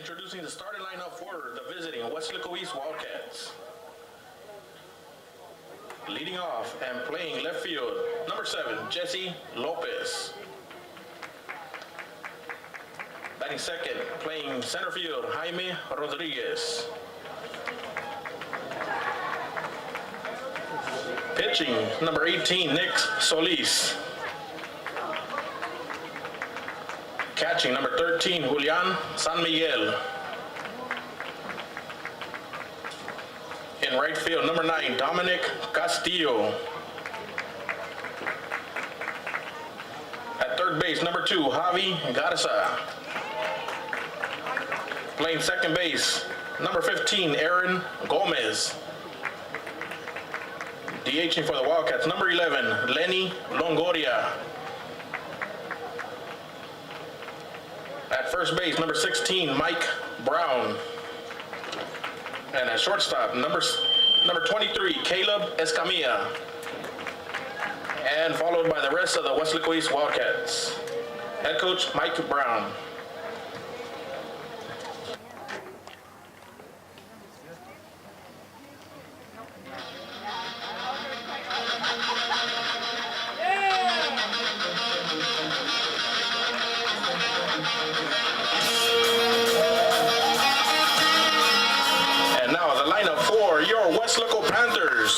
Introducing the starting lineup for the visiting Weslaco East Wildcats. Leading off and playing left field, number 7, Jesse Lopez. Batting second, playing center field, Jaime Rodriguez. Pitching, number 18, Nick Solis. Catching, number 13, Julian San Miguel. In right field, number 9, Dominic Castillo. At third base, number 2, Javi Garza. Playing second base, number 15, Aaron Gomez. DHing for the Wildcats, number 11, Lenny Longoria. At first base, number 16, Mike Brown. And at shortstop, number 23, Caleb Escamilla. And followed by the rest of the Weslaco East Wildcats. Head coach, Mike Brown. Weslaco Panthers.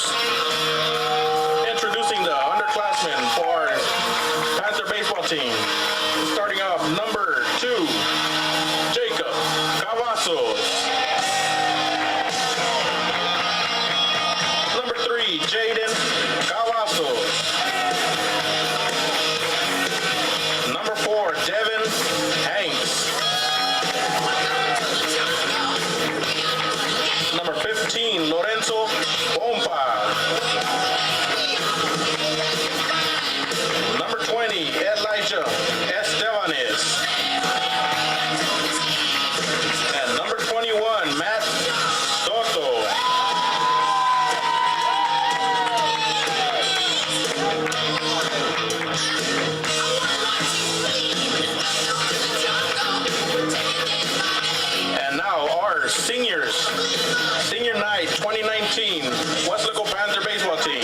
Introducing the underclassmen for Panther baseball team. Starting off, number 2, Jacob Cavazos. Number 3, Jaden Cavazos. Number 4, Devin Hanks. Number 15, Lorenzo Pompa. Number 20, Elijah Estevanes. And number 21, Matt Soto. And now our seniors. Senior Night 2019 Weslaco Panther baseball team.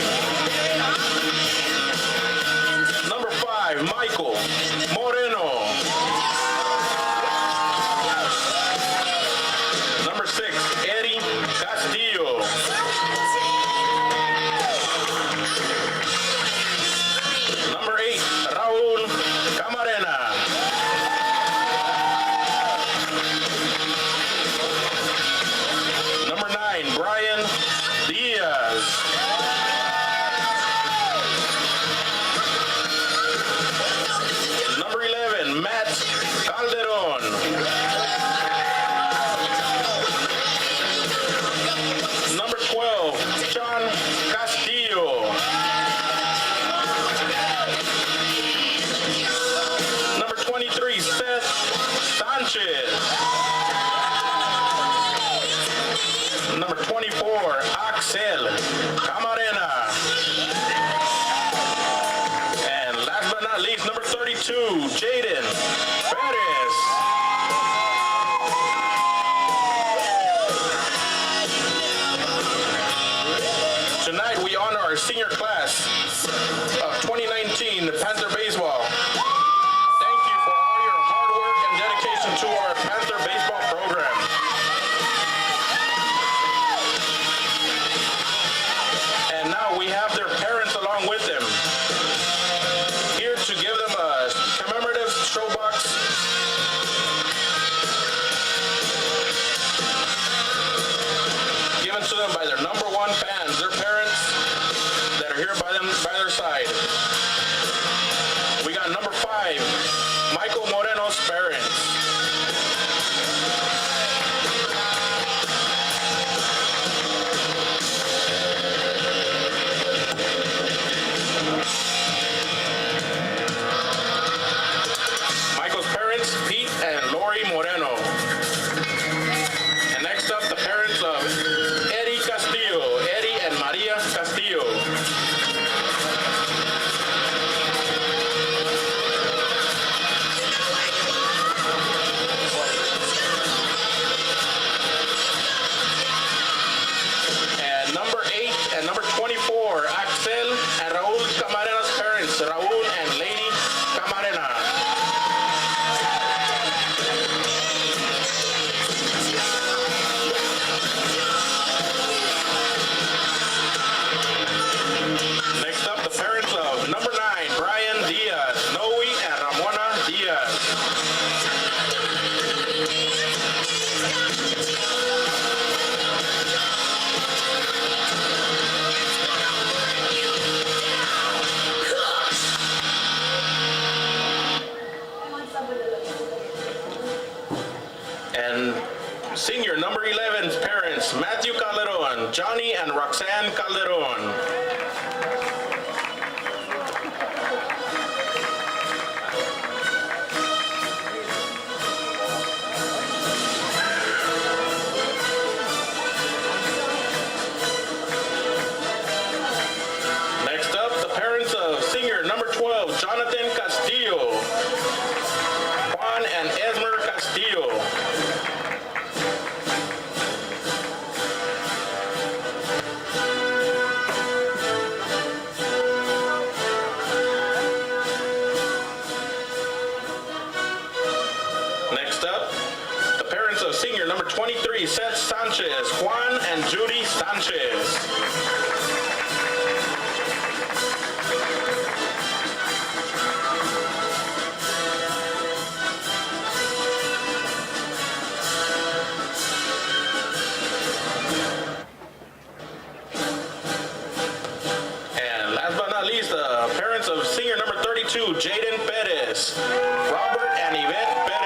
Number 5, Michael Moreno. Number 6, Eddie Castillo. Number 8, Raul Camarena. Number 9, Brian Diaz. Number 11, Matt Calderon. Number 12, John Castillo. Number 23, Seth Sanchez. Number 24, Axel Camarena. And last but not least, number 32, Jaden Perez. Tonight we honor our senior class of 2019 Panther Baseball. Thank you for all your hard work and dedication to our Panther Baseball program. And now we have their parents along with them, here to give them a commemorative show box. Given to them by their number 1 fans, their parents that are here by their side. We got number 5, Michael Moreno's parents. Michael's parents, Pete and Lori Moreno. And next up, the parents of Eddie Castillo, Eddie and Maria Castillo. Senior number 11's parents, Matthew Calderon, Johnny and Roxanne Calderon. Next up, the parents of senior number 12, Jonathan Castillo, Juan and Esmer Castillo. Next up, the parents of senior number 23, Seth Sanchez, Juan and Judy Sanchez. And last but not least, the parents of senior number 32, Jaden Perez, Robert and Yvette Perez.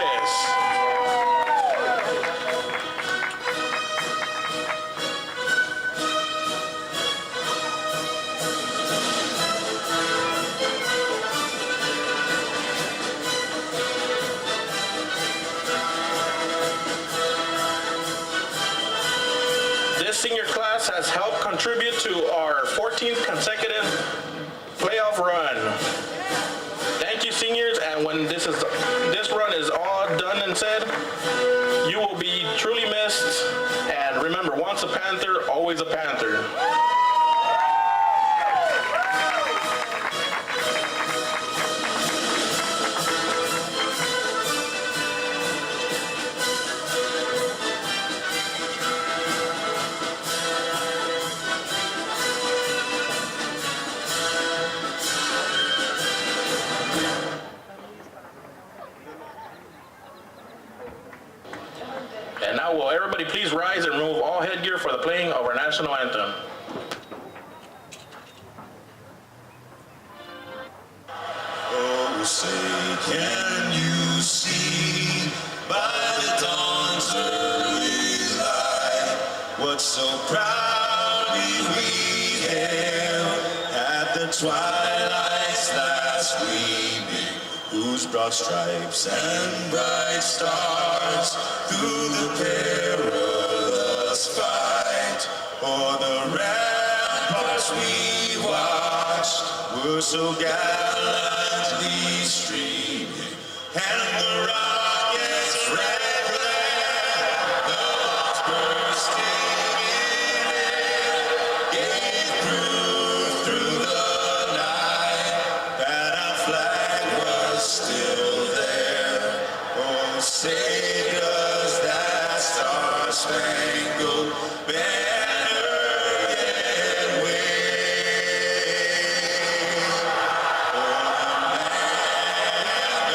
This senior class has helped contribute to our 14th consecutive playoff run. Thank you, seniors, and when this run is all done and said, you will be truly missed. And remember, once a Panther, always a Panther. And now will everybody please rise and remove all headgear for the playing of our national anthem. Oh, say, can you see by the dawn's early light what so proudly we hailed at the twilight's last gleaming, whose broad stripes and bright stars through the perilous fight o'er the ramparts we watched were so gallantly streaming, and the rockets' red glare, the bombs bursting in air, gave proof through the night that our flag was still there. Oh, say does that star-spangled banner yet wave o'er the land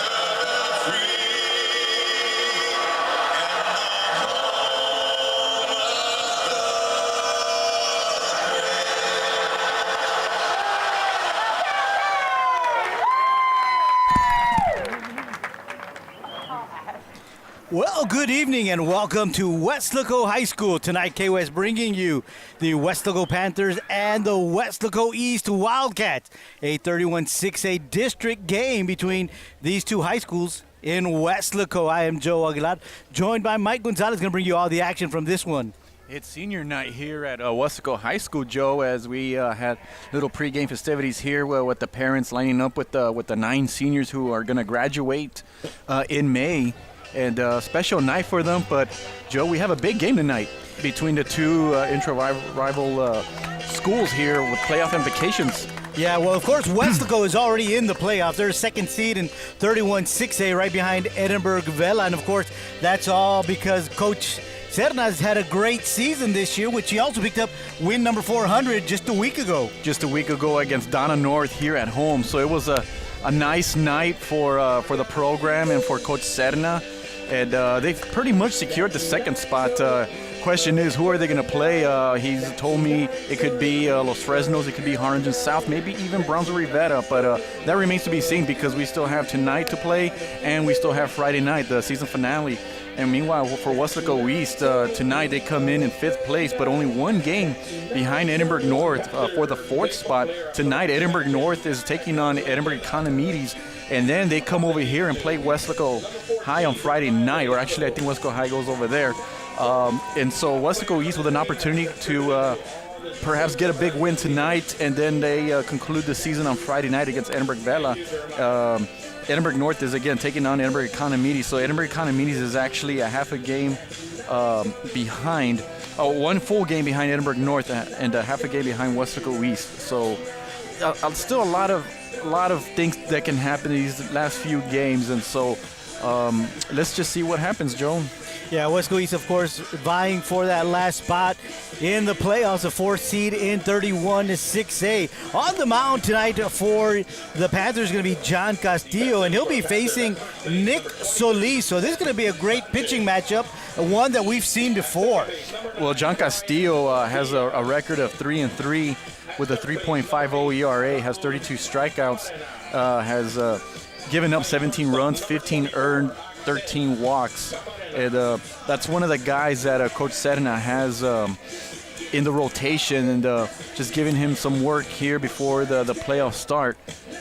of the free and the home of the brave. Well, good evening and welcome to Weslaco High School. Tonight, K-West bringing you the Weslaco Panthers and the Weslaco East Wildcats. A 31-6A district game between these two high schools in Weslaco. I am Joe Aguilar, joined by Mike Gonzalez, going to bring you all the action from this one. It's senior night here at Weslaco High School, Joe, as we had little pregame festivities here with the parents lining up with the 9 seniors who are going to graduate in May. And a special night for them. But, Joe, we have a big game tonight between the two intra-rival schools here with playoff implications. Yeah, well, of course, Weslaco is already in the playoffs. They're second seed in 31-6A right behind Edinburgh Vela. And, of course, that's all because Coach Serna's had a great season this year, which he also picked up win number 400 just a week ago. Just a week ago against Donna North here at home. So it was a nice night for the program and for Coach Serna. And they've pretty much secured the second spot. Question is, who are they going to play? He's told me it could be Los Fresnos, it could be Harlingen South, maybe even Brownsville Rivera. But that remains to be seen because we still have tonight to play and we still have Friday night, the season finale And meanwhile, for Weslaco East, tonight they come in 5th place, but only one game behind Edinburgh North for the 4th spot. Tonight, Edinburgh North is taking on Edinburgh Economides, and then they come over here and play Weslaco High on Friday night, or actually I think Weslaco High goes over there. And so Weslaco East with an opportunity to perhaps get a big win tonight, and then they conclude the season on Friday night against Edinburgh Vela. Edinburgh North is again taking on Edinburgh Economides. So Edinburgh Economides is actually a half a game behind, one full game behind Edinburgh North and a half a game behind Weslaco East. So still a lot of things that can happen in these last few games, and so let's just see what happens, Joe. Yeah, Weslaco East, of course, vying for that last spot in the playoffs, a 4th seed in 31-6A. On the mound tonight for the Panthers is going to be John Castillo, and he'll be facing Nick Solis. So this is going to be a great pitching matchup, one that we've seen before. Well, John Castillo has a record of 3-3 with a 3.50 ERA, has 32 strikeouts, has given up 17 runs, 15 earned, 13 walks. And that's one of the guys that Coach Sedina has in the rotation, and just giving him some work here before the playoffs start.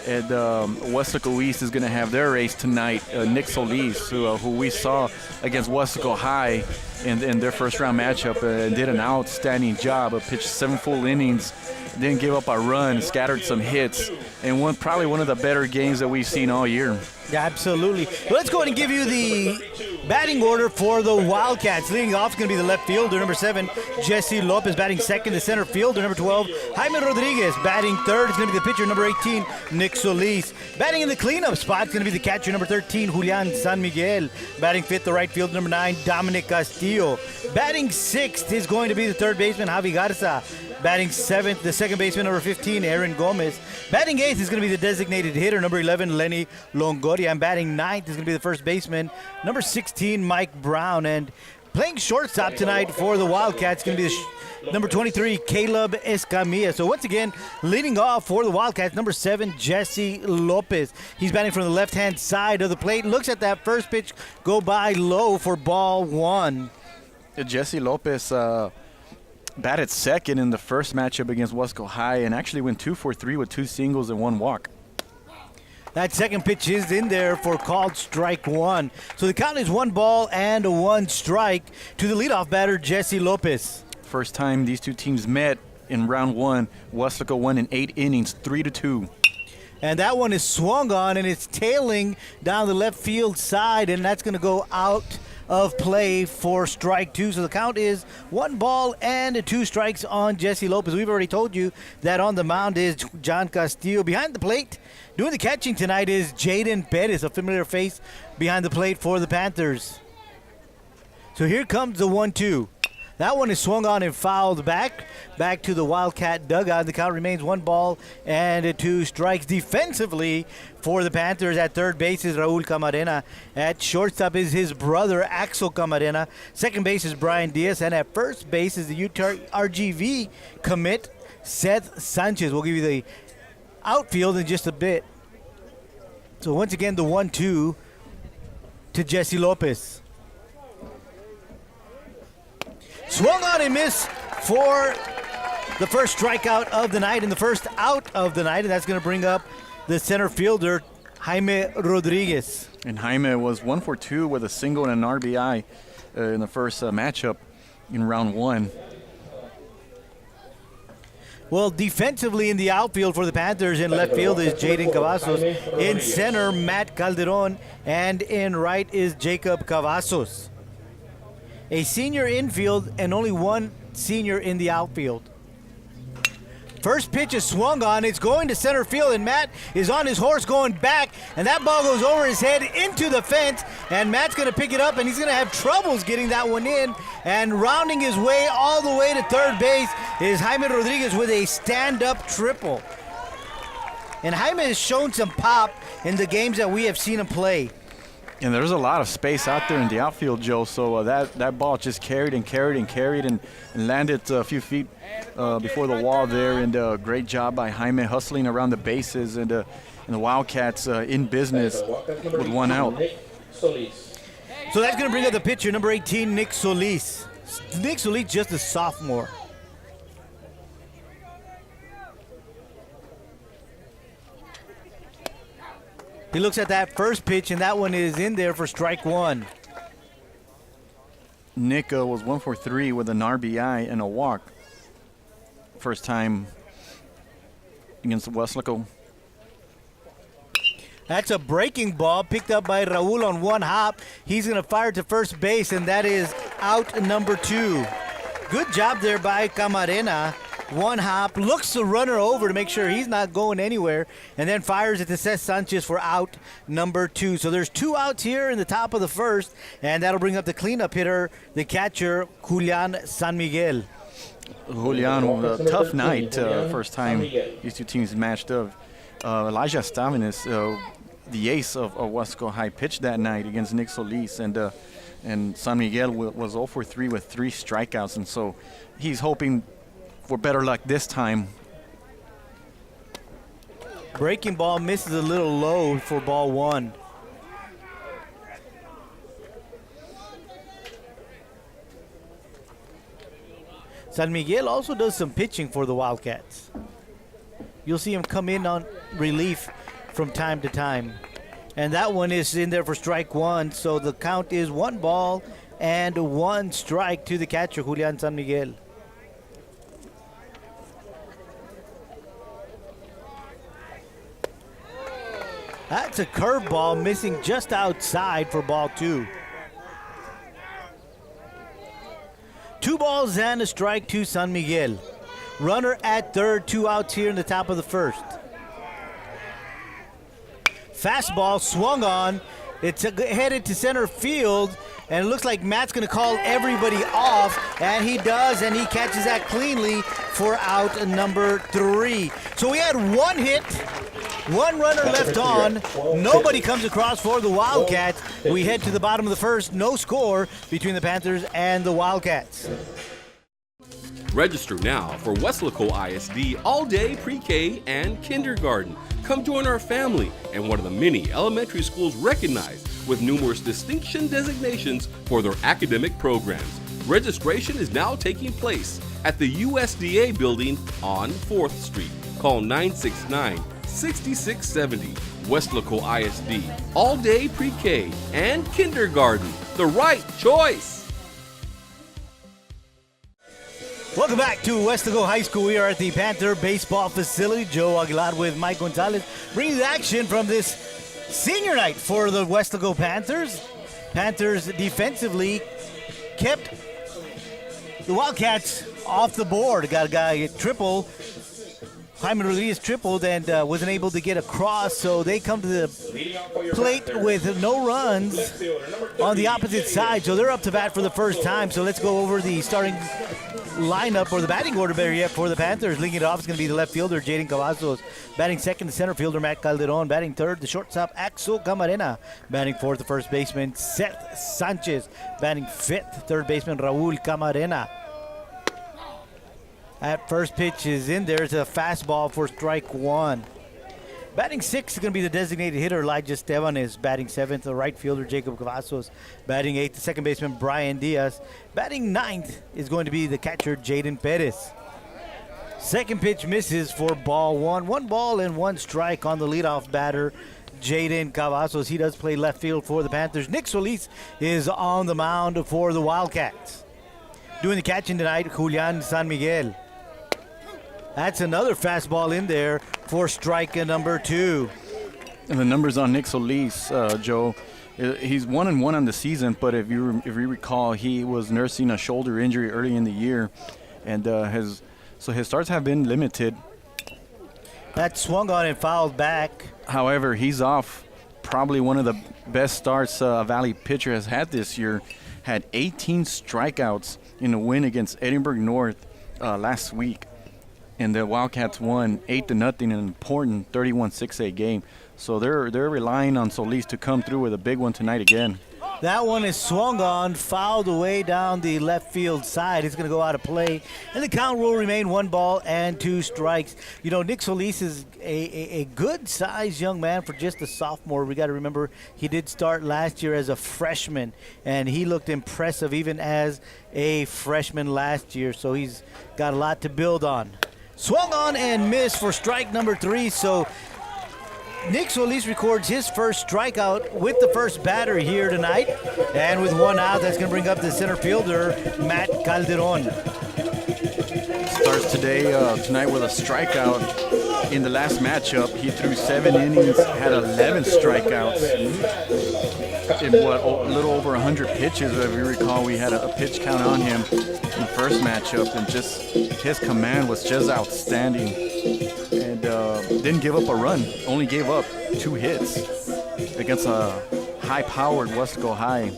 And Weslaco East is going to have their ace tonight, Nick Solis, who we saw against Weslaco High in their first-round matchup, and did an outstanding job. Pitched 7 full innings, didn't give up a run, scattered some hits, and probably one of the better games that we've seen all year. Yeah, absolutely. Well, let's go ahead and give you the batting order for the Wildcats. Leading off is going to be the left fielder, number 7, Jesse Lopez. Batting second, the center fielder, number 12, Jaime Rodriguez. Batting third is going to be the pitcher, number 18, Nick Solis. Batting in the cleanup spot is going to be the catcher, number 13, Julian San Miguel. Batting fifth, the right fielder, number 9, Dominic Castillo. Batting sixth is going to be the third baseman, Javi Garza. Batting seventh, the second baseman, number 15, Aaron Gomez. Batting eighth is going to be the designated hitter, number 11, Lenny Longoria. And batting ninth is going to be the first baseman, number 16, Mike Brown. And playing shortstop tonight for the Wildcats is going to be the number 23, Caleb Escamilla. So once again, leading off for the Wildcats, number 7, Jesse Lopez. He's batting from the left-hand side of the plate. Looks at that first pitch go by low for ball 1. Jesse Lopez batted second in the first matchup against Weslaco High, and actually went 2 for 3 with 2 singles and 1 walk. That second pitch is in there for called strike 1. So the count is 1 ball and 1 strike to the leadoff batter, Jesse Lopez. First time these two teams met in round 1, Weslaco won in 8 innings, 3-2. And that one is swung on, and it's tailing down the left field side, and that's going to go out of play for strike 2. So the count is 1 ball and 2 strikes on Jesse Lopez. We've already told you that on the mound is John Castillo. Behind the plate, doing the catching tonight is Jaden Perez, a familiar face behind the plate for the Panthers. So here comes the 1-2. That one is swung on and fouled back to the Wildcat dugout. The count remains 1 ball and 2 strikes. Defensively for the Panthers, at third base is Raul Camarena. At shortstop is his brother, Axel Camarena. Second base is Brian Diaz. And at first base is the RGV commit, Seth Sanchez. We'll give you the outfield in just a bit. So once again, the 1-2 to Jesse Lopez. Swung on and missed for the first strikeout of the night and the first out of the night, and that's going to bring up the center fielder, Jaime Rodriguez. And Jaime was 1 for 2 with a single and an RBI in the first matchup in round 1. Well, defensively in the outfield for the Panthers, in left field is Jaden Cavazos. In center, Matt Calderon. And in right is Jacob Cavazos. A senior infield and only 1 senior in the outfield. First pitch is swung on. It's going to center field, and Matt is on his horse going back, and that ball goes over his head into the fence, and Matt's going to pick it up, and he's going to have troubles getting that one in. And rounding his way all the way to third base is Jaime Rodriguez with a stand-up triple. And Jaime has shown some pop in the games that we have seen him play. And there's a lot of space out there in the outfield, Joe, so that ball just carried and landed a few feet before the wall there, and great job by Jaime hustling around the bases, and the Wildcats in business with 1 out. So that's going to bring up the pitcher, number 18, Nick Solis. Nick Solis, just a sophomore. He looks at that first pitch, and that one is in there for strike one. Nick was 1 for 3 with an RBI and a walk. First time against Weslaco. That's a breaking ball picked up by Raul on one hop. He's going to fire to first base, and that is out number 2. Good job there by Camarena. One hop, looks the runner over to make sure he's not going anywhere, and then fires it to Cesc Sanchez for out number 2. So there's 2 outs here in the top of the first, and that'll bring up the cleanup hitter, the catcher, Julian San Miguel. Julian, a tough night. First time these two teams matched up. Elijah Stavinis, the ace of Weslaco High, pitched that night against Nick Solis, and San Miguel was 0 for 3 with 3 strikeouts, and so he's hoping for better luck this time. Breaking ball misses a little low for ball 1. San Miguel also does some pitching for the Wildcats. You'll see him come in on relief from time to time. And that one is in there for strike 1, so the count is 1 ball and 1 strike to the catcher, Julian San Miguel. That's a curveball missing just outside for ball 2. 2 balls and a strike to San Miguel. Runner at third, 2 outs here in the top of the first. Fastball swung on. It's headed to center field, and it looks like Matt's going to call everybody off, and he does, and he catches that cleanly for out number 3. So we had 1 hit, 1 runner left on. Nobody comes across for the Wildcats. We head to the bottom of the first. No score between the Panthers and the Wildcats. Register now for Weslaco ISD all-day pre-K and kindergarten. Come join our family and one of the many elementary schools recognized with numerous distinction designations for their academic programs. Registration is now taking place at the USDA building on 4th Street. Call 969-6670. Weslaco ISD, all-day pre-K and kindergarten. The right choice. Welcome back to Weslaco High School. We are at the Panther baseball facility. Joe Aguilar with Mike Gonzalez bringing the action from this senior night for the Weslaco Panthers. Panthers defensively kept the Wildcats off the board. Got a guy triple. Jaime Rodriguez tripled and wasn't able to get across, so they come to the plate with no runs on the opposite side. So they're up to bat for the first time. So let's go over the starting lineup, or the batting order better yet, for the Panthers. Leading it off is going to be the left fielder, Jaden Cavazos. Batting second, the center fielder, Matt Calderon. Batting third, the shortstop, Axel Camarena. Batting fourth, the first baseman, Cesc Sanchez. Batting fifth, third baseman, Raul Camarena. That first pitch is in there. It's a fastball for strike 1. Batting sixth is going to be the designated hitter, Elijah Estevanes. Batting seventh, the right fielder, Jacob Cavazos. Batting eighth, the second baseman, Brian Diaz. Batting ninth is going to be the catcher, Jaden Perez. Second pitch misses for ball 1. 1 ball and 1 strike on the leadoff batter, Jaden Cavazos. He does play left field for the Panthers. Nick Solis is on the mound for the Wildcats. Doing the catching tonight, Julian San Miguel. That's another fastball in there for strike number 2. And the numbers on Nick Solis, Joe, he's 1-1 on the season, but if you recall, he was nursing a shoulder injury early in the year, and his starts have been limited. That swung on and fouled back. However, he's off probably one of the best starts a Valley pitcher has had this year. Had 18 strikeouts in a win against Edinburgh North last week. And the Wildcats won 8-0 in an important 31-6A game. So they're relying on Solis to come through with a big one tonight again. That one is swung on, fouled away down the left field side. It's going to go out of play, and the count will remain 1 ball and 2 strikes. You know, Nick Solis is a good-sized young man for just a sophomore. We got to remember he did start last year as a freshman, and he looked impressive even as a freshman last year. So he's got a lot to build on. Swung on and missed for strike number 3. So Nick Solis records his first strikeout with the first batter here tonight. And with 1 out, that's going to bring up the center fielder, Matt Calderon. Starts tonight with a strikeout. In the last matchup, he threw 7 innings, had 11 strikeouts. In a little over 100 pitches, if you recall, we had a pitch count on him in the first matchup, and just his command was just outstanding. And didn't give up a run, only gave up 2 hits against a high-powered Weslaco High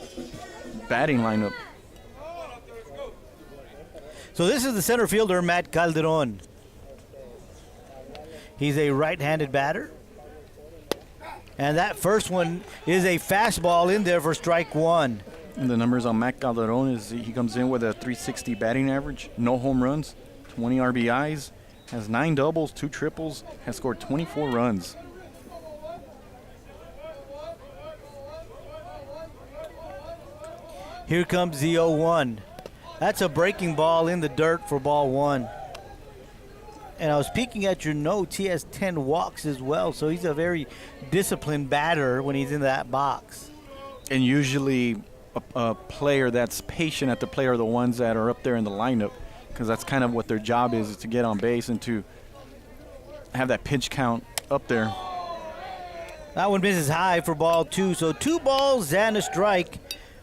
batting lineup. So this is the center fielder, Matt Calderon. He's a right-handed batter. And that first one is a fastball in there for strike 1. And the numbers on Matt Calderon is he comes in with a .360 batting average, no home runs, 20 RBIs, has 9 doubles, 2 triples, has scored 24 runs. Here comes the 0-1. That's a breaking ball in the dirt for ball 1. And I was peeking at your notes. He has 10 walks as well, so he's a very disciplined batter when he's in that box. And usually a player that's patient at the plate are the ones that are up there in the lineup, because that's kind of what their job is to get on base and to have that pitch count up there. That one misses high for ball 2, so 2 balls and a strike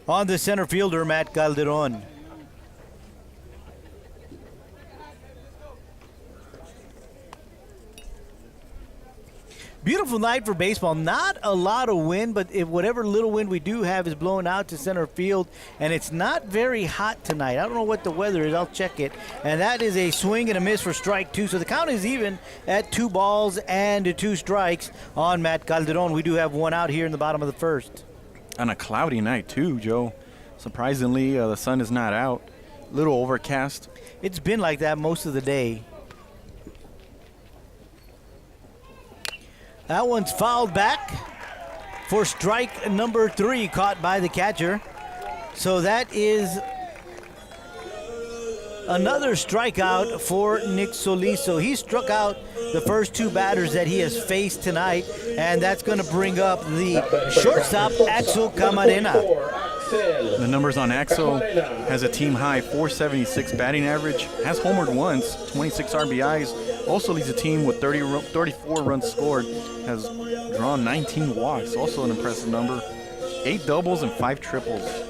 on the center fielder, Matt Calderon. Beautiful night for baseball. Not a lot of wind, but if whatever little wind we do have is blowing out to center field, and it's not very hot tonight. I don't know what the weather is. I'll check it. And that is a swing and a miss for strike 2. So the count is even at 2 balls and 2 strikes on Matt Calderon. We do have 1 out here in the bottom of the first. On a cloudy night, too, Joe. Surprisingly, the sun is not out. Little overcast. It's been like that most of the day. That one's fouled back for strike number 3, caught by the catcher. So that is another strikeout for Nick Solis. So he struck out the first 2 batters that he has faced tonight, and that's going to bring up the shortstop, Axel Camarena. The numbers on Axel has a team high 476 batting average, has homered once, 26 RBIs, also leads a team with 34 runs scored, has drawn 19 walks, also an impressive number, 8 doubles and 5 triples.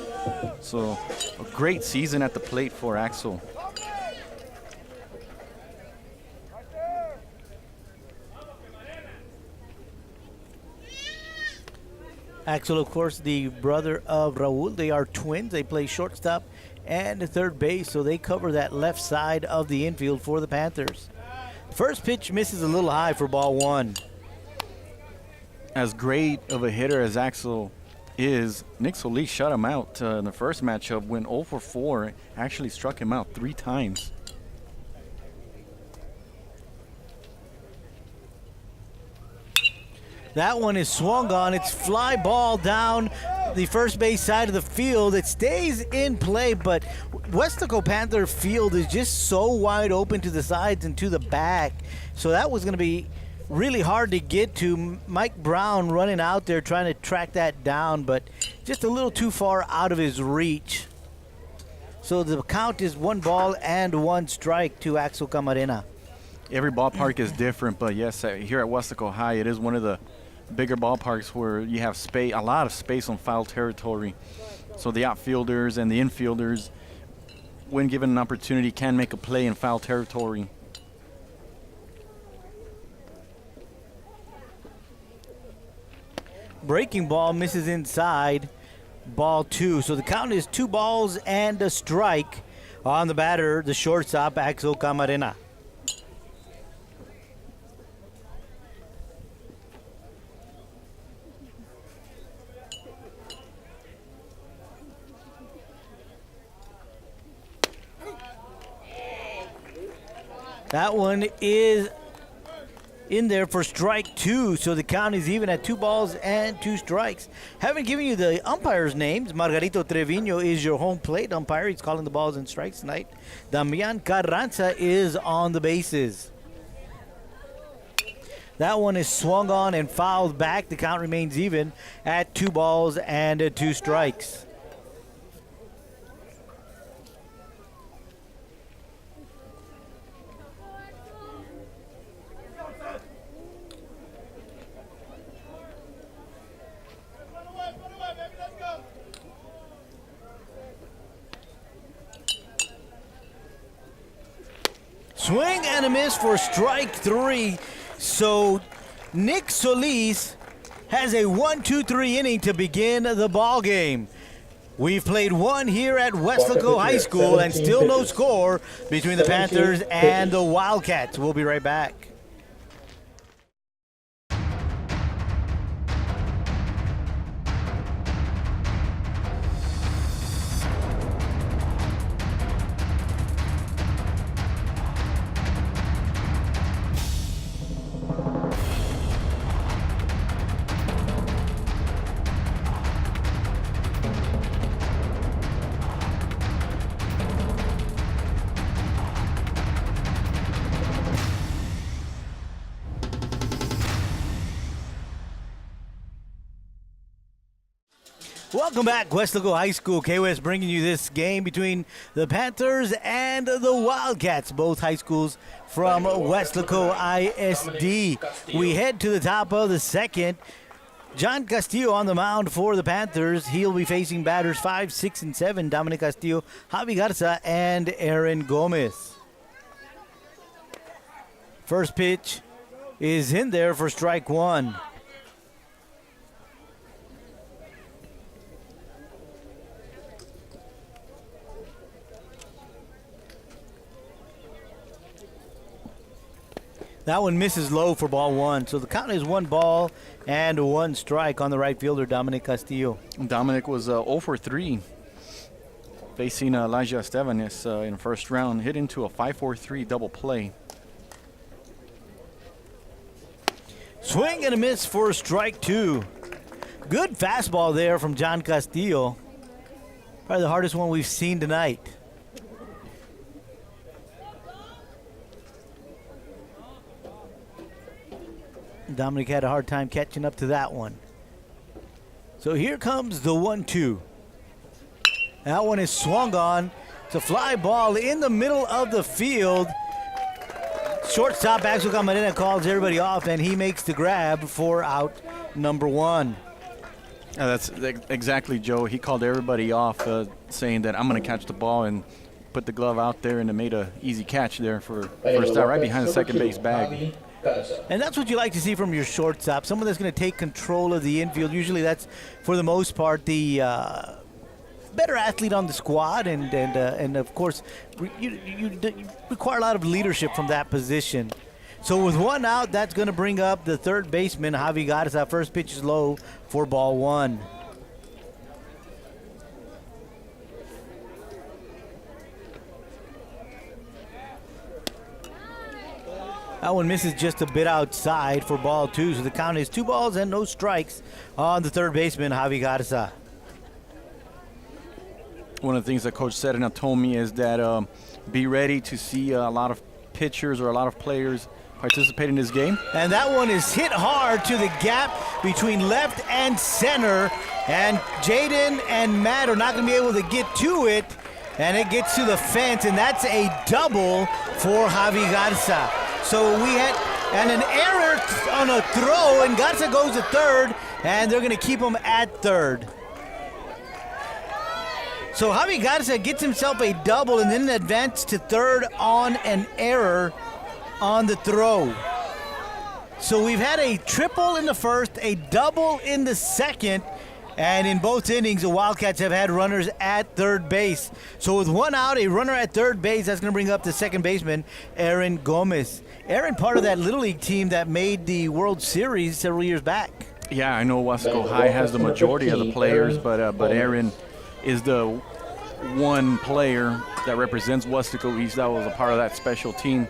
So a great season at the plate for Axel. Axel, of course, the brother of Raul. They are twins. They play shortstop and third base, so they cover that left side of the infield for the Panthers. First pitch misses a little high for ball 1. As great of a hitter as Axel is, Nick Solis shut him out in the first matchup, went 0 for 4, actually struck him out 3 times. That one is swung on. It's fly ball down the first base side of the field. It stays in play, but Weslaco Panther field is just so wide open to the sides and to the back. So that was going to be really hard to get to. Mike Brown running out there trying to track that down, but just a little too far out of his reach. So the count is 1 ball and 1 strike to Axel Camarena. Every ballpark is different, but yes, here at Weslaco High, it is one of the bigger ballparks where you have space, a lot of space on foul territory. So the outfielders and the infielders, when given an opportunity, can make a play in foul territory. Breaking ball misses inside, ball 2. So the count is 2 balls and a strike on the batter, the shortstop, Axel Camarena. That one is in there for strike 2, so the count is even at 2 balls and 2 strikes. Haven't given you the umpires' names. Margarito Trevino is your home plate umpire. He's calling the balls and strikes tonight. Damian Carranza is on the bases. That one is swung on and fouled back. The count remains even at 2 balls and 2 strikes. Swing and a miss for strike 3. So Nick Solis has a 1-2-3 inning to begin the ball game. We've played one here at Weslaco High School and still no score between the Panthers and the Wildcats. We'll be right back. Welcome back, Weslaco High School. KWS bringing you this game between the Panthers and the Wildcats, both high schools from Weslaco ISD. We head to the top of the second. John Castillo on the mound for the Panthers. He'll be facing batters 5, 6, and 7. Dominic Castillo, Javi Garza, and Aaron Gomez. First pitch is in there for strike 1. That one misses low for ball 1. So the count is 1 ball and 1 strike on the right fielder, Dominic Castillo. Dominic was 0 for 3 facing Elijah Estevanes in the first round. Hit into a 5-4-3 double play. Swing and a miss for strike 2. Good fastball there from John Castillo. Probably the hardest one we've seen tonight. Dominic had a hard time catching up to that one. So here comes the 1-2. That one is swung on. It's a fly ball in the middle of the field. Shortstop Axel Camarena calls everybody off, and he makes the grab for out number 1. That's exactly, Joe. He called everybody off, saying that I'm going to catch the ball, and put the glove out there, and it made an easy catch there for first out, right behind the second base bag. And that's what you like to see from your shortstop, someone that's going to take control of the infield. Usually that's, for the most part, the better athlete on the squad, and of course, you require a lot of leadership from that position. So with 1 out, that's going to bring up the third baseman, Javi Garza. First pitch is low for ball 1. That one misses just a bit outside for ball 2. So the count is 2 balls and no strikes on the third baseman, Javi Garza. One of the things that Coach Serena told me is that be ready to see a lot of pitchers or a lot of players participate in this game. And that one is hit hard to the gap between left and center. And Jaden and Matt are not going to be able to get to it. And it gets to the fence, and that's a double for Javi Garza. So we had an error on a throw, and Garza goes to third, and they're going to keep him at third. So Javi Garza gets himself a double and then advances to third on an error on the throw. So we've had a triple in the first, a double in the second, and in both innings, the Wildcats have had runners at third base. So with 1 out, a runner at third base, that's going to bring up the second baseman, Aaron Gomez. Aaron, part of that Little League team that made the World Series several years back. Yeah, I know Weslaco High has the majority of the players, but Aaron is the one player that represents Weslaco East that was a part of that special team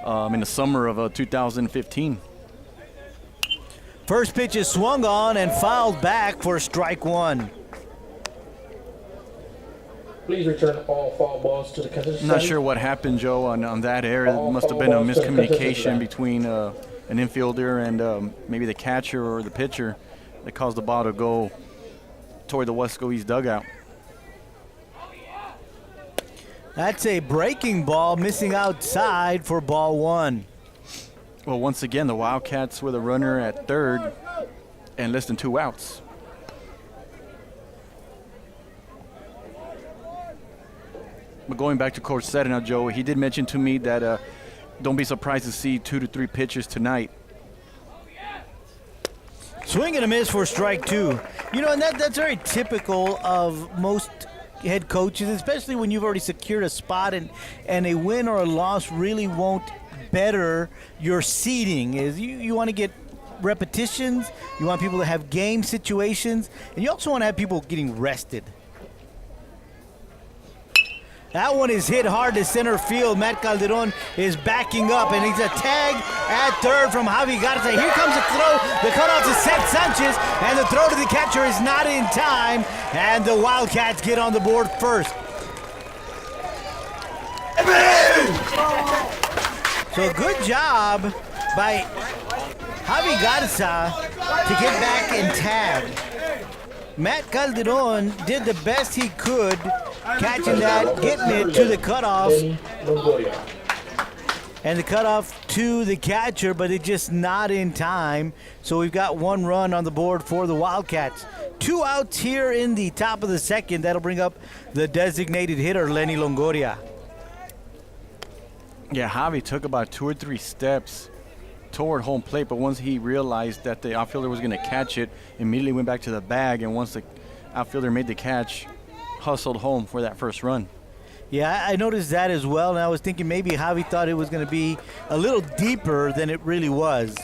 in the summer of 2015. First pitch is swung on and fouled back for strike one. Please return all foul balls to the contestant. Not sure what happened, Joe, on that error. It must have been a miscommunication between an infielder and maybe the catcher or the pitcher that caused the ball to go toward the Weslaco East dugout. That's a breaking ball missing outside for ball one. Well, once again, the Wildcats with a runner at third and less than 2 outs. But going back to Coach Seta now, Joe, he did mention to me that don't be surprised to see 2 to 3 pitches tonight. Swing and a miss for strike two. You know, and that's very typical of most head coaches, especially when you've already secured a spot and a win or a loss really won't better your seeding. Is you want to get repetitions, you want people to have game situations, and you also want to have people getting rested. That one is hit hard to center field. Matt Calderon is backing up, and he's a tag at third from Javi Garza. Here comes the throw. The cutoff to Seth Sanchez, and the throw to the catcher is not in time, and the Wildcats get on the board first. So good job by Javi Garza to get back and tag. Matt Calderon did the best he could, catching that, getting it to the cutoff, and the cutoff to the catcher, but it's just not in time. So we've got 1 run on the board for the Wildcats. 2 outs here in the top of the second. That'll bring up the designated hitter, Lenny Longoria. Yeah, Javi took about 2 or 3 steps toward home plate, but once he realized that the outfielder was going to catch it, immediately went back to the bag, and once the outfielder made the catch, hustled home for that first run. Yeah, I noticed that as well, and I was thinking maybe Javi thought it was going to be a little deeper than it really was.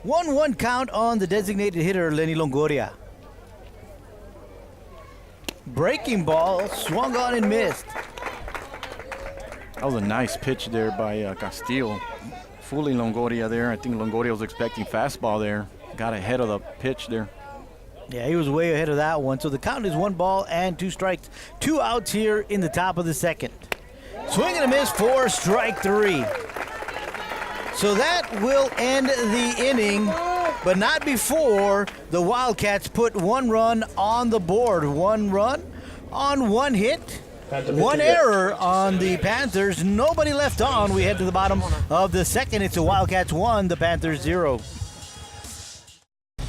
One count on the designated hitter, Lenny Longoria. Breaking ball, swung on and missed. That was a nice pitch there by Castillo. Fooling Longoria there. I think Longoria was expecting fastball there. Got ahead of the pitch there. Yeah, he was way ahead of that one. So the count is 1 ball and 2 strikes. 2 outs here in the top of the second. Swing and a miss for strike 3. So that will end the inning, but not before the Wildcats put 1 run on the board. 1 run on 1 hit. 1 error on the Panthers. Nobody left on. We head to the bottom of the second. It's the Wildcats 1, the Panthers 0.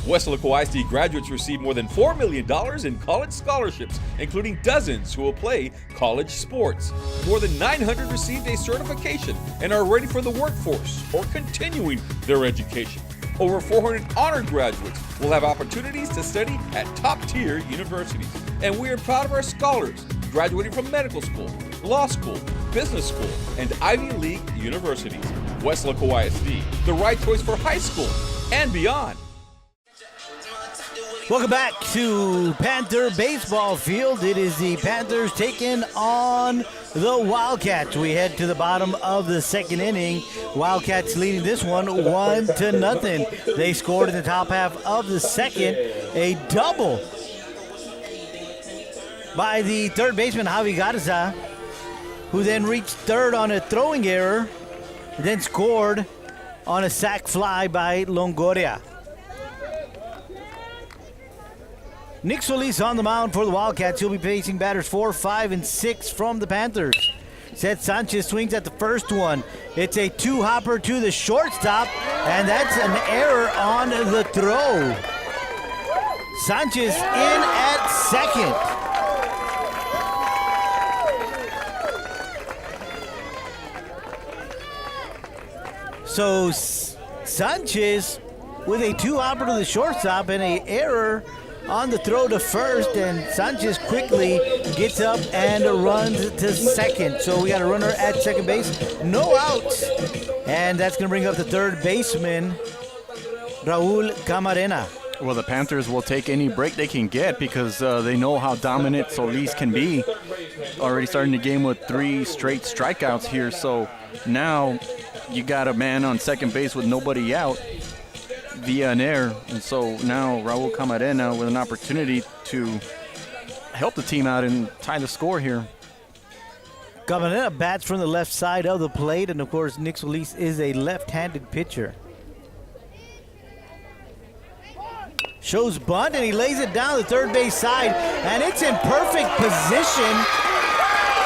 Weslaco ISD graduates receive more than $4 million in college scholarships, including dozens who will play college sports. More than 900 received a certification and are ready for the workforce or continuing their education. Over 400 honor graduates will have opportunities to study at top-tier universities. And we are proud of our scholars graduating from medical school, law school, business school, and Ivy League universities. Weslaco ISD, the right choice for high school and beyond. Welcome back to Panther baseball field. It is the Panthers taking on the Wildcats. We head to the bottom of the second inning. Wildcats leading this one 1-0. They scored in the top half of the second, a double by the third baseman Javi Garza, who then reached third on a throwing error, then scored on a sac fly by Longoria. Nick Solis on the mound for the Wildcats. He'll be facing batters 4, 5, and 6 from the Panthers. Seth Sanchez swings at the first one. It's a 2-hopper to the shortstop, and that's an error on the throw. Sanchez in at second. So Sanchez with a 2-hopper to the shortstop and an error on the throw to first, and Sanchez quickly gets up and runs to second. So we got a runner at second base, no outs, and that's going to bring up the third baseman, Raul Camarena. Well, the Panthers will take any break they can get because they know how dominant Solis can be. Already starting the game with 3 straight strikeouts here. So now you got a man on second base with nobody out via an error. And so now Raul Camarena with an opportunity to help the team out and tie the score here. Camarena bats from the left side of the plate, and of course Nick Solis is a left-handed pitcher. Shows bunt, and he lays it down the third base side, and it's in perfect position.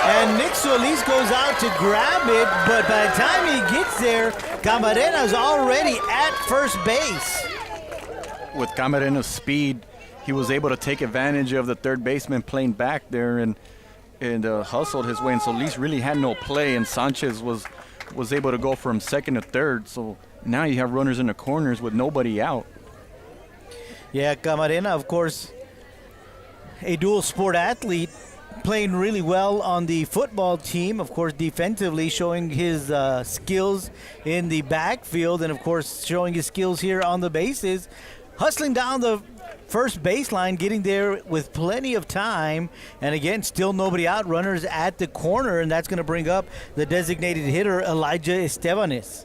And Nick Solis goes out to grab it, but by the time he gets there, Camarena's already at first base. With Camarena's speed, he was able to take advantage of the third baseman playing back there and hustled his way. And Solis really had no play, and Sanchez was able to go from second to third. So now you have runners in the corners with nobody out. Yeah, Camarena, of course, a dual sport athlete, playing really well on the football team. Of course, defensively showing his skills in the backfield, and of course showing his skills here on the bases. Hustling down the first baseline, getting there with plenty of time. And again, still nobody out, runners at the corner, and that's going to bring up the designated hitter, Elijah Estebanes.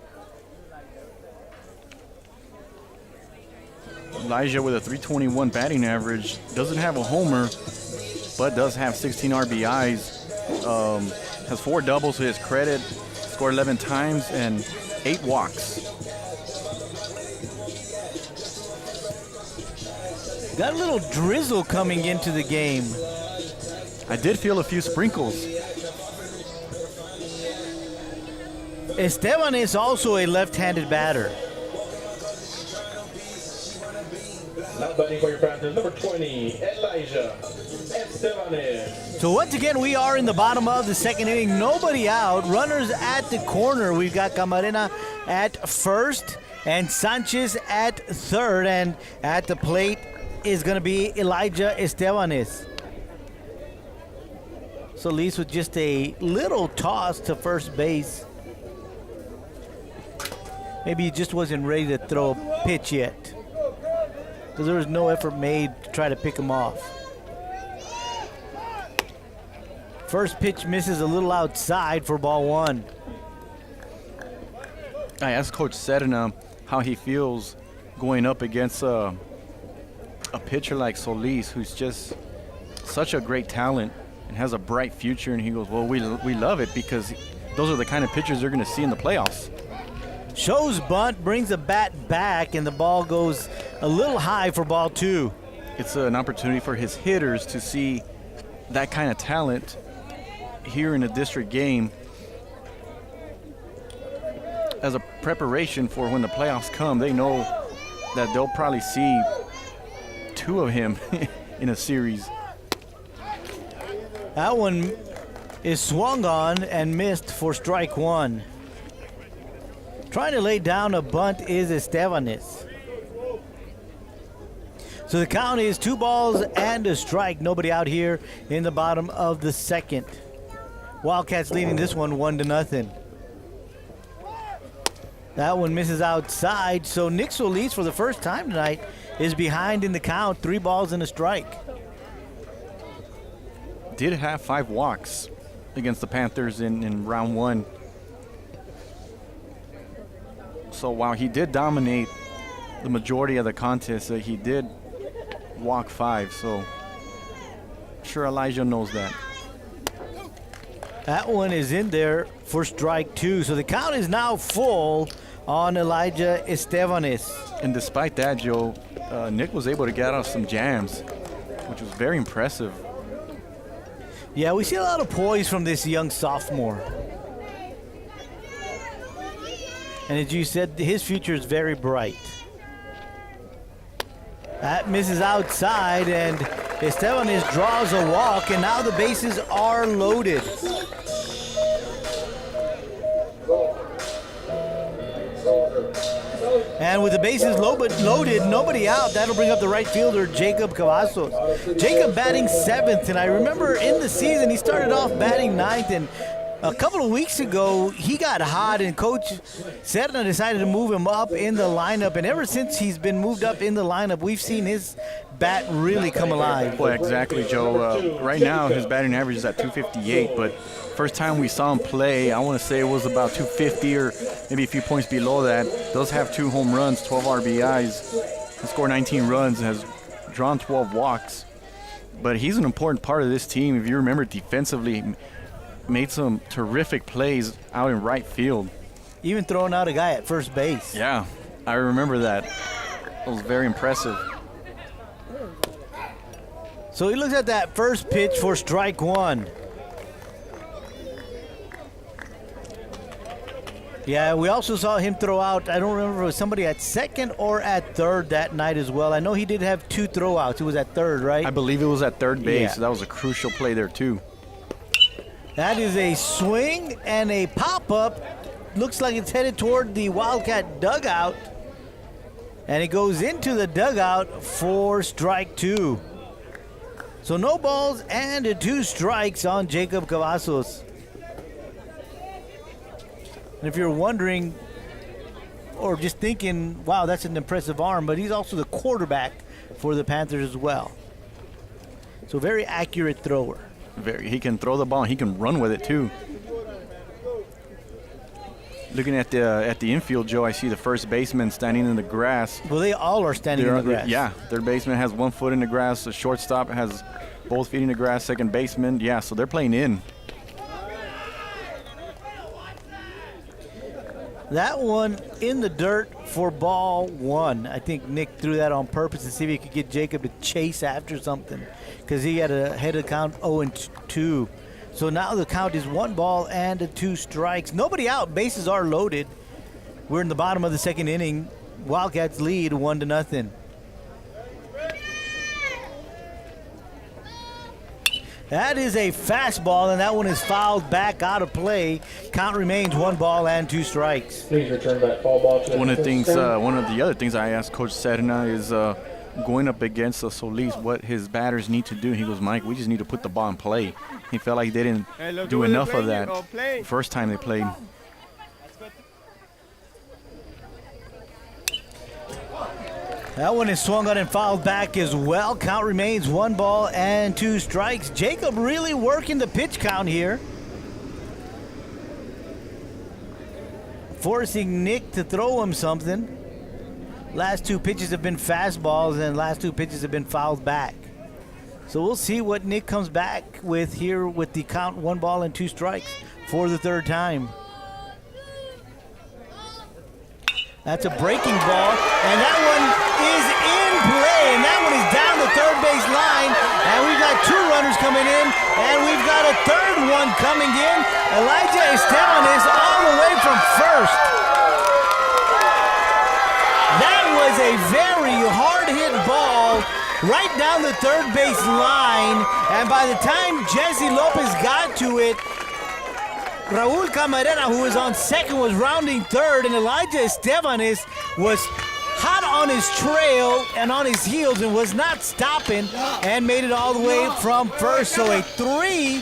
Elijah with a 321 batting average, doesn't have a homer, but does have 16 RBIs, has 4 doubles to his credit, scored 11 times and 8 walks. Got a little drizzle coming into the game. I did feel a few sprinkles. Esteban is also a left-handed batter. Now batting for your Panthers, number 20, Elijah Estebanes. So once again, we are in the bottom of the second inning. Nobody out. Runners at the corner. We've got Camarena at first and Sanchez at third. And at the plate is going to be Elijah Estebanes. Solis with just a little toss to first base. Maybe he just wasn't ready to throw a pitch yet, because there was no effort made to try to pick him off. First pitch misses a little outside for ball 1. I asked Coach Sedena how he feels going up against a pitcher like Solis, who's just such a great talent and has a bright future. And he goes, well, we love it because those are the kind of pitchers they're going to see in the playoffs. Shows bunt, brings the bat back, and the ball goes a little high for ball 2. It's an opportunity for his hitters to see that kind of talent here in a district game as a preparation for when the playoffs come. They know that they'll probably see 2 of him in a series. That one is swung on and missed for strike 1. Trying to lay down a bunt is Estebanes. So the count is 2 balls and a strike. Nobody out here in the bottom of the second. Wildcats leading this one 1-0. That one misses outside. So Nick Solis, for the first time tonight, is behind in the count. 3 balls and a strike. Did have 5 walks against the Panthers in round 1. So while he did dominate the majority of the contest, he did walk 5. So I'm sure Elijah knows that. That one is in there for strike 2. So the count is now full on Elijah Estebanes. And despite that, Joe, Nick was able to get out some jams, which was very impressive. Yeah, we see a lot of poise from this young sophomore. And as you said, his future is very bright. That misses outside, and Estebanes draws a walk, and now the bases are loaded. And with the bases loaded, nobody out, that'll bring up the right fielder, Jacob Cavazos. Jacob batting 7th, and I remember in the season he started off batting 9th, and A couple of weeks ago, he got hot, and Coach Serna decided to move him up in the lineup. And ever since he's been moved up in the lineup, we've seen his bat really come alive. Well, exactly, Joe. Right now, his batting average is at 258, but first time we saw him play, I want to say it was about 250 or maybe a few points below that. Does have 2 home runs, 12 RBIs. He scored 19 runs, has drawn 12 walks. But he's an important part of this team. If you remember, defensively, made some terrific plays out in right field. Even throwing out a guy at first base. Yeah, I remember that. It was very impressive. So he looks at that first pitch for strike one. Yeah, we also saw him throw out, I don't remember if it was somebody at second or at third that night as well. I know he did have 2 throwouts. It was at third, right? I believe it was at third base. Yeah. So that was a crucial play there, too. That is a swing and a pop-up. Looks like it's headed toward the Wildcat dugout. And it goes into the dugout for strike 2. So no balls and 2 strikes on Jacob Cavazos. And if you're wondering or just thinking, wow, that's an impressive arm, but he's also the quarterback for the Panthers as well. So very accurate thrower. He can throw the ball. He can run with it, too. Looking at the infield, Joe, I see the first baseman standing in the grass. Well, they all are standing in the grass. Yeah, their baseman has 1 foot in the grass. The shortstop has both feet in the grass. Second baseman, yeah, so they're playing in. That one in the dirt for ball 1. I think Nick threw that on purpose to see if he could get Jacob to chase after something because he had a head of count 0-2. So now the count is 1 ball and 2 strikes. Nobody out. Bases are loaded. We're in the bottom of the second inning. Wildcats lead 1-0. That is a fastball, and that one is fouled back out of play. Count remains 1 ball and 2 strikes. Please return that foul ball to the One of the other things I asked Coach Serna is going up against Solis, what his batters need to do. He goes, Mike, we just need to put the ball in play. He felt like they didn't do enough of that first time they played. That one is swung on and fouled back as well. Count remains 1 ball and 2 strikes. Jacob really working the pitch count here. Forcing Nick to throw him something. Last 2 pitches have been fastballs and last 2 pitches have been fouled back. So we'll see what Nick comes back with here with the count 1 ball and 2 strikes for the 3rd time. That's a breaking ball, and that one is in play, and that one is down the third base line, and we've got 2 runners coming in, and we've got a 3rd one coming in. Elijah Estebanes all the way from first. That was a very hard-hit ball right down the third base line, and by the time Jesse Lopez got to it, Raul Camarena, who was on second, was rounding third, and Elijah Estebanes was hot on his trail and on his heels and was not stopping and made it all the way from first. So a 3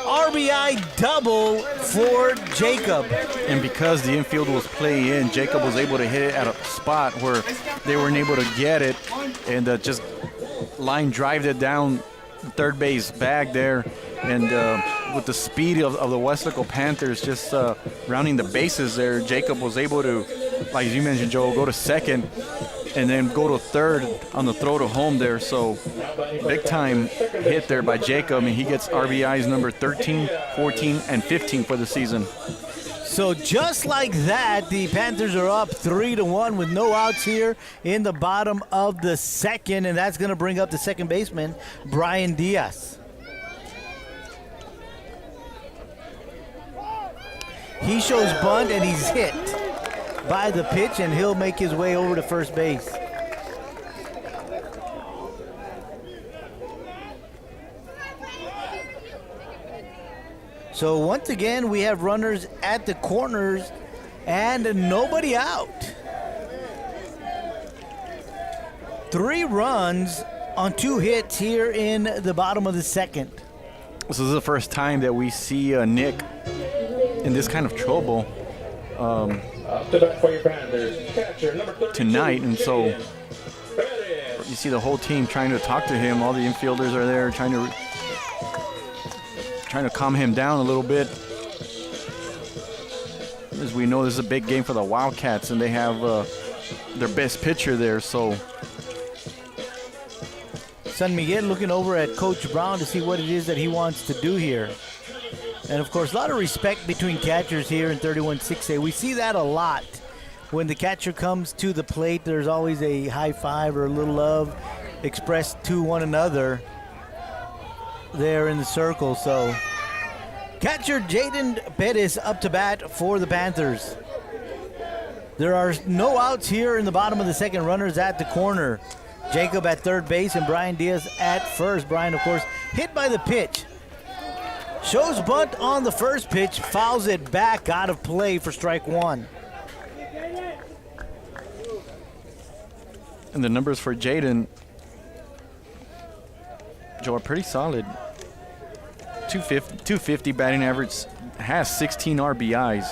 RBI double for Jacob. And because the infield was playing in, Jacob was able to hit it at a spot where they weren't able to get it and just line drive it down the third base bag there. And with the speed of the Weslaco Panthers just rounding the bases there, Jacob was able to, like you mentioned, Joe, go to second and then go to third on the throw to home there. So big time hit there by Jacob, and he gets RBIs number 13, 14, and 15 for the season. So just like that, the Panthers are up 3-1 with no outs here in the bottom of the second, and that's going to bring up the second baseman, Brian Diaz. He shows bunt, and he's hit by the pitch, and he'll make his way over to first base. So once again, we have runners at the corners and nobody out. 3 runs on 2 hits here in the bottom of the second. This is the first time that we see Nick in this kind of trouble Up to bat for your Panthers. Catcher number 32, tonight, and so Jaden Perez. you see the whole team trying to talk to him. All the infielders are there trying to calm him down a little bit. As we know, this is a big game for the Wildcats, and they have their best pitcher there. So San Miguel looking over at Coach Brown to see what it is that he wants to do here. And, of course, a lot of respect between catchers here in 31-6A. We see that a lot. When the catcher comes to the plate, there's always a high five or a little love expressed to one another there in the circle. So, catcher Jaden Perez up to bat for the Panthers. There are no outs here in the bottom of the second. Runners at the corner. Jacob at third base and Brian Diaz at first. Brian, of course, hit by the pitch. Shows bunt on the first pitch, fouls it back out of play for strike one. And the numbers for Jaden, Joe, are pretty solid. 250 batting average, has 16 RBIs,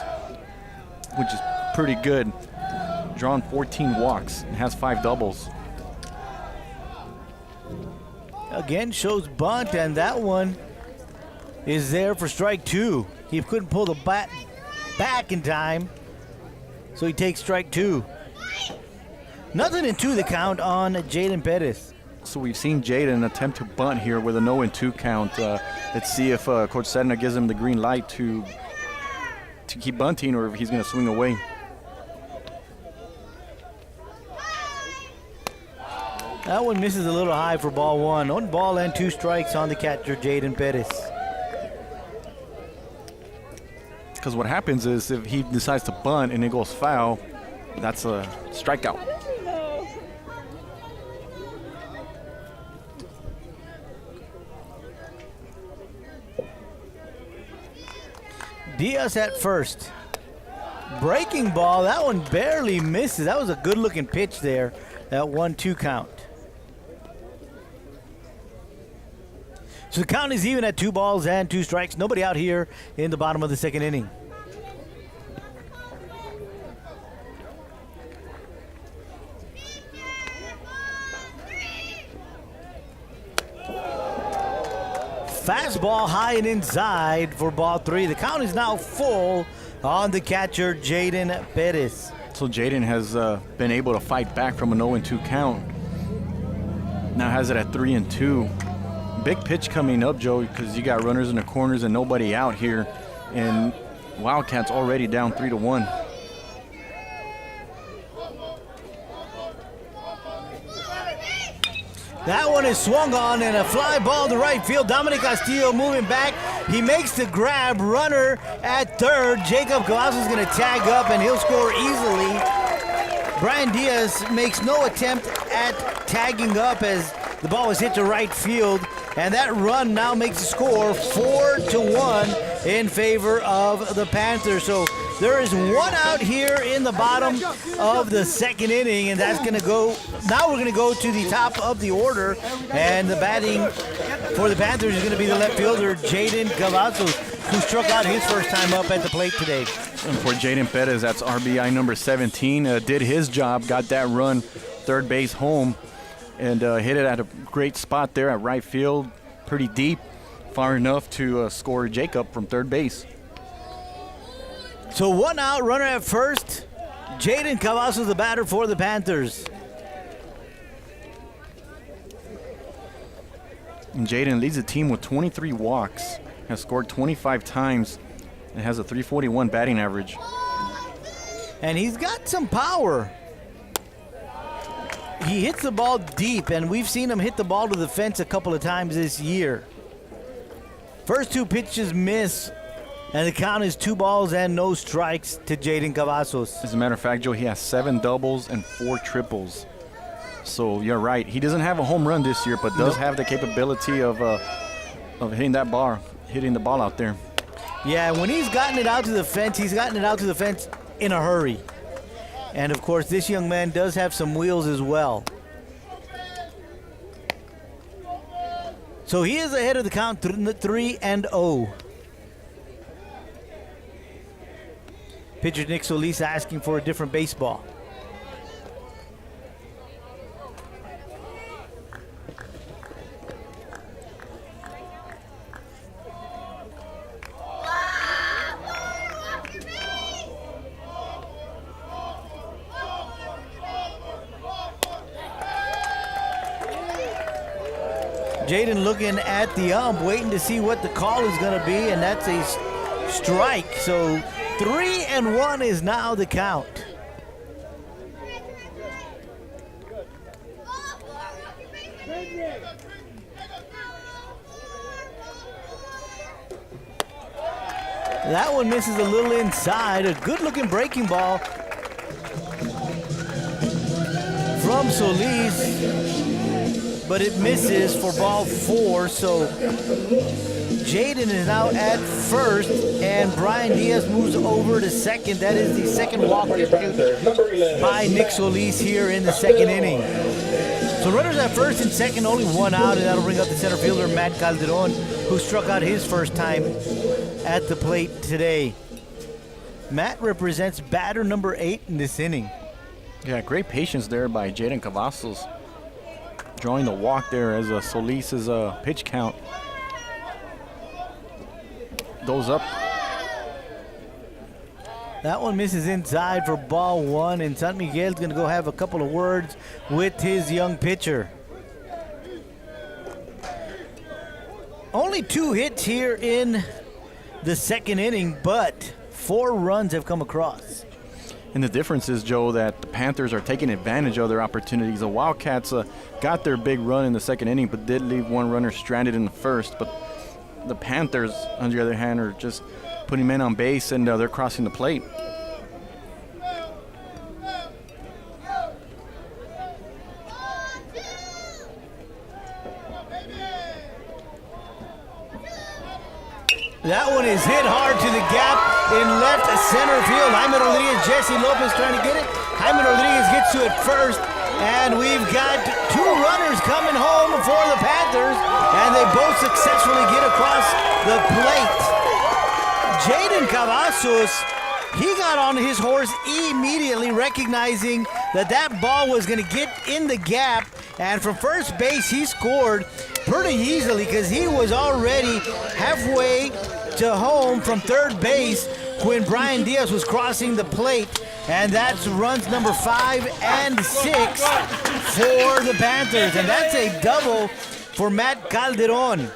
which is pretty good. Drawn 14 walks and has 5 doubles. Again, shows bunt, and that one is there for strike two. He couldn't pull the bat back in time, so he takes strike two. 0-2 the count on Jaden Perez. So we've seen Jaden attempt to bunt here with a 0-2 count. Let's see if Coach Sedna gives him the green light to keep bunting, or if he's going to swing away. That one misses a little high for ball one. 1 ball and 2 strikes on the catcher, Jaden Perez. Because what happens is if he decides to bunt and it goes foul, that's a strikeout. Diaz at first. Breaking ball, that one barely misses. That was a good looking pitch there. That 1-2 count. So the count is even at 2 balls and 2 strikes. Nobody out here in the bottom of the second inning. Fastball high and inside for ball 3. The count is now full on the catcher, Jaden Perez. So Jaden has been able to fight back from a 0-2 count. Now has it at 3-2. Big pitch coming up, Joe, because you got runners in the corners and nobody out here, and Wildcats already down 3-1. That one is swung on and a fly ball to right field. Dominic Castillo moving back. He makes the grab. Runner at third. Jacob Cavazos is going to tag up and he'll score easily. Brian Diaz makes no attempt at tagging up as the ball was hit to right field. And that run now makes the score 4-1 in favor of the Panthers. So there is 1 out here in the bottom of the second inning, and that's going to go. Now we're going to go to the top of the order, and the batting for the Panthers is going to be the left fielder, Jaden Cavazos, who struck out his first time up at the plate today. And for Jaden Perez, that's RBI number 17. Did his job, got that run third base home, and hit it at a great spot there at right field, pretty deep, far enough to score Jacob from third base. So 1 out, runner at first. Jaden Cavazos, the batter for the Panthers. And Jaden leads the team with 23 walks, has scored 25 times, and has a .341 batting average. And he's got some power. He hits the ball deep, and we've seen him hit the ball to the fence a couple of times this year. First 2 pitches miss, and the count is 2 balls and no strikes to Jaden Cavazos. As a matter of fact, Joe, he has 7 doubles and 4 triples. So you're right. He doesn't have a home run this year, but does have the capability of hitting the ball out there. Yeah, when he's gotten it out to the fence, he's gotten it out to the fence in a hurry. And, of course, this young man does have some wheels as well. So he is ahead of the count 3-0. Pitcher Nick Solis asking for a different baseball. Jaden looking at the ump, waiting to see what the call is going to be, and that's a strike. So 3-1 is now the count. That one misses a little inside. A good-looking breaking ball from Solis, but it misses for ball 4. So Jaden is now at first, and Brian Diaz moves over to second. That is the second walk by Nick Solis here in the second inning. So runners at first and second, only one out, and that'll bring up the center fielder, Matt Calderon, who struck out his first time at the plate today. Matt represents batter number 8 in this inning. Yeah, great patience there by Jaden Cavazos, drawing the walk there as Solis's pitch count goes up. That one misses inside for ball 1, and San Miguel's going to go have a couple of words with his young pitcher. Only 2 hits here in the second inning, but 4 runs have come across. And the difference is, Joe, that the Panthers are taking advantage of their opportunities. The Wildcats got their big run in the second inning, but did leave one runner stranded in the first. But the Panthers, on the other hand, are just putting men on base, and they're crossing the plate. That one is hit hard to the gap in left center field. Jaime Rodriguez, Jesse Lopez trying to get it. Jaime Rodriguez gets to it first, and we've got 2 runners coming home for the Panthers, and they both successfully get across the plate. Jaden Cavazos, he got on his horse immediately, recognizing that that ball was going to get in the gap, and from first base he scored pretty easily because he was already halfway to home from third base when Brian Diaz was crossing the plate, and that's runs number 5 and 6 for the Panthers, and that's a double for Matt Calderon.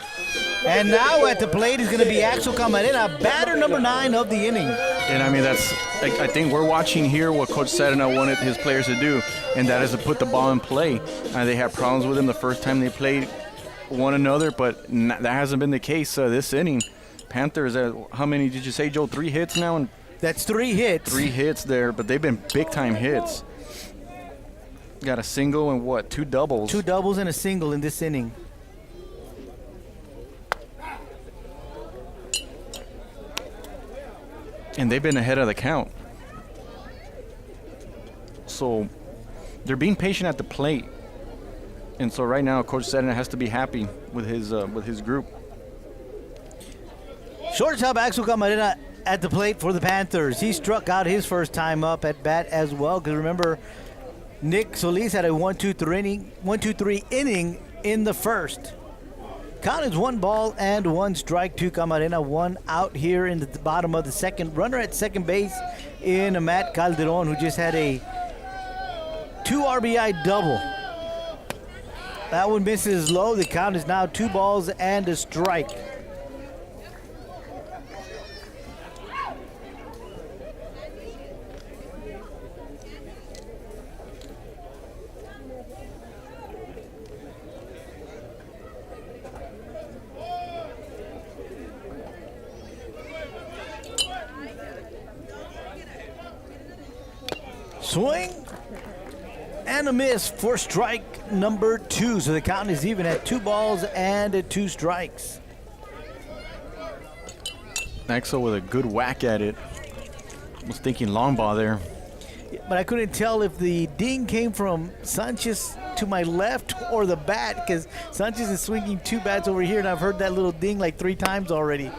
And now at the plate is going to be Axel Camarena, batter number 9 of the inning. And I mean, I think we're watching here what Coach Sedana wanted his players to do, and that is to put the ball in play. They had problems with him the first time they played one another, but that hasn't been the case this inning. Panthers, how many did you say, Joe? 3 hits now? And that's 3 hits. 3 hits there, but they've been big-time hits. Got a single and 2 doubles? 2 doubles and a single in this inning. And they've been ahead of the count. So they're being patient at the plate. And so right now, Coach Sedana has to be happy with his group. Shortstop Axel Camarena at the plate for the Panthers. He struck out his first time up at bat as well, because remember, Nick Solis had a 1-2-3 inning in the first. Count is 1 ball and 1 strike to Camarena. 1 out here in the bottom of the second. Runner at second base in Matt Calderon, who just had a 2 RBI double. That one misses low. The count is now 2 balls and a strike. Swing and a miss for strike number 2. So the count is even at 2 balls and 2 strikes. Axel with a good whack at it. Was thinking long ball there. But I couldn't tell if the ding came from Sanchez to my left or the bat, because Sanchez is swinging 2 bats over here, and I've heard that little ding like 3 times already.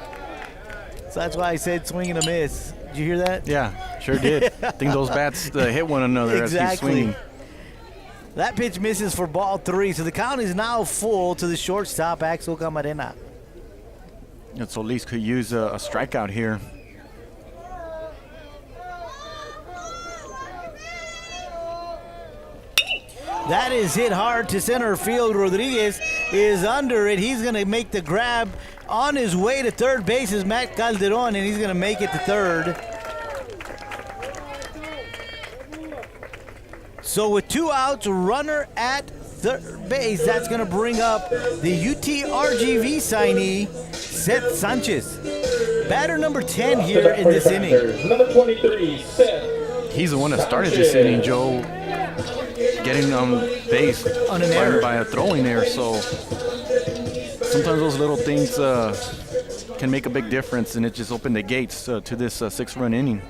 So that's why I said swing and a miss. Did you hear that? Yeah, sure did. I think those bats hit one another as he's Exactly. swinging. That pitch misses for ball 3, so the count is now full to the shortstop, Axel Camarena. And Solis could use a strikeout here. That is hit hard to center field. Rodriguez is under it. He's going to make the grab on his way to third base is Matt Calderon, and he's going to make it to third. So with 2 outs, runner at third base, that's going to bring up the UTRGV signee, Seth Sanchez. Batter number 10 here in this inning. Number 23, Seth. He's the one that started this inning, Joe, getting on base On an error. by a throwing error. So sometimes those little things can make a big difference, and it just opened the gates to this 6-run inning.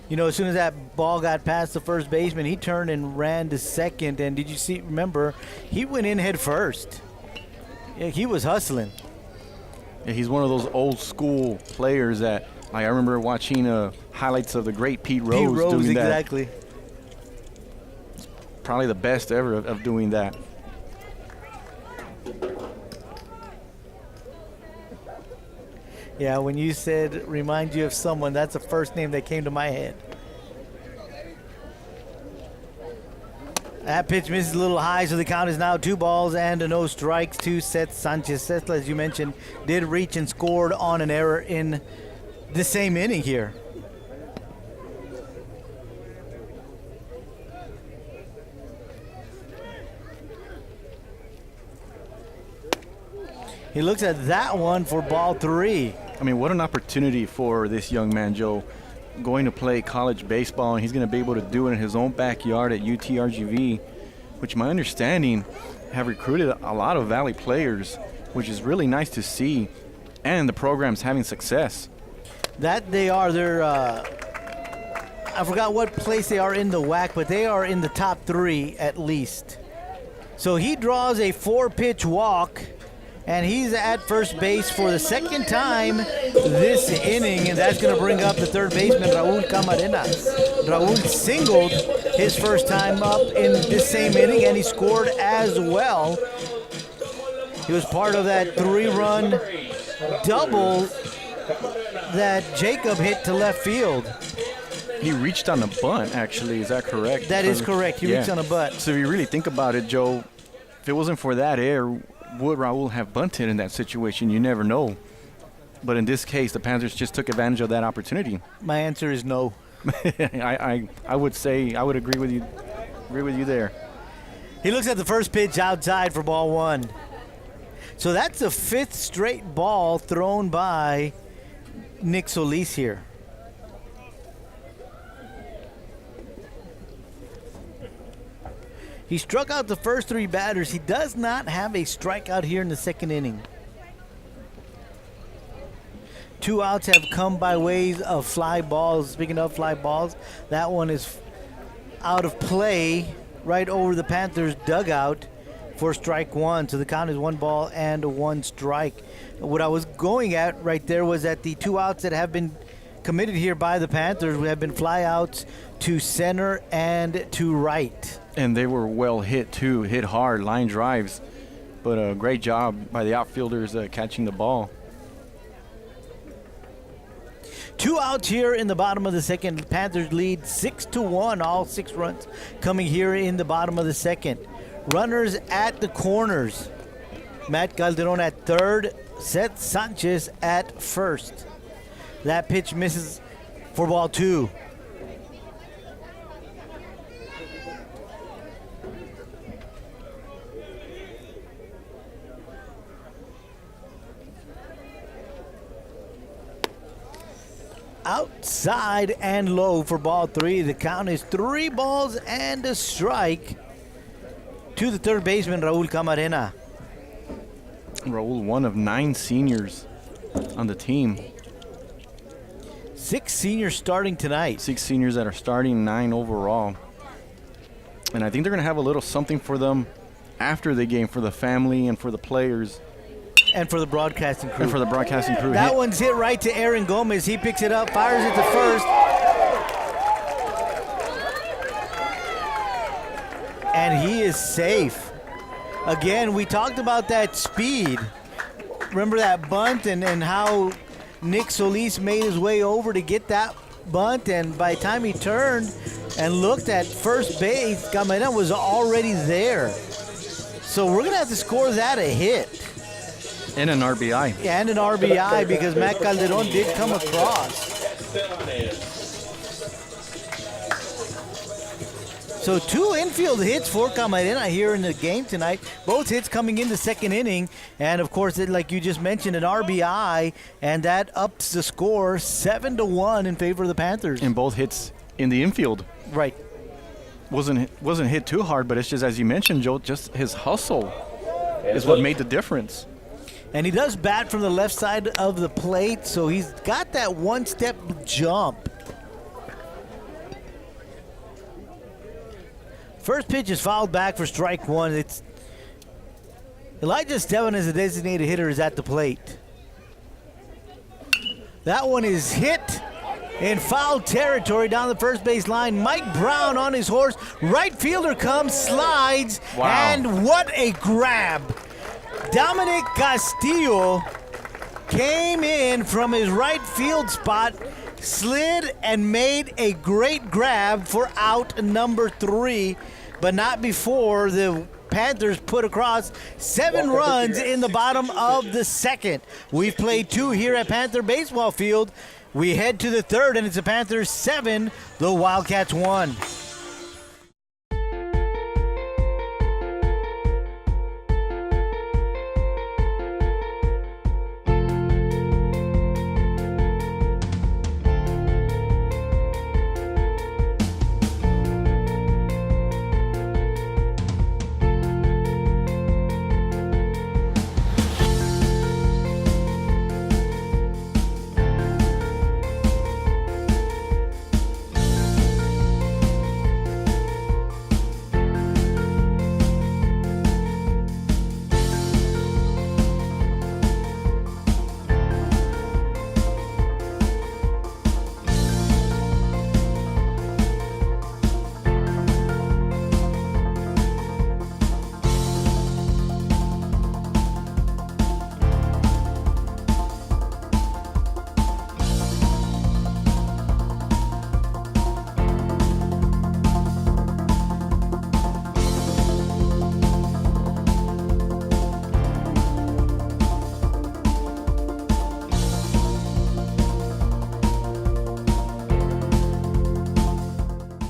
You know, as soon as that ball got past the first baseman, he turned and ran to second. And did you remember, he went in head first. Yeah, he was hustling. Yeah, he's one of those old school players that I remember watching highlights of the great Pete Rose, Pete Rose, doing that. exactly. Probably the best ever of doing that. Yeah, when you said remind you of someone, that's the first name that came to my head. That pitch misses a little high, so the count is now 2 balls and no strikes to Seth Sanchez. Seth, as you mentioned, did reach and scored on an error in the same inning here. He looks at that one for ball 3. I mean, what an opportunity for this young man, Joe, going to play college baseball, and he's going to be able to do it in his own backyard at UTRGV, which my understanding have recruited a lot of Valley players, which is really nice to see, and the program's having success. That they are. They're, I forgot what place they are in the WAC, but they are in the top 3 at least. So he draws a 4-pitch walk, and he's at first base for the second time this inning, and that's going to bring up the third baseman, Raul Camarena. Raul singled his first time up in this same inning, and he scored as well. He was part of that 3-run double that Jacob hit to left field. He reached on a bunt, actually. Is that correct? That is correct. He reached on a bunt. So if you really think about it, Joe, if it wasn't for that error, would Raul have bunted in that situation? You never know. But in this case, the Panthers just took advantage of that opportunity. My answer is no. I would say I would agree with you. Agree with you there. He looks at the first pitch outside for ball 1. So that's the 5th straight ball thrown by Nick Solis here. He struck out the first 3 batters. He does not have a strikeout here in the second inning. 2 outs have come by ways of fly balls. Speaking of fly balls, that one is out of play right over the Panthers' dugout for strike 1. So the count is 1 ball and 1 strike. What I was going at right there was that the 2 outs that have been committed here by the Panthers have been fly outs to center and to right. And they were well hit, too. Hit hard, line drives. But a great job by the outfielders catching the ball. 2 outs here in the bottom of the second. Panthers lead 6-1, all 6 runs coming here in the bottom of the second. Runners at the corners. Matt Calderon at third, Seth Sanchez at first. That pitch misses for ball 2. Outside and low for ball 3. The count is 3 balls and a strike to the third baseman, Raul Camarena. Raul, one of 9 seniors on the team. 6 seniors starting tonight. 6 seniors that are starting, 9 overall. And I think they're going to have a little something for them after the game, for the family and for the players. And for the broadcasting crew. And for the broadcasting crew. That one's hit right to Aaron Gomez. He picks it up, fires it to first. And he is safe. Again, we talked about that speed. Remember that bunt and how Nick Solis made his way over to get that bunt, and by the time he turned and looked at first base, Camarena was already there. So we're going to have to score that a hit. And an RBI. And an RBI because Matt Calderon did come across. So 2 infield hits for Camarena here in the game tonight. Both hits coming in the second inning. And, of course, like you just mentioned, an RBI. And that ups the score 7-1 in favor of the Panthers. And both hits in the infield. Right. Wasn't hit too hard, but it's just, as you mentioned, Joe, just his hustle is what made the difference. And he does bat from the left side of the plate, so he's got that one-step jump. First pitch is fouled back for strike one. It's Elijah Esteban, as a designated hitter, is at the plate. That one is hit in foul territory down the first base line. Mike Brown on his horse. Right fielder comes, slides, and what a grab. Dominic Castillo came in from his right field spot, slid and made a great grab for out number 3, but not before the Panthers put across 7 runs in the bottom of the second. We've played 2 here at Panther Baseball Field. We head to the third, and it's the Panthers 7, the Wildcats 1.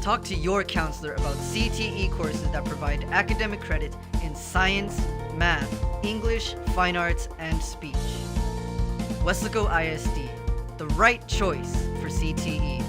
Talk to your counselor about CTE courses that provide academic credit in science, math, English, fine arts, and speech. Weslaco ISD, the right choice for CTE.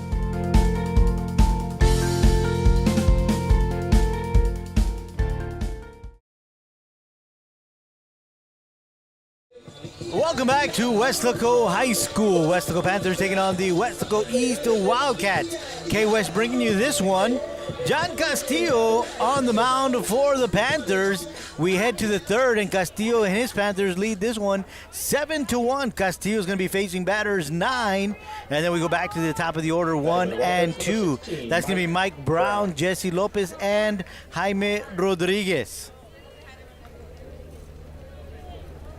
Welcome back to Weslaco High School. Weslaco Panthers taking on the Weslaco East Wildcats. K-West bringing you this one. John Castillo on the mound for the Panthers. We head to the third, and Castillo and his Panthers lead this one 7-1. Castillo's going to be facing batters 9, and then we go back to the top of the order 1 and 2. That's going to be Mike Brown, Jesse Lopez, and Jaime Rodriguez.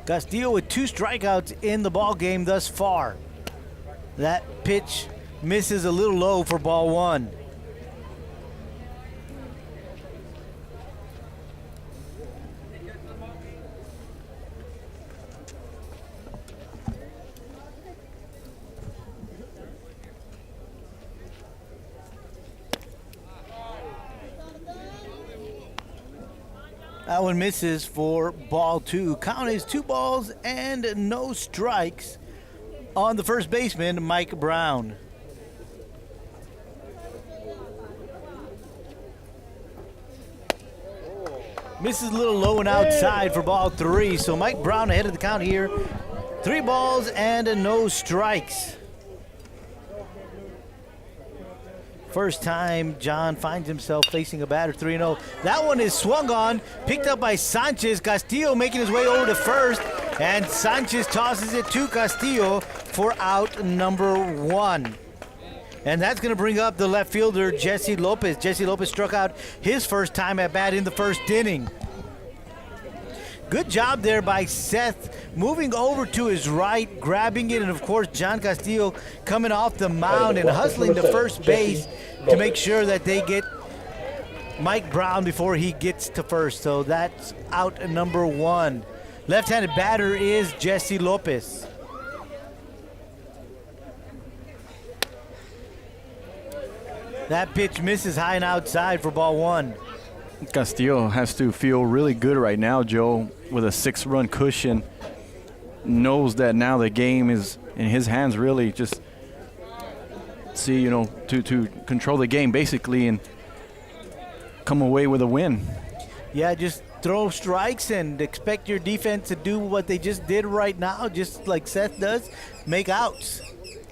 Castillo with 2 strikeouts in the ball game thus far. That pitch misses a little low for ball 1. That one misses for ball 2. Count is 2 balls and no strikes on the first baseman, Mike Brown. Misses a little low and outside for ball 3. So Mike Brown ahead of the count here. 3 balls and no strikes. First time John finds himself facing a batter 3-0. That one is swung on, picked up by Sanchez. Castillo making his way over to first. And Sanchez tosses it to Castillo for out number 1. And that's going to bring up the left fielder, Jesse Lopez. Jesse Lopez struck out his first time at bat in the first inning. Good job there by Seth, moving over to his right, grabbing it, and of course John Castillo coming off the mound and hustling to first base to make sure that they get Mike Brown before he gets to first. So that's out number 1. Left-handed batter is Jesse Lopez. That pitch misses high and outside for ball 1. Castillo has to feel really good right now, Joe, with a 6-run cushion. Knows that now the game is in his hands, really. Just see, to control the game basically and come away with a win. Yeah, just throw strikes and expect your defense to do what they just did right now, just like Seth does, make outs.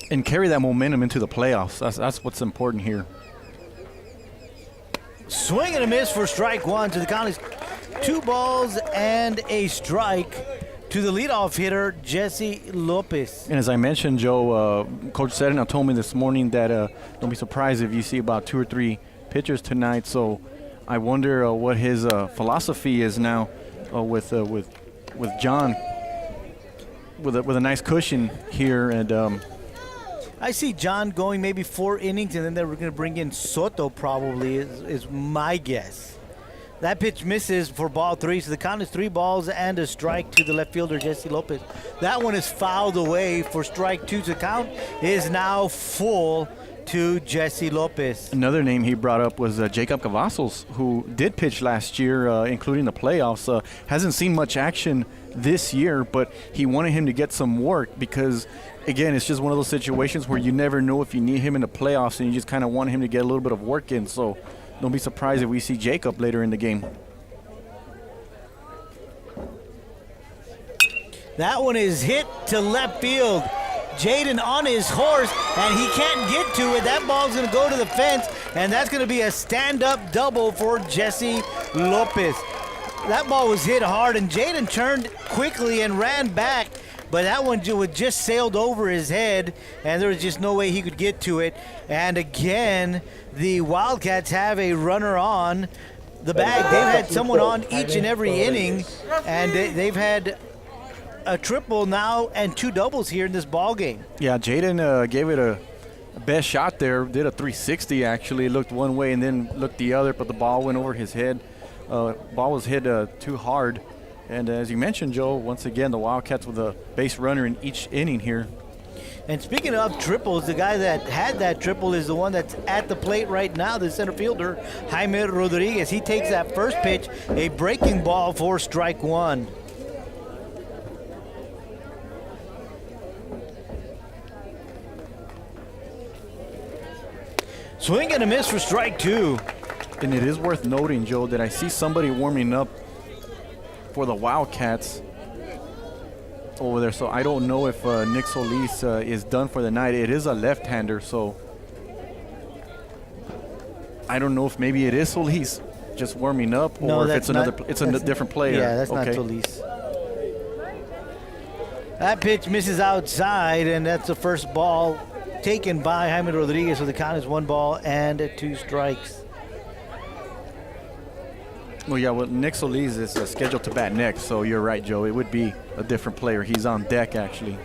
And carry that momentum into the playoffs. That's what's important here. Swing and a miss for strike 1. So the count is 2 balls and a strike to the leadoff hitter, Jesse Lopez. And as I mentioned, Joe, Coach Sedina told me this morning that don't be surprised if you see about 2 or 3 pitchers tonight. So I wonder what his philosophy is now with John with a nice cushion here. And I see John going maybe 4 innings, and then they're going to bring in Soto probably is my guess. That pitch misses for ball 3, so the count is 3 balls and a strike to the left fielder, Jesse Lopez. That one is fouled away for strike 2, so the count is now full to Jesse Lopez. Another name he brought up was Jacob Cavazos, who did pitch last year, including the playoffs. Hasn't seen much action this year, but he wanted him to get some work because, again, it's just one of those situations where you never know if you need him in the playoffs, and you just kind of want him to get a little bit of work in. So don't be surprised if we see Jacob later in the game. That one is hit to left field. Jaden on his horse, and he can't get to it. That ball's going to go to the fence, and that's going to be a stand-up double for Jesse Lopez. That ball was hit hard, and Jaden turned quickly and ran back, but that one just sailed over his head, and there was just no way he could get to it. And again, the Wildcats have a runner on the bag. They've had someone on each and every inning, and they've had a triple now and 2 doubles here in this ball game. Yeah, Jaden gave it a best shot there. Did a 360 actually. Looked one way and then looked the other, but the ball went over his head. Ball was hit too hard. And as you mentioned, Joe, once again, the Wildcats with a base runner in each inning here. And speaking of triples, the guy that had that triple is the one that's at the plate right now, the center fielder, Jaime Rodriguez. He takes that first pitch, a breaking ball for strike 1. Swing and a miss for strike 2. And it is worth noting, Joe, that I see somebody warming up for the Wildcats over there. So I don't know if Nick Solis is done for the night. It is a left-hander, so I don't know if maybe it is Solis just warming up, or if it's another. It's a different player. Yeah, that's not Solis. That pitch misses outside, and that's the first ball taken by Jaime Rodriguez. So the count is 1 ball and 2 strikes. Well, yeah, Nick Solis is scheduled to bat next, so you're right, Joe. It would be a different player. He's on deck, actually.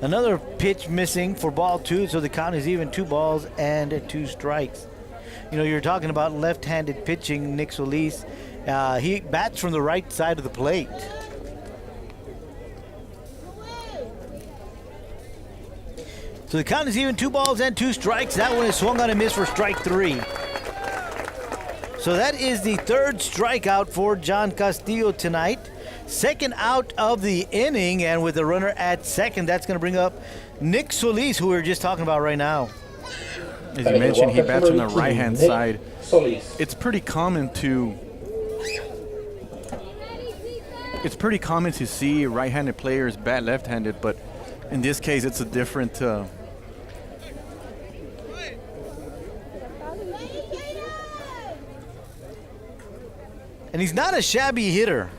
Another pitch missing for ball 2, so the count is even 2 balls and 2 strikes. You know, you're talking about left-handed pitching, Nick Solis. He bats from the right side of the plate. So the count is even 2 balls and 2 strikes. That one is swung on and missed for strike 3. So that is the 3rd strikeout for John Castillo tonight. 2nd out of the inning, and with the runner at 2nd, that's going to bring up Nick Solis, who we were just talking about right now. As you mentioned, he bats on the right-hand side. It's pretty common to see right-handed players bat left-handed, but in this case, it's a different. And he's not a shabby hitter.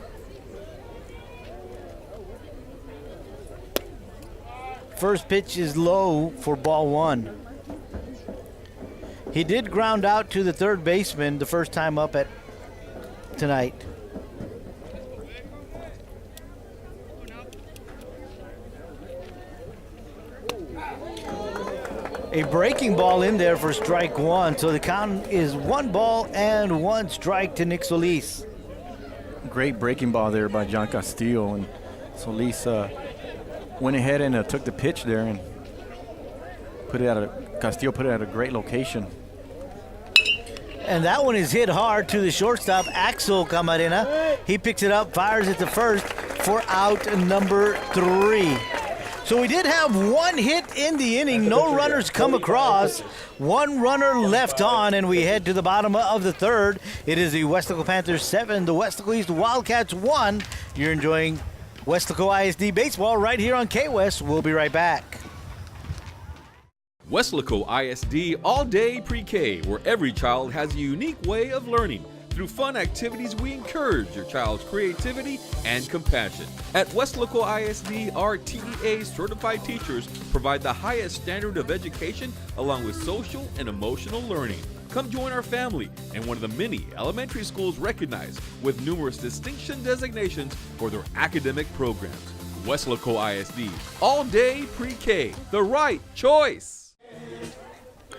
first pitch is low for ball one. He did ground out to the third baseman the first time up at tonight. A breaking ball in there for strike one. So the count is 1-1 strike to Nick Solis. Great breaking ball there by John Castillo, and Solis went ahead and took the pitch there and Castillo put it at a great location. And that one is hit hard to the shortstop, Axel Camarena. He picks it up, fires it to first for out number 3. So we did have one hit in the inning, no runners come across, one runner left on, and we head to the bottom of the third. It is the Weslaco Panthers 7, the Weslaco East Wildcats 1. You're enjoying Weslaco ISD baseball right here on K-West. We'll be right back. Weslaco ISD all-day pre-K, where every child has a unique way of learning. Through fun activities, we encourage your child's creativity and compassion. At Weslaco ISD, our TEA-certified teachers provide the highest standard of education along with social and emotional learning. Come join our family and one of the many elementary schools recognized with numerous distinction designations for their academic programs. Weslaco ISD, all-day pre-K, the right choice.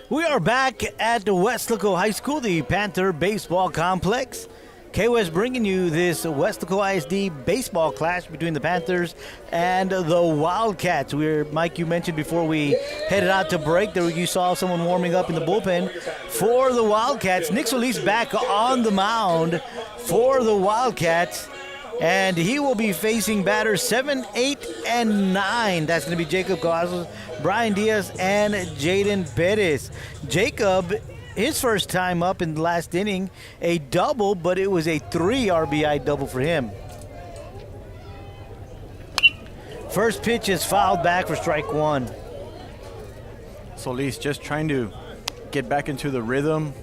We are back at the Weslaco High School, the Panther Baseball Complex. K-West bringing you this Weslaco ISD baseball clash between the Panthers and the Wildcats. Mike, you mentioned before we headed out to break that you saw someone warming up in the bullpen for the Wildcats. Nick Solis back on the mound for the Wildcats. And he will be facing batters 7, 8, and 9. That's going to be Jacob Cavazos, Brian Diaz, and Jaden Perez. Jacob, his first time up in the last inning, a double, but it was a 3 RBI double for him. First pitch is fouled back for strike one. Solis just trying to get back into the rhythm,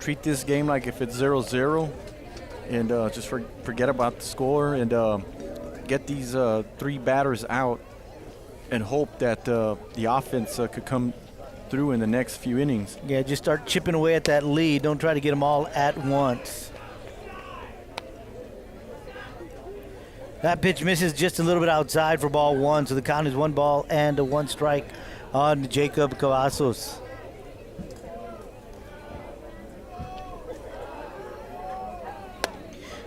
treat this game like if it's 0-0. And just forget about the score and get these 3 batters out and hope that the offense could come through in the next few innings. Yeah, just start chipping away at that lead. Don't try to get them all at once. That pitch misses just a little bit outside for ball one, so the count is 1-1 strike on Jacob Cavazos.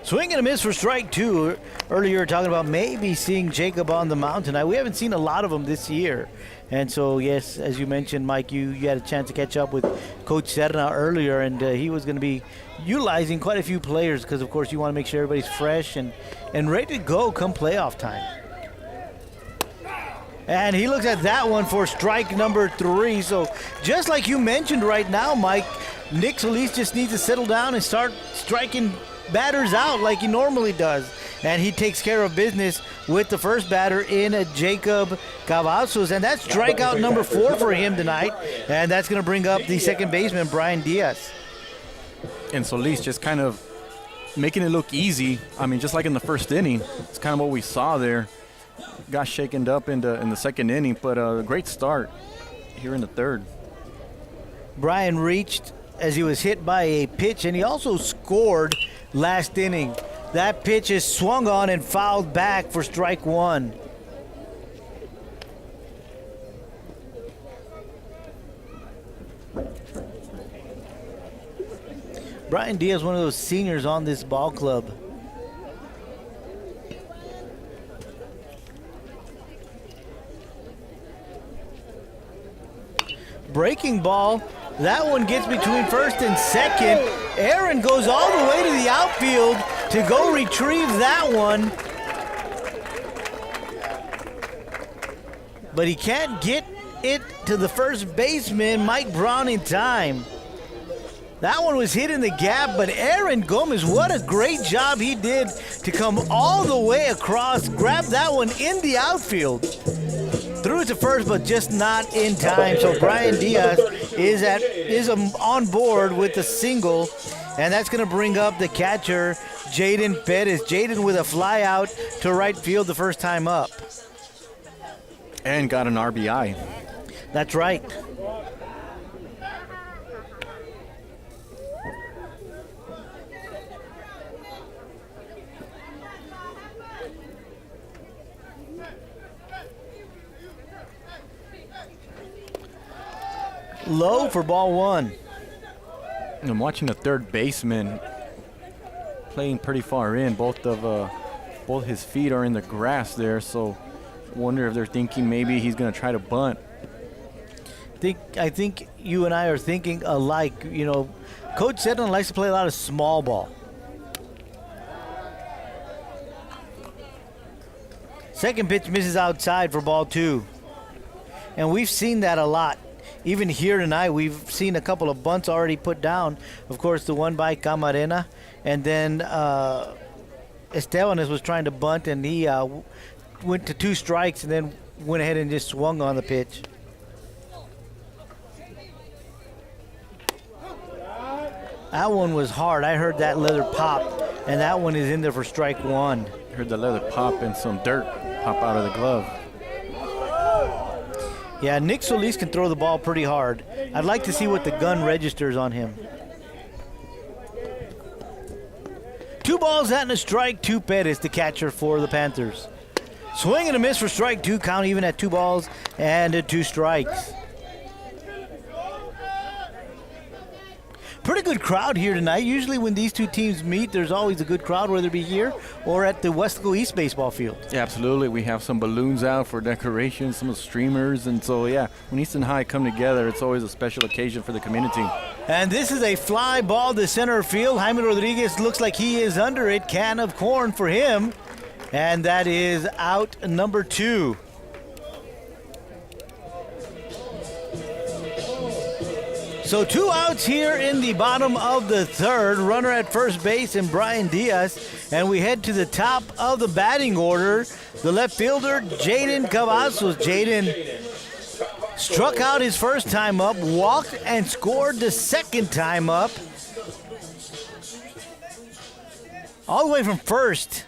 Swing and a miss for strike two. Earlier, we were talking about maybe seeing Jacob on the mound tonight. We haven't seen a lot of them this year. And so, yes, as you mentioned, Mike, you had a chance to catch up with Coach Serna earlier, and he was going to be utilizing quite a few players because, of course, you want to make sure everybody's fresh and ready to go come playoff time. And he looks at that one for strike number 3. So just like you mentioned right now, Mike, Nick Solis just needs to settle down and start striking batters out like he normally does. And he takes care of business with the first batter in Jacob Cavazos. And that's strikeout number 4 for him tonight. And that's going to bring up the second baseman, Brian Diaz. And Solis just kind of making it look easy. I mean, just like in the first inning, it's kind of what we saw there. Got shaken up in the second inning, but a great start here in the third. Brian reached as he was hit by a pitch, and he also scored last inning. That pitch is swung on and fouled back for strike 1. Brian Diaz, one of those seniors on this ball club. Breaking ball. That one gets between first and second. Aaron goes all the way to the outfield to go retrieve that one. But he can't get it to the first baseman, Mike Brown, in time. That one was hit in the gap, but Aaron Gomez, what a great job he did to come all the way across, grab that one in the outfield. Threw it to first, but just not in time. So Brian Diaz is on board with the single, and that's going to bring up the catcher, Jaden Perez. Jaden with a fly out to right field the first time up. And got an RBI. That's right. Low for ball one. I'm watching the third baseman playing pretty far in. Both his feet are in the grass there, so wonder if they're thinking maybe he's going to try to bunt. I think you and I are thinking alike. You know, Coach Sedlin likes to play a lot of small ball. Second pitch misses outside for ball two. And we've seen that a lot. Even here tonight, we've seen a couple of bunts already put down. Of course, the one by Camarena. And then Estebanes was trying to bunt, and he went to 2 strikes and then went ahead and just swung on the pitch. That one was hard. I heard that leather pop, and that one is in there for strike one. Heard the leather pop and some dirt pop out of the glove. Yeah, Nick Solis can throw the ball pretty hard. I'd like to see what the gun registers on him. 2 balls and a strike, 2 Perez, the catcher for the Panthers. Swing and a miss for strike 2, count even at 2 balls and 2 strikes. Pretty good crowd here tonight. Usually when these two teams meet, there's always a good crowd, whether it be here or at the Weslaco East baseball field. Yeah, absolutely. We have some balloons out for decoration, some streamers, and so, yeah, when East and High come together, it's always a special occasion for the community. And this is a fly ball to center field. Jaime Rodriguez looks like he is under it. Can of corn for him. And that is out number 2. So 2 outs here in the bottom of the third. Runner at first base and Brian Diaz. And we head to the top of the batting order. The left fielder, Jaden Cavazos. Jaden struck out his first time up, walked and scored the second time up. All the way from first.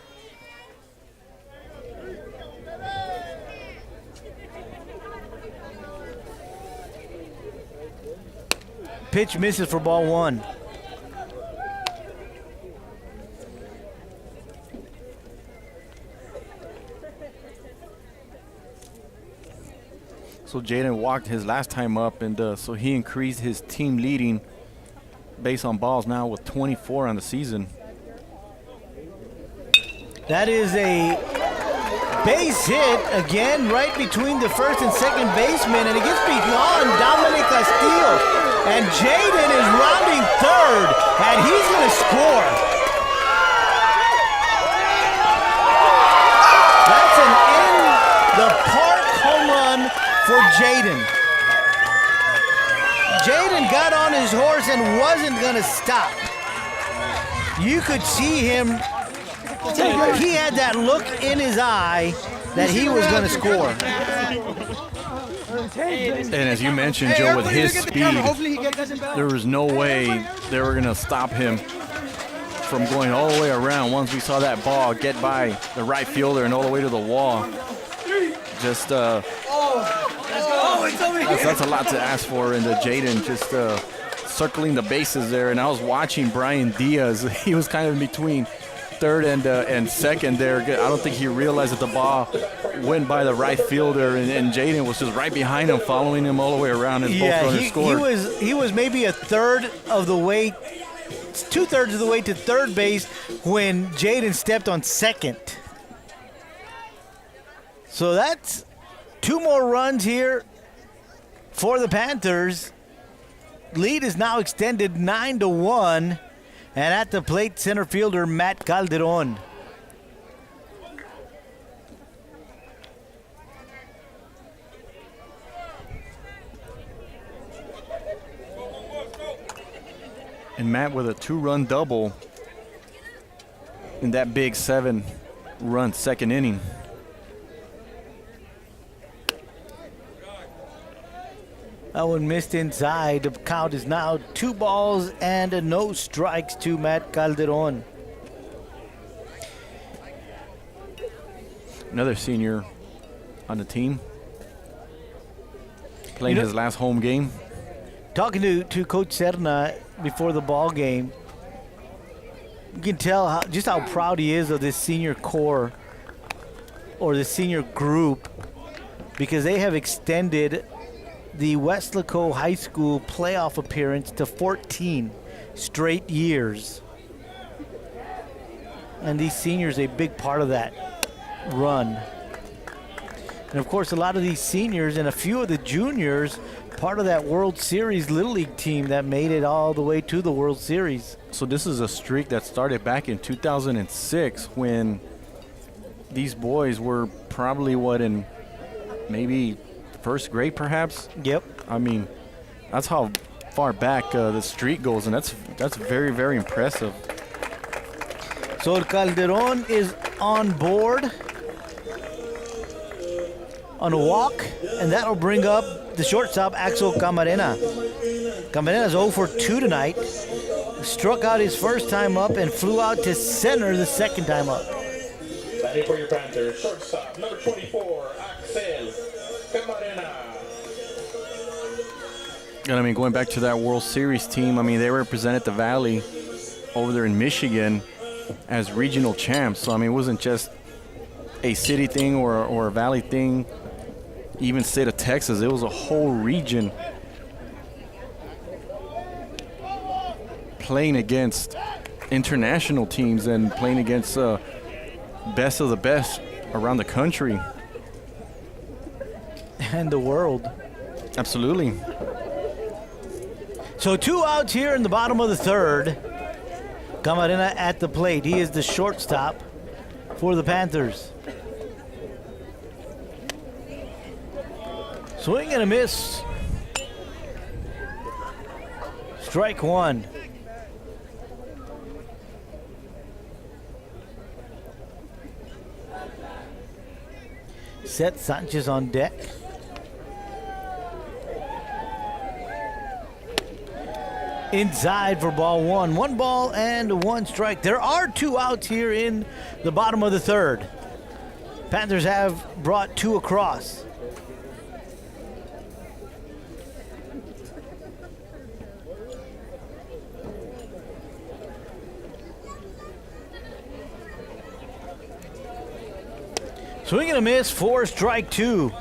Pitch misses for ball 1. So Jaden walked his last time up, and so he increased his team leading base on balls now with 24 on the season. That is a base hit again right between the first and second baseman, and it gets beyond Dominic Castillo. And Jaden is rounding third, and he's going to score. That's an in-the-park home run for Jaden. Jaden got on his horse and wasn't going to stop. You could see him. He had that look in his eye that he was going to score. And as you mentioned, Joe, with his speed, there was no way they were going to stop him from going all the way around once we saw that ball get by the right fielder and all the way to the wall. Just, that's a lot to ask for, and Jaden just circling the bases there. And I was watching Brian Diaz. He was kind of in between third and second there. I don't think he realized that the ball went by the right fielder, and Jaden was just right behind him, following him all the way around, and both runners scored. He was maybe a third of the way, 2/3 of the way to third base when Jaden stepped on second. So that's 2 more runs here for the Panthers. Lead is now extended 9-1. And at the plate, center fielder Matt Calderon. And Matt with a 2-run double in that big 7-run second inning. That one missed inside. The count is now 2 balls and no strikes to Matt Calderon. Another senior on the team. playing his last home game. Talking to Coach Serna before the ball game, you can tell just how proud he is of this senior core or the senior group, because they have extended the Weslaco High School playoff appearance to 14 straight years. And these seniors are a big part of that run. And of course, a lot of these seniors and a few of the juniors, part of that World Series Little League team that made it all the way to the World Series. So this is a streak that started back in 2006 when these boys were probably in maybe first grade perhaps. Yep. I mean, that's how far back the streak goes, and that's very, very impressive. So Calderon is on board on a walk, and that'll bring up the shortstop, Axel Camarena. Camarena's 0 for 2 tonight. Struck out his first time up and flew out to center the second time up. Batting for your Panthers, shortstop, number 24, Axel Camarena. And I mean, going back to that World Series team, I mean, they represented the Valley over there in Michigan as regional champs. So I mean, it wasn't just a city thing or a Valley thing, even state of Texas. It was a whole region playing against international teams and playing against best of the best around the country And the world. Absolutely. So 2 outs here in the bottom of the third. Camarena at the plate. He is the shortstop for the Panthers. Swing and a miss. Strike 1. Seth Sanchez on deck. Inside for ball 1. 1 ball and 1 strike. There are 2 outs here in the bottom of the third. Panthers have brought 2 across. Swing and a miss for strike 2.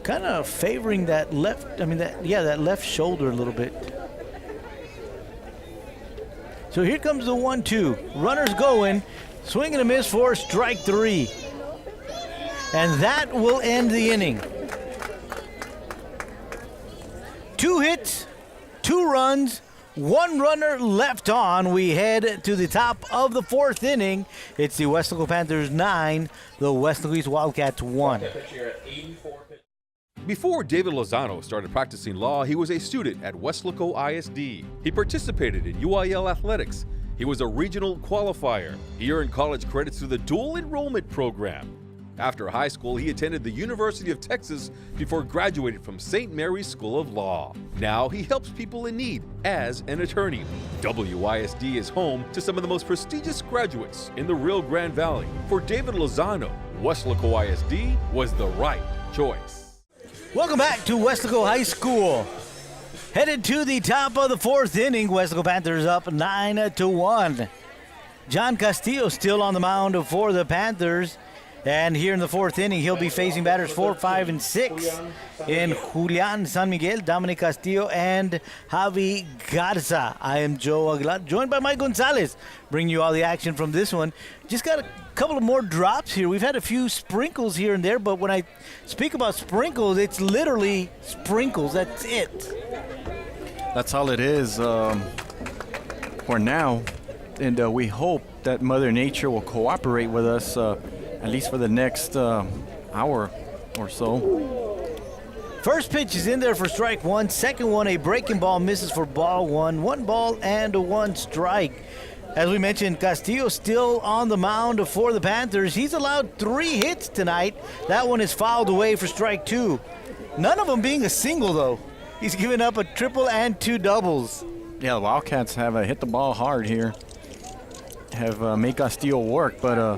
Kind of favoring that left, that left shoulder a little bit. So here comes the 1-2. Runners going. Swing and a miss for strike 3. And that will end the inning. 2 hits, 2 runs, 1 runner left on. We head to the top of the 4th inning. It's the Weslaco Panthers 9, the Weslaco East Wildcats 1. Before David Lozano started practicing law, he was a student at Weslaco ISD. He participated in UIL athletics. He was a regional qualifier. He earned college credits through the dual enrollment program. After high school, he attended the University of Texas before graduating from St. Mary's School of Law. Now he helps people in need as an attorney. WISD is home to some of the most prestigious graduates in the Rio Grande Valley. For David Lozano, Weslaco ISD was the right choice. Welcome back to Weslaco High School. Headed to the top of the 4th inning, Weslaco Panthers up 9-1. John Castillo still on the mound for the Panthers. And here in the 4th inning, he'll be facing batters 4, 5, and 6 in Julian San Miguel, Dominic Castillo, and Javi Garza. I am Joe Aguilar, joined by Mike Gonzalez, bringing you all the action from this one. Just got a couple of more drops here. We've had a few sprinkles here and there, but when I speak about sprinkles, it's literally sprinkles. That's it. That's all it is for now. And we hope that Mother Nature will cooperate with us at least for the next hour or so. First pitch is in there for strike 1. Second one, a breaking ball, misses for ball 1. 1 ball and 1 strike. As we mentioned, Castillo still on the mound for the Panthers. He's allowed 3 hits tonight. That one is fouled away for strike 2. None of them being a single, though. He's given up a triple and 2 doubles. Yeah, the Wildcats have hit the ball hard here. Have made Castillo work, but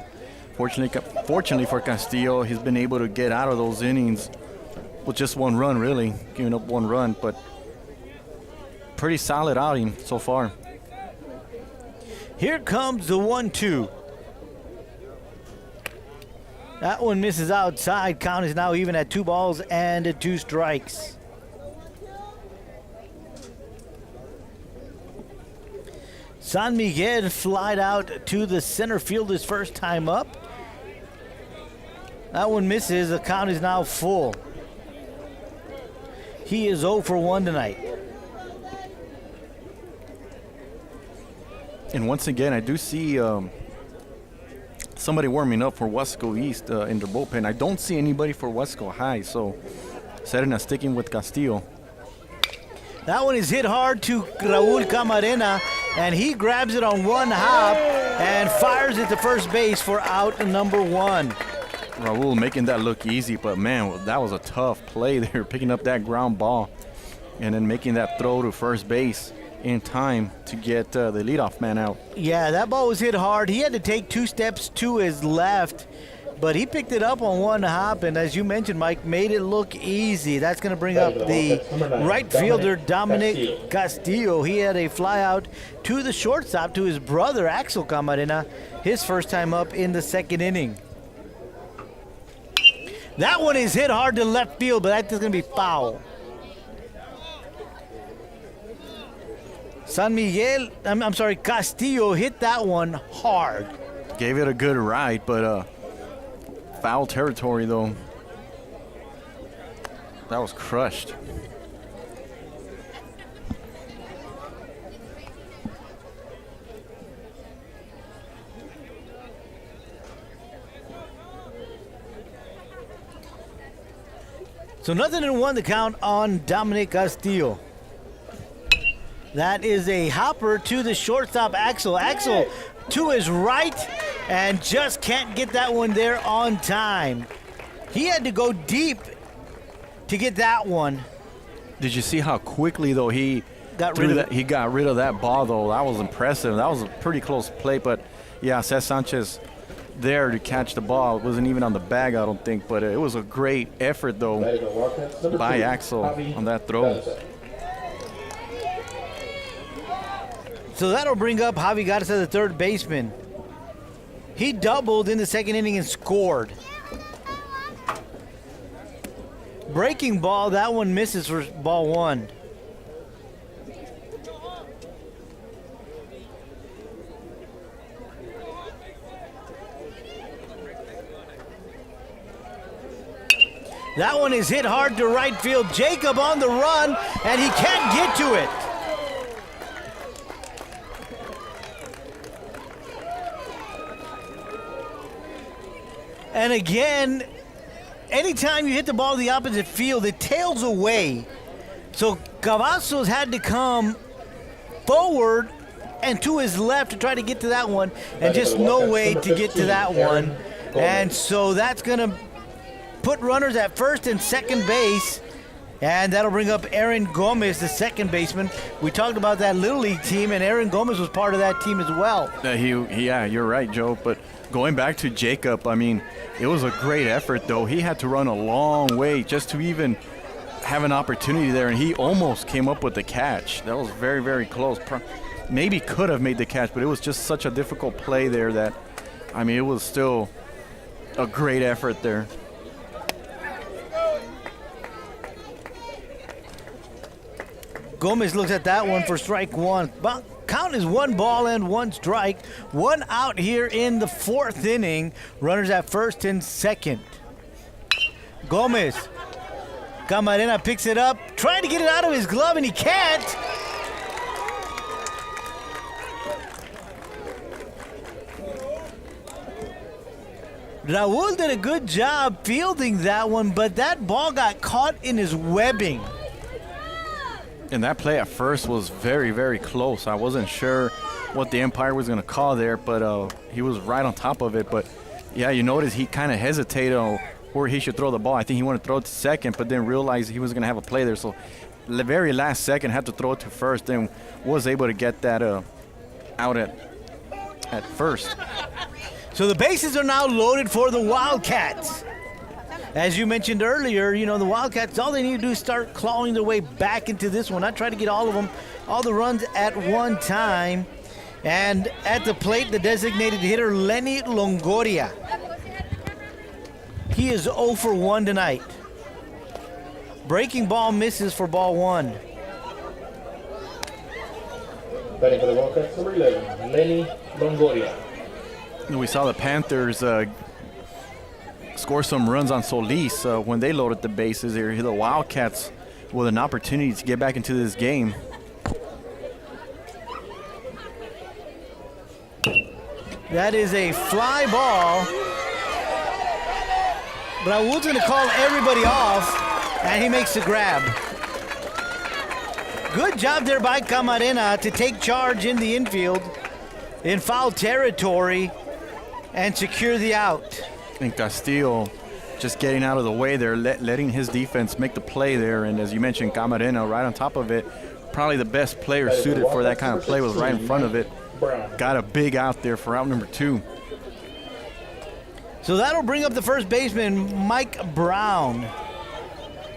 fortunately for Castillo, he's been able to get out of those innings with just 1 run, really. Giving up 1 run, but pretty solid outing so far. Here comes the 1-2. That one misses outside. Count is now even at 2 balls and 2 strikes. San Miguel flied out to the center field his first time up. That one misses. The count is now full. He is 0 for 1 tonight. And once again, I do see somebody warming up for Weslaco East in their bullpen. I don't see anybody for Weslaco High, so Serena sticking with Castillo. That one is hit hard to Raul Camarena, and he grabs it on 1 hop and fires it to first base for out number 1. Raul making that look easy, but man, that was a tough play there, picking up that ground ball and then making that throw to first base in time to get the leadoff man out. Yeah, that ball was hit hard. He had to take 2 steps to his left, but he picked it up on 1 hop, and as you mentioned, Mike, made it look easy. That's going to bring up the right fielder, Dominic Castillo. He had a fly out to the shortstop to his brother, Axel Camarena, his first time up in the 2nd inning. That one is hit hard to left field, but that's going to be foul. Castillo hit that one hard. Gave it a good ride, but foul territory though. That was crushed. So 0-1 the count on Dominic Castillo. That is a hopper to the shortstop, Axel. Axel to his right and just can't get that one there on time. He had to go deep to get that one. Did you see how quickly though he got rid of that ball though? That was impressive. That was a pretty close play, but yeah, Cesc Sanchez there to catch the ball. It wasn't even on the bag, I don't think, but it was a great effort though by Axel on that throw. So that'll bring up Javi Garza, the 3rd baseman. He doubled in the 2nd inning and scored. Breaking ball, that one misses for ball 1. That one is hit hard to right field. Jacob on the run, and he can't get to it. And again, anytime you hit the ball to the opposite field, it tails away. So Cavazos had to come forward and to his left to try to get to that one, and just no way to get to that one. And so that's going to put runners at first and second base, and that'll bring up Aaron Gomez, the 2nd baseman. We talked about that Little League team, and Aaron Gomez was part of that team as well. Yeah, you're right, Joe. But going back to Jacob, I mean, it was a great effort, though. He had to run a long way just to even have an opportunity there, and he almost came up with the catch. That was very, very close. Maybe could have made the catch, but it was just such a difficult play there that, I mean, it was still a great effort there. Gomez looks at that one for strike 1. Count is 1 ball and 1 strike. 1 out here in the 4th inning. Runners at first and second. Gomez. Camarena picks it up, trying to get it out of his glove, and he can't. Raul did a good job fielding that one, but that ball got caught in his webbing. And that play at first was very, very close. I wasn't sure what the umpire was going to call there, but he was right on top of it. But, yeah, you notice he kind of hesitated on where he should throw the ball. I think he wanted to throw it to second, but then realized he was going to have a play there. So the very last second had to throw it to first, then was able to get that out at first. So the bases are now loaded for the Wildcats. As you mentioned earlier, you know, the Wildcats, all they need to do is start clawing their way back into this one, not try to get all of them, all the runs at one time. And at the plate, the designated hitter, Lenny Longoria. He is 0 for 1 tonight. Breaking ball misses for ball 1. Batting for the Wildcats, number 11, Lenny Longoria. We saw the Panthers score some runs on Solis when they loaded the bases. Here, the Wildcats with an opportunity to get back into this game. That is a fly ball. But Raul's going to call everybody off, and he makes the grab. Good job there by Camarena to take charge in the infield in foul territory and secure the out. And Castillo just getting out of the way there, letting his defense make the play there. And as you mentioned, Camarena right on top of it. Probably the best player suited for that kind of play was right in front of it. Got a big out there for out number 2. So that'll bring up the first baseman, Mike Brown.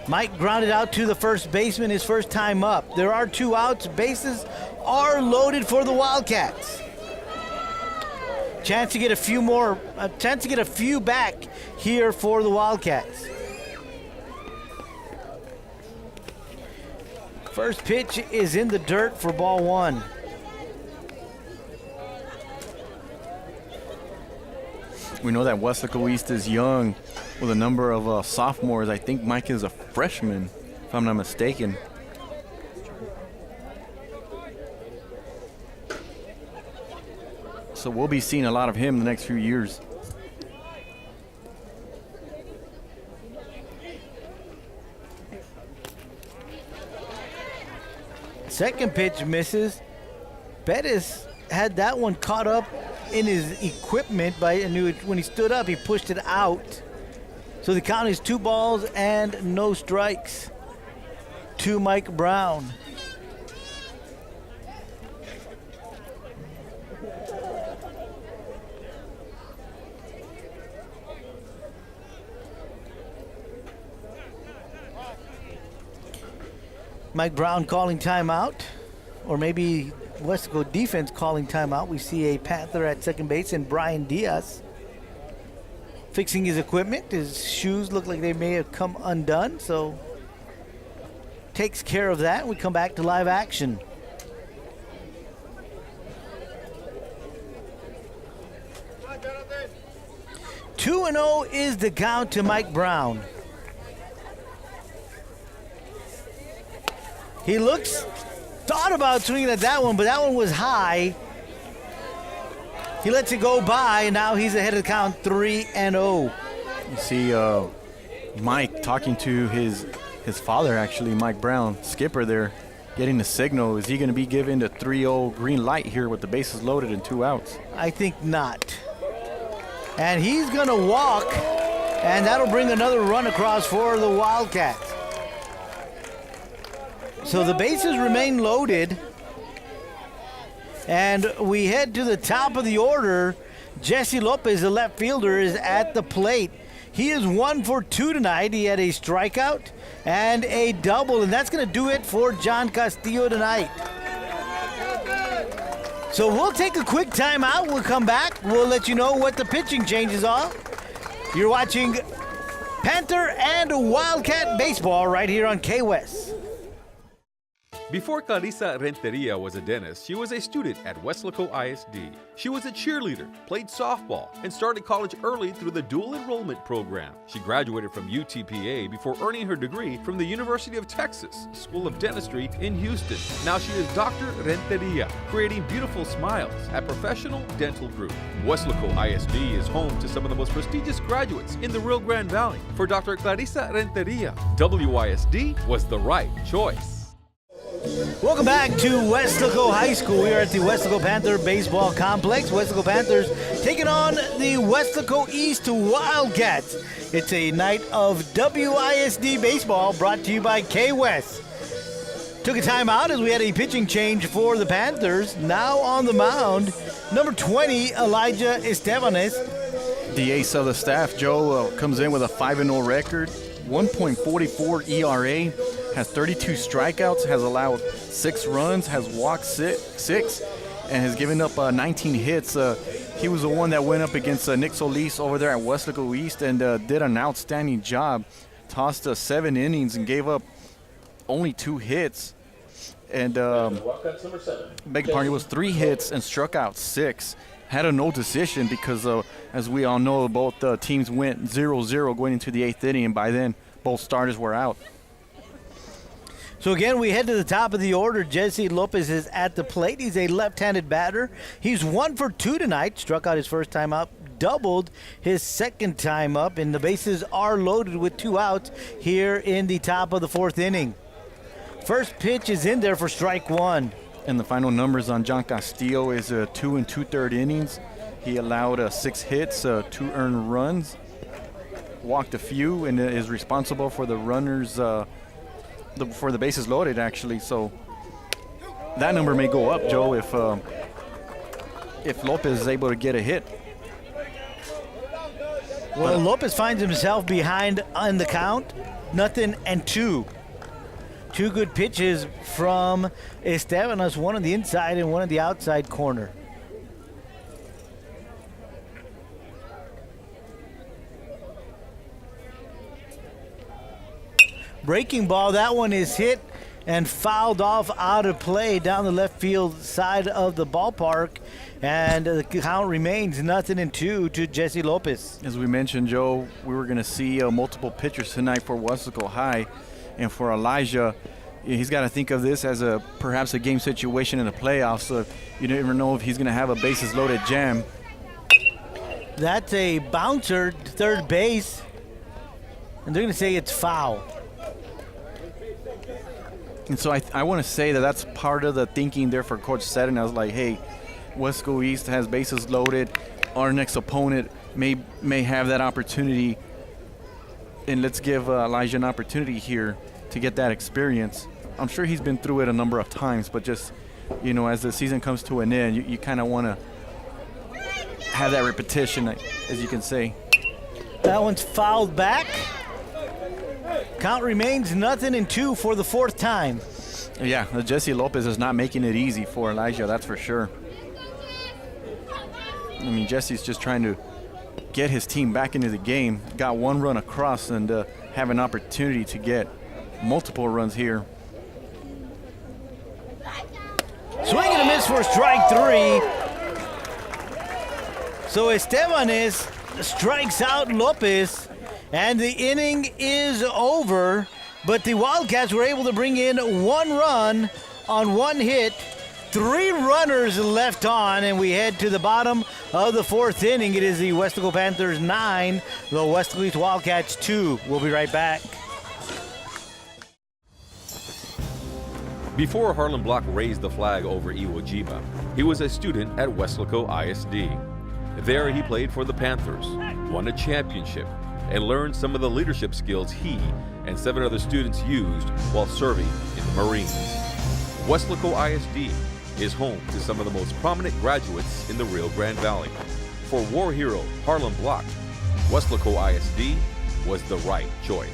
Mike grounded out to the first baseman his first time up. There are 2 outs. Bases are loaded for the Wildcats. Chance to get a few back here for the Wildcats. First pitch is in the dirt for ball 1. We know that Weslaco East is young with a number of sophomores. I think Mike is a freshman, if I'm not mistaken. So we'll be seeing a lot of him in the next few years. Second pitch misses. Bettis had that one caught up in his equipment when he stood up, he pushed it out. So the count is 2 balls and no strikes to Mike Brown. Mike Brown calling timeout, or maybe Weslaco defense calling timeout. We see a Panther at second base and Brian Diaz fixing his equipment. His shoes look like they may have come undone, so takes care of that. We come back to live action. Two and 0 is the count to Mike Brown. He thought about swinging at that one, but that one was high. He lets it go by, and now he's ahead of the count 3-0. You see Mike talking to his father, actually, Mike Brown, skipper there, getting the signal. Is he going to be given the 3-0 green light here with the bases loaded and 2 outs? I think not. And he's going to walk, and that'll bring another run across for the Wildcats. So the bases remain loaded, and we head to the top of the order. Jesse Lopez, the left fielder, is at the plate. He is 1 for 2 tonight. He had a strikeout and a double, and that's going to do it for John Castillo tonight. So we'll take a quick timeout. We'll come back. We'll let you know what the pitching changes are. You're watching Panther and Wildcat baseball right here on K-West. Before Clarissa Renteria was a dentist, she was a student at Weslaco ISD. She was a cheerleader, played softball, and started college early through the dual enrollment program. She graduated from UTPA before earning her degree from the University of Texas School of Dentistry in Houston. Now she is Dr. Renteria, creating beautiful smiles at Professional Dental Group. Weslaco ISD is home to some of the most prestigious graduates in the Rio Grande Valley. For Dr. Clarissa Renteria, WISD was the right choice. Welcome back to Weslaco High School. We are at the Weslaco Panther Baseball Complex. Weslaco Panthers taking on the Weslaco East Wildcats. It's a night of WISD baseball brought to you by K-West. Took a timeout as we had a pitching change for the Panthers. Now on the mound, number 20, Elijah Estebanes. The ace of the staff, Joe, comes in with a 5-0 record, 1.44 ERA, has 32 strikeouts, has allowed 6 runs, has walked six, and has given up 19 hits. He was the one that went up against Nick Solis over there at Weslaco East and did an outstanding job. Tossed 7 innings and gave up only 2 hits. And Wildcats number 7. beg your pardon, it was 3 hits and struck out 6. Had a no decision because, as we all know, both teams went 0-0 going into the 8th inning, and by then both starters were out. So again, we head to the top of the order. Jesse Lopez is at the plate. He's a left-handed batter. He's 1 for 2 tonight. Struck out his first time up, doubled his second time up, and the bases are loaded with 2 outs here in the top of the 4th inning. First pitch is in there for strike 1. And the final numbers on John Castillo is 2 2/3 innings. He allowed 6 hits, 2 earned runs, walked a few, and is responsible for the runners, for the bases loaded, actually. So that number may go up, Joe, if Lopez is able to get a hit. Well, Lopez finds himself behind on the count, 0-2. 2 good pitches from Estebanes, one on the inside and one on the outside corner. Breaking ball, that one is hit and fouled off out of play down the left field side of the ballpark, and the count remains 0-2 to Jesse Lopez. As we mentioned, Joe, we were going to see multiple pitchers tonight for Weslaco High. And for Elijah, he's got to think of this as perhaps a game situation in the playoffs. So you never know if he's going to have a bases loaded jam. That's a bouncer to third base, and they're going to say it's foul. And so I want to say that that's part of the thinking there for Coach Seddon. I was like, hey, Weslaco East has bases loaded. Our next opponent may have that opportunity, and let's give Elijah an opportunity here to get that experience. I'm sure he's been through it a number of times, but just, as the season comes to an end, you kind of want to have that repetition, as you can say. That one's fouled back. Count remains 0-2 for the 4th time. Yeah, Jesse Lopez is not making it easy for Elijah, that's for sure. I mean, Jesse's just trying to get his team back into the game. Got 1 run across and have an opportunity to get multiple runs here. Swing and a miss for strike 3. So Estebanes strikes out Lopez, and the inning is over. But the Wildcats were able to bring in 1 run on 1 hit. 3 runners left on, and we head to the bottom of the 4th inning. It is the Weslaco Panthers 9, the Weslaco East Wildcats 2. We'll be right back. Before Harlan Block raised the flag over Iwo Jima, he was a student at Weslaco ISD. There he played for the Panthers, won a championship, and learned some of the leadership skills he and 7 other students used while serving in the Marines. Weslaco ISD is home to some of the most prominent graduates in the Rio Grande Valley. For war hero Harlan Block, Weslaco ISD was the right choice.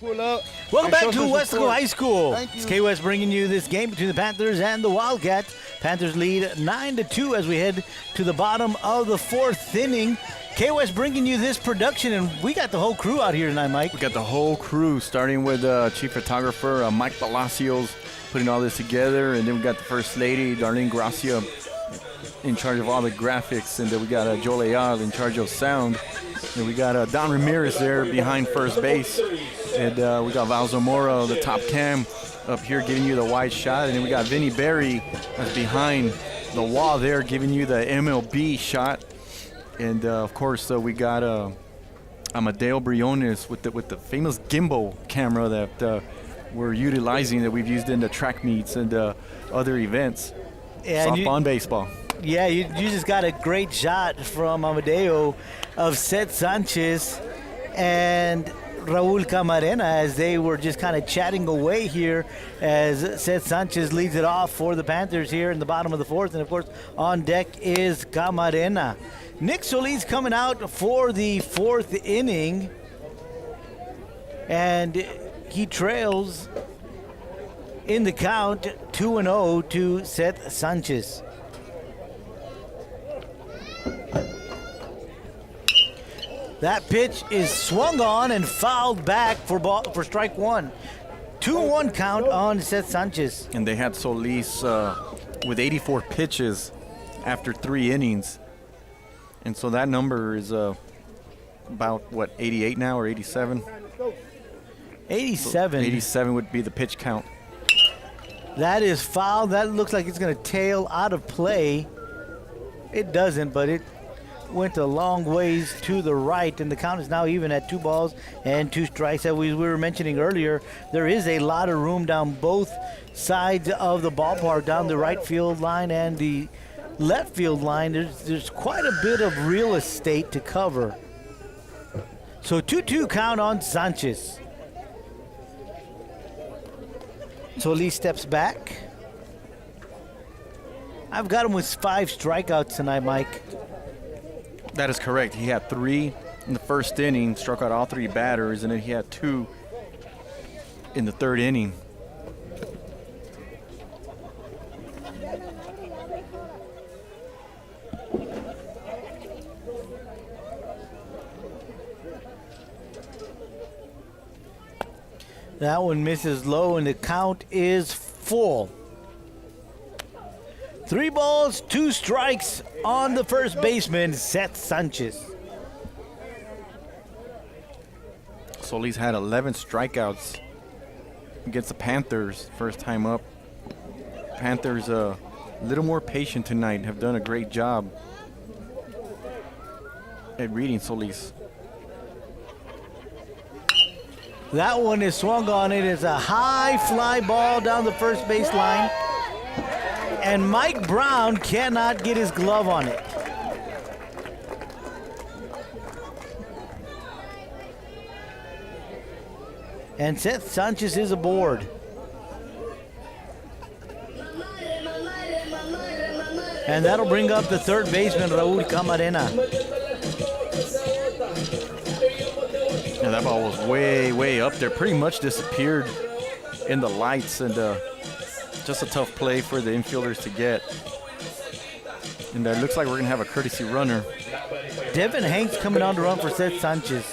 Welcome back to Weslaco High School. It's K-West bringing you this game between the Panthers and the Wildcats. Panthers lead 9-2 as we head to the bottom of the 4th inning. K-West bringing you this production, and we got the whole crew out here tonight, Mike. We got the whole crew, starting with Chief Photographer Mike Palacios, putting all this together, and then we got the First Lady, Darlene Gracia, in charge of all the graphics, and then we got Joel Ayal in charge of sound. And we got Don Ramirez there behind first base, and we got Val Zamora, the top cam, up here giving you the wide shot, and then we got Vinny Berry that's behind the wall there giving you the MLB shot. And of course we got Amadeo Briones with the famous gimbal camera that we're utilizing that we've used in the track meets and other events. And Softball and baseball. Yeah, you just got a great shot from Amadeo of Seth Sanchez and Raul Camarena as they were just kind of chatting away here as Seth Sanchez leads it off for the Panthers here in the bottom of the fourth. And, of course, on deck is Camarena. Nick Solis coming out for the fourth inning, and he trails in the count 2-0 to Seth Sanchez. That pitch is swung on and fouled back for strike one. 2-1 count on Seth Sanchez. And they had Solis with 84 pitches after 3 innings. And so that number is about, 88 now or 87? 87. 87 would be the pitch count. That is foul. That looks like it's going to tail out of play. It doesn't, but it went a long ways to the right, and the count is now even at 2 balls and 2 strikes. As we were mentioning earlier, there is a lot of room down both sides of the ballpark, down the right field line and the left field line. There's quite a bit of real estate to cover. So 2-2 count on Sanchez. Solis steps back. I've got him with 5 strikeouts tonight, Mike. That is correct. He had 3 in the first inning, struck out all 3 batters, and then he had 2 in the third inning. That one misses low, and the count is full. 3 balls, 2 strikes on the first baseman, Seth Sanchez. Solis had 11 strikeouts against the Panthers first time up. Panthers a little more patient tonight, have done a great job at reading Solis. That one is swung on. It is a high fly ball down the first base line. And Mike Brown cannot get his glove on it. And Seth Sanchez is aboard. And that'll bring up the third baseman, Raul Camarena. Yeah, that ball was way, way up there. Pretty much disappeared in the lights, and just a tough play for the infielders to get. And it looks like we're going to have a courtesy runner. Devin Hanks coming on to run for Seth Sanchez.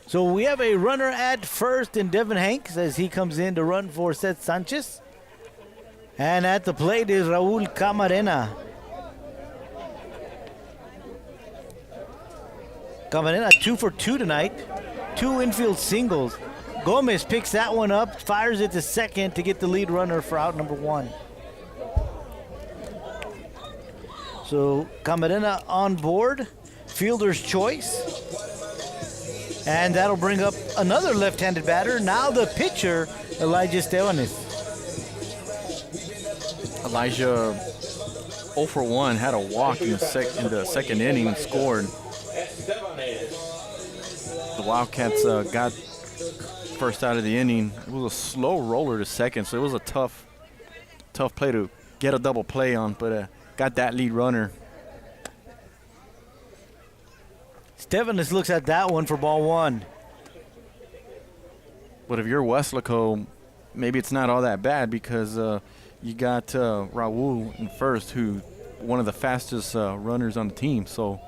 So we have a runner at first in Devin Hanks as he comes in to run for Seth Sanchez. And at the plate is Raul Camarena. Camarena 2 for 2 tonight. 2 infield singles. Gomez picks that one up, fires it to second to get the lead runner for out number 1. So Camarena on board. Fielder's choice. And that'll bring up another left-handed batter. Now the pitcher, Elijah Estebanes. Elijah 0 for 1, had a walk in the second inning and scored. The Wildcats got first out of the inning. It was a slow roller to second, so it was a tough play to get a double play on, but got that lead runner. Estebanes looks at that one for ball 1. But if you're Weslaco, maybe it's not all that bad because you got Raul in first, who one of the fastest runners on the team. So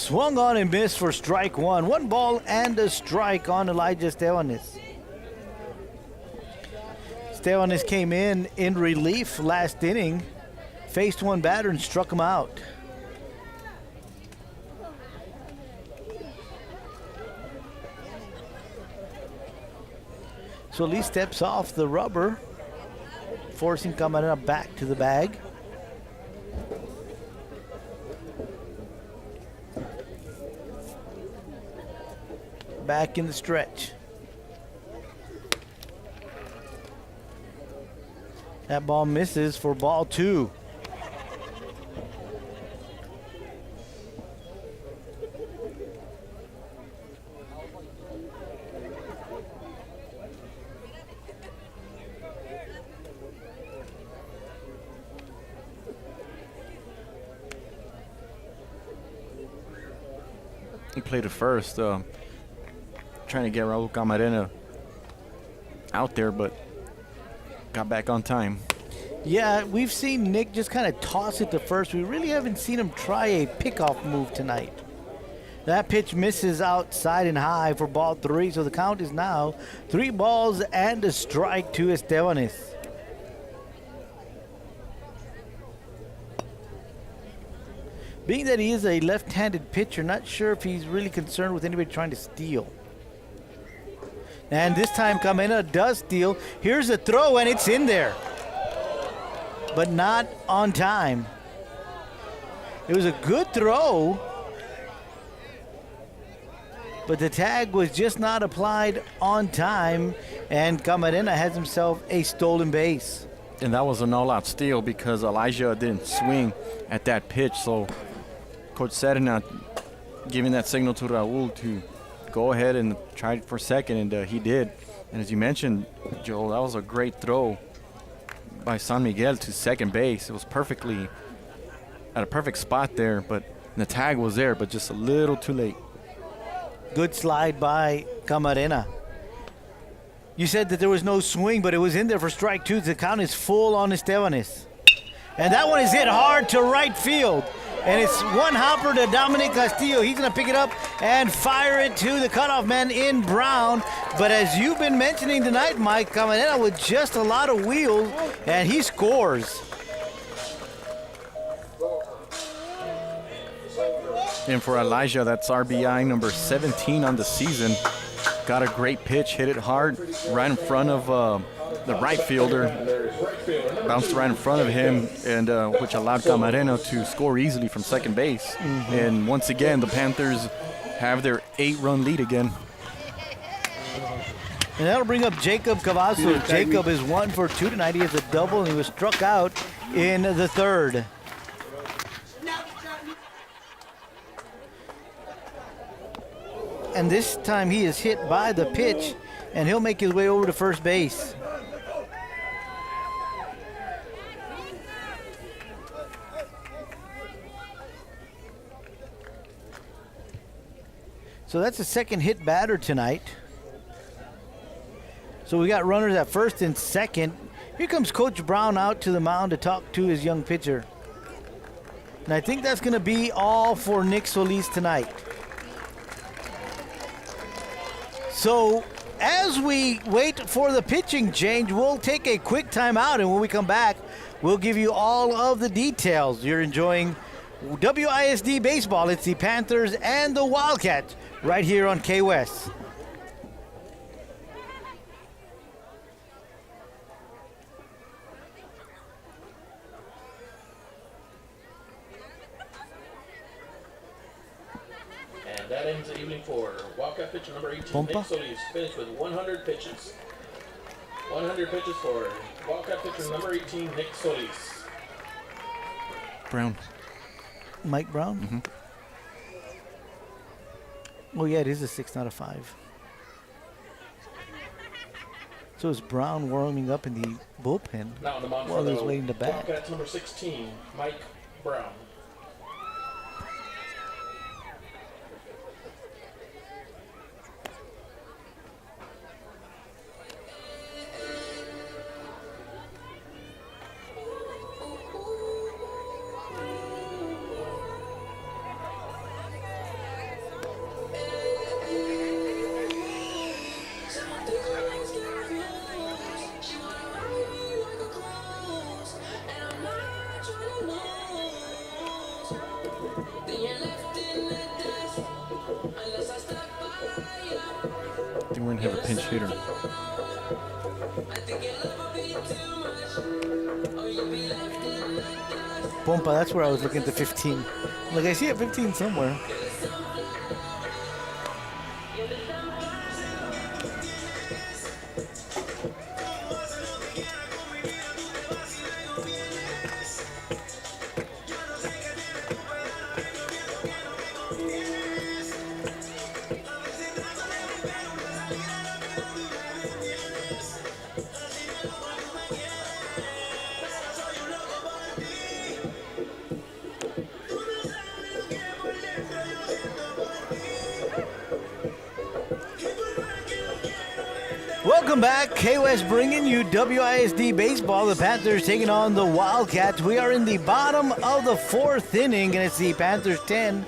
Swung on and missed for strike one. 1 ball and a strike on Elijah Estebanes. Estebanes came in relief last inning, faced one batter and struck him out. So Lee steps off the rubber, forcing Camarena back to the bag. Back in the stretch. That ball misses for ball 2. He played it first, trying to get Raul Camarena out there, but got back on time. Yeah, we've seen Nick just kind of toss it to first. We really haven't seen him try a pickoff move tonight. That pitch misses outside and high for ball 3, so the count is now 3 balls and a strike to Estebanes. Being that he is a left-handed pitcher, not sure if he's really concerned with anybody trying to steal. And this time Camarena does steal. Here's a throw and it's in there, but not on time. It was a good throw, but the tag was just not applied on time, and Camarena has himself a stolen base. And that was an all-out steal because Elijah didn't swing at that pitch, so Coach Serna giving that signal to Raul to go ahead and try for second, and he did. And as you mentioned, Joel, that was a great throw by San Miguel to second base. It was perfectly at a perfect spot there, but the tag was there, but just a little too late. Good slide by Camarena. You said that there was no swing, but it was in there for strike 2. The count is full on Estebanes. And that one is hit hard to right field. And it's one hopper to Dominic Castillo. He's going to pick it up and fire it to the cutoff man in Brown. But as you've been mentioning tonight, Mike, Camarena with just a lot of wheels, and he scores. And for Elijah, that's RBI number 17 on the season. Got a great pitch, hit it hard right in front of the right fielder. Bounced right in front of him, and which allowed Camarena to score easily from second base. And once again, the Panthers have their 8-run lead again. And that'll bring up Jacob Cavazos. Jacob is 1 for 2 tonight. He has a double, and he was struck out in the third. And this time he is hit by the pitch, and he'll make his way over to first base. So that's the second hit batter tonight. So we got runners at first and second. Here comes Coach Brown out to the mound to talk to his young pitcher. And I think that's going to be all for Nick Solis tonight. So as we wait for the pitching change, we'll take a quick timeout, and when we come back, we'll give you all of the details. You're enjoying WISD baseball. It's the Panthers and the Wildcats right here on K-West. And that ends the evening for Wildcat pitcher number 18, Pompa. Nick Solis, finished with 100 pitches. 100 pitches for Wildcat pitcher number 18, Nick Solis. Brown. Mike Brown? Mm-hmm. Oh, yeah, it is a 6, not a 5. So is Brown warming up in the bullpen Now on the mound while for he's the waiting to bat? Wildcats number 16, Mike Brown. think we're going to have a pinch hitter. Pompa, that's where I was looking at the 15. Like, I see a 15 somewhere. Welcome back. KOS bringing you WISD baseball. The Panthers taking on the Wildcats. We are in the bottom of the fourth inning, and it's the Panthers 10,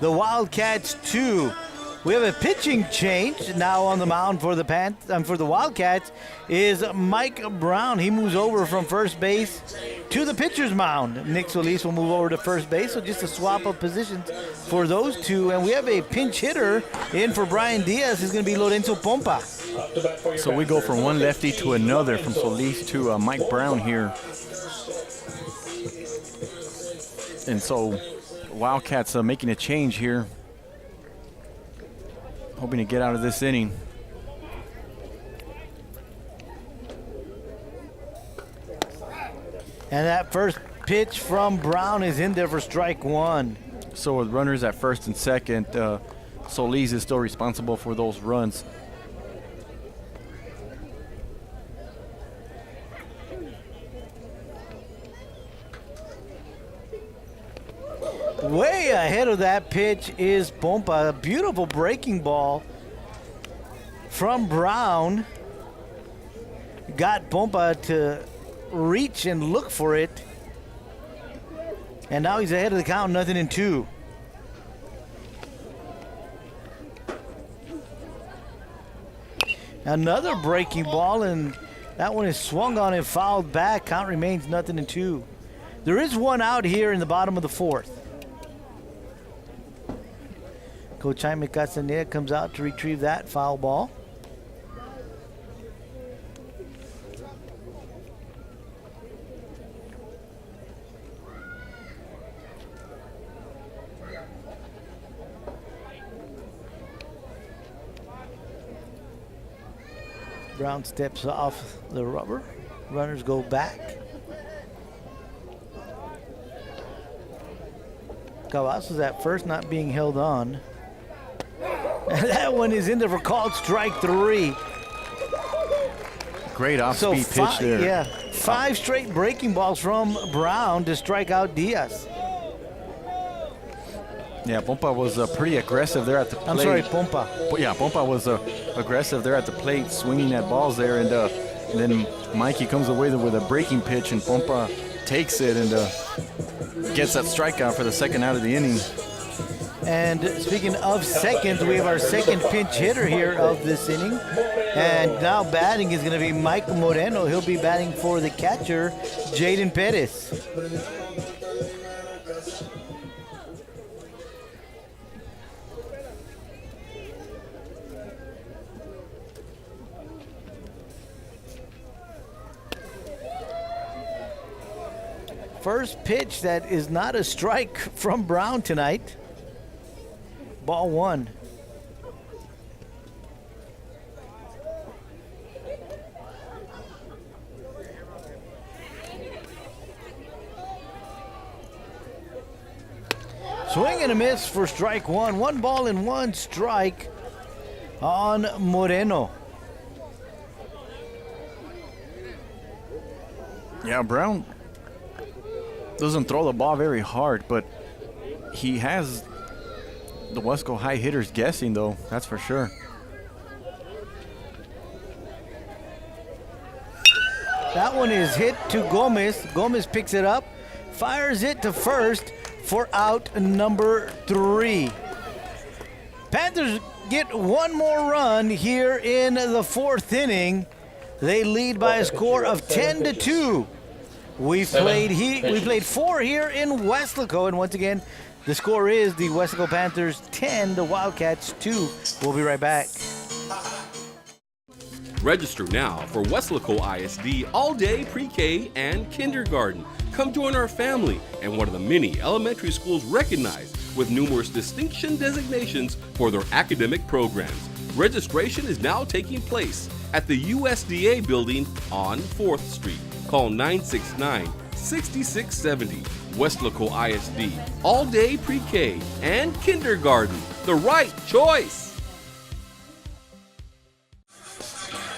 the Wildcats 2. We have a pitching change now on the mound for the for the Wildcats is Mike Brown. He moves over from first base to the pitcher's mound. Nick Solis will move over to first base, so just a swap of positions for those two. And we have a pinch hitter in for Brian Diaz. Is going to be Lorenzo Pompa. So we go from one lefty to another, from Solis to Mike Brown here. And so Wildcats making a change here, hoping to get out of this inning. And that first pitch from Brown is in there for strike one. So with runners at first and second, Solis is still responsible for those runs. Way ahead of that pitch is Pompa. A beautiful breaking ball from Brown. Got Pompa to reach and look for it. And now he's ahead of the count, 0-2. Another breaking ball, and that one is swung on and fouled back. Count remains 0-2. There is one out here in the bottom of the fourth. Coach Jaime Castaneda comes out to retrieve that foul ball. Brown steps off the rubber. Runners go back. Cavazos at first, not being held on. That one is in there for called strike three. Great off-speed pitch there. Yeah, 5 straight breaking balls from Brown to strike out Diaz. Yeah, Pompa was pretty aggressive there at the plate. I'm sorry, Pompa. Yeah, Pompa was aggressive there at the plate, swinging at balls there, and then Mikey comes away with a breaking pitch, and Pompa takes it and gets that strikeout for the second out of the inning. And speaking of seconds, we have our second pinch hitter here of this inning. And now batting is going to be Mike Moreno. He'll be batting for the catcher, Jaden Perez. First pitch that is not a strike from Brown tonight. Ball one. Swing and a miss for strike one. 1 ball and 1 strike on Moreno. Yeah, Brown doesn't throw the ball very hard, but he has the Weslaco High hitters guessing, though, that's for sure. That one is hit to Gomez. Gomez picks it up, fires it to first for out number 3. Panthers get one more run here in the fourth inning. They lead by a score of 10-2. We played 4 here in Weslaco, and once again, the score is the Weslaco Panthers 10, the Wildcats 2. We'll be right back. Register now for Weslaco ISD all-day pre-K and kindergarten. Come join our family and one of the many elementary schools recognized with numerous distinction designations for their academic programs. Registration is now taking place at the USDA building on 4th Street. Call 969-6670. Weslaco ISD, all-day pre-K and kindergarten. The right choice.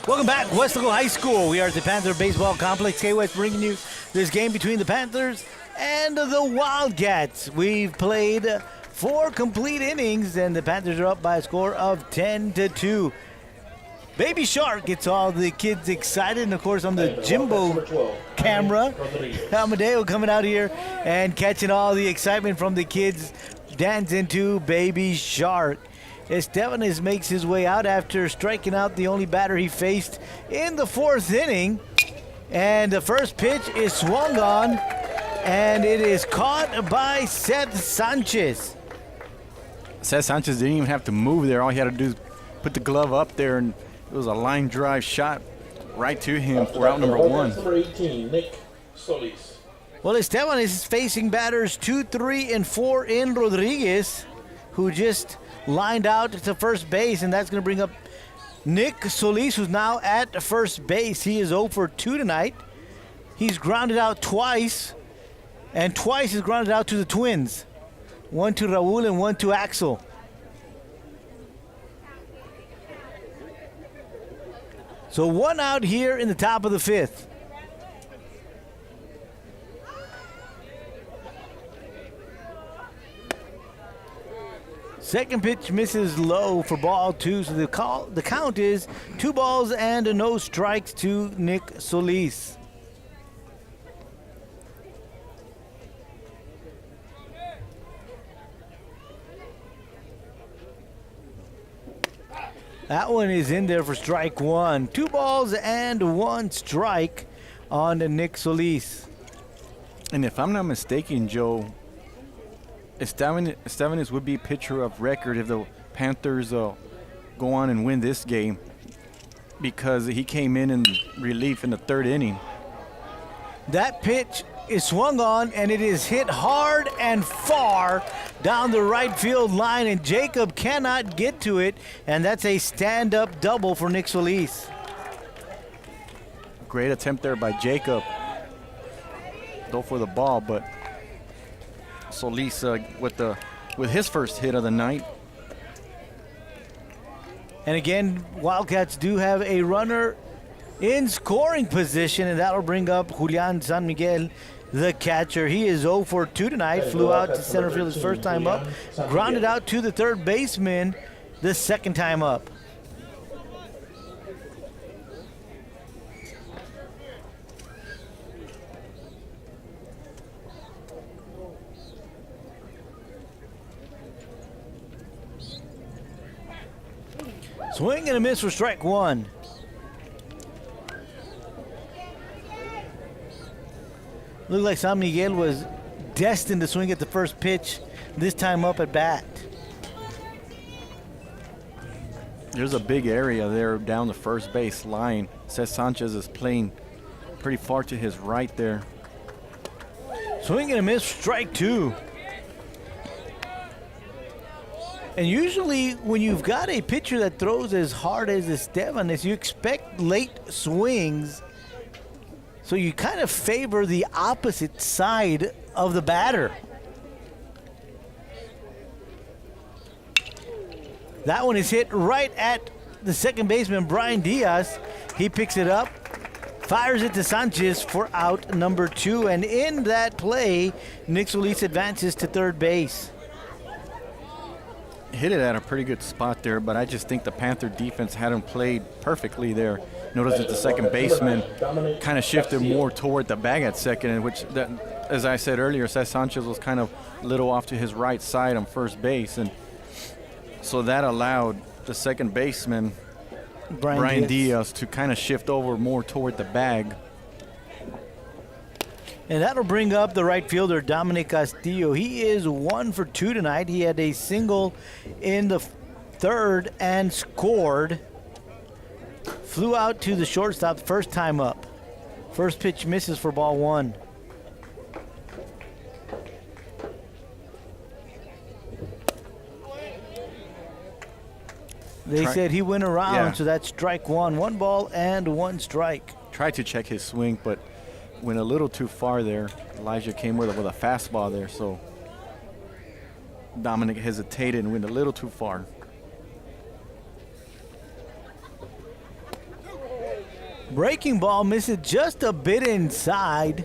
Welcome back, Weslaco High School. We are at the Panther Baseball Complex. K-West bringing you this game between the Panthers and the Wildcats. We've played 4 complete innings, and the Panthers are up by a score of 10-2. Baby Shark gets all the kids excited, and of course on the Jimbo camera, Amadeo coming out here and catching all the excitement from the kids dancing to Baby Shark. Estevanes makes his way out after striking out the only batter he faced in the 4th inning, and the first pitch is swung on, and it is caught by Seth Sanchez. Seth Sanchez didn't even have to move there. All he had to do is put the glove up there, and it was a line drive shot right to him for out number 1. Number 18, Nick Solis. Well, Esteban is facing batters 2, 3, and 4 in Rodriguez, who just lined out to first base, and that's going to bring up Nick Solis, who's now at first base. He is 0 for 2 tonight. He's grounded out twice, and twice is grounded out to the Twins. 1 to Raul and 1 to Axel. So 1 out here in the top of the 5th. Second pitch misses low for ball 2, so the count is 2 balls and no strikes to Nick Solis. That one is in there for strike 1. 2 balls and 1 strike on Nick Solis. And if I'm not mistaken, Joe, Estevanes would be pitcher of record if the Panthers go on and win this game, because he came in relief in the 3rd inning. That pitch is swung on, and it is hit hard and far down the right field line, and Jacob cannot get to it, and that's a stand-up double for Nick Solis. Great attempt there by Jacob. Go for the ball, but Solis with his first hit of the night. And again, Wildcats do have a runner in scoring position, and that'll bring up Julian San Miguel, the catcher. He is 0 for 2 tonight. Flew out to center field his first time up. Grounded out to the third baseman the second time up. Swing and a miss for strike 1. Looked like San Miguel was destined to swing at the first pitch, this time up at bat. There's a big area there down the first base line. Seth Sanchez is playing pretty far to his right there. Swing and a miss, strike 2. And usually when you've got a pitcher that throws as hard as Estevanes, you expect late swings. So you kind of favor the opposite side of the batter. That one is hit right at the second baseman, Brian Diaz. He picks it up, fires it to Sanchez for out number 2. And in that play, Nick Solis advances to third base. Hit it at a pretty good spot there, but I just think the Panther defense hadn't played perfectly there. Notice that the second baseman kind of shifted more toward the bag at second, in which, as I said earlier, Seth Sanchez was kind of a little off to his right side on first base, and so that allowed the second baseman, Brian Diaz, to kind of shift over more toward the bag. And that'll bring up the right fielder, Dominic Castillo. He is 1 for 2 tonight. He had a single in the third and scored Flew out to the shortstop first time up. First pitch misses for ball one. They said he went around, Yeah. so that's strike one. 1 ball and 1 strike. Tried to check his swing, but went a little too far there. Elijah came with a fastball there, so Dominic hesitated and went a little too far. Breaking ball misses just a bit inside.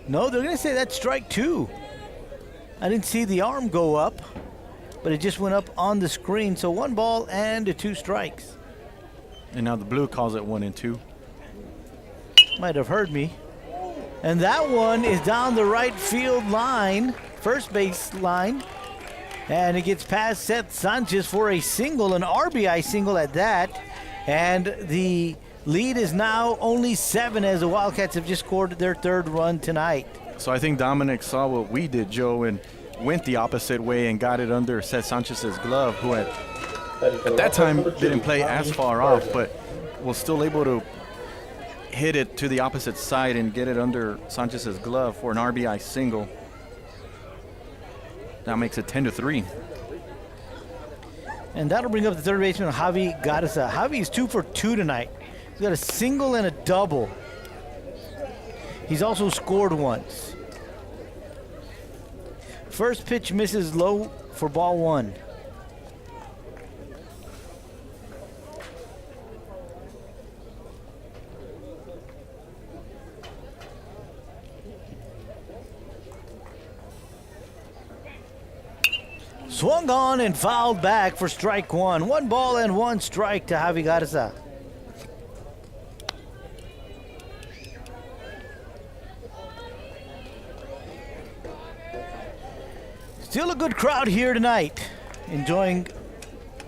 No, they're going to say that's strike 2. I didn't see the arm go up, but it just went up on the screen. So 1 ball and 2 strikes. And now the blue calls it 1 and 2. Might have heard me. And that one is down the right field line, first base line. And it gets past Seth Sanchez for a single, an RBI single at that. And the lead is now only 7 as the Wildcats have just scored their 3rd run tonight. So I think Dominic saw what we did, Joe, and went the opposite way and got it under Seth Sanchez's glove, who at that time didn't play as far off, but was still able to hit it to the opposite side and get it under Sanchez's glove for an RBI single. That makes it 10-3. And that'll bring up the third baseman, Javi Garza. Javi is 2 for 2 tonight. He's got a single and a double. He's also scored once. First pitch misses low for ball 1. Swung on and fouled back for strike 1. 1 ball and 1 strike to Javi Garza. Still a good crowd here tonight, enjoying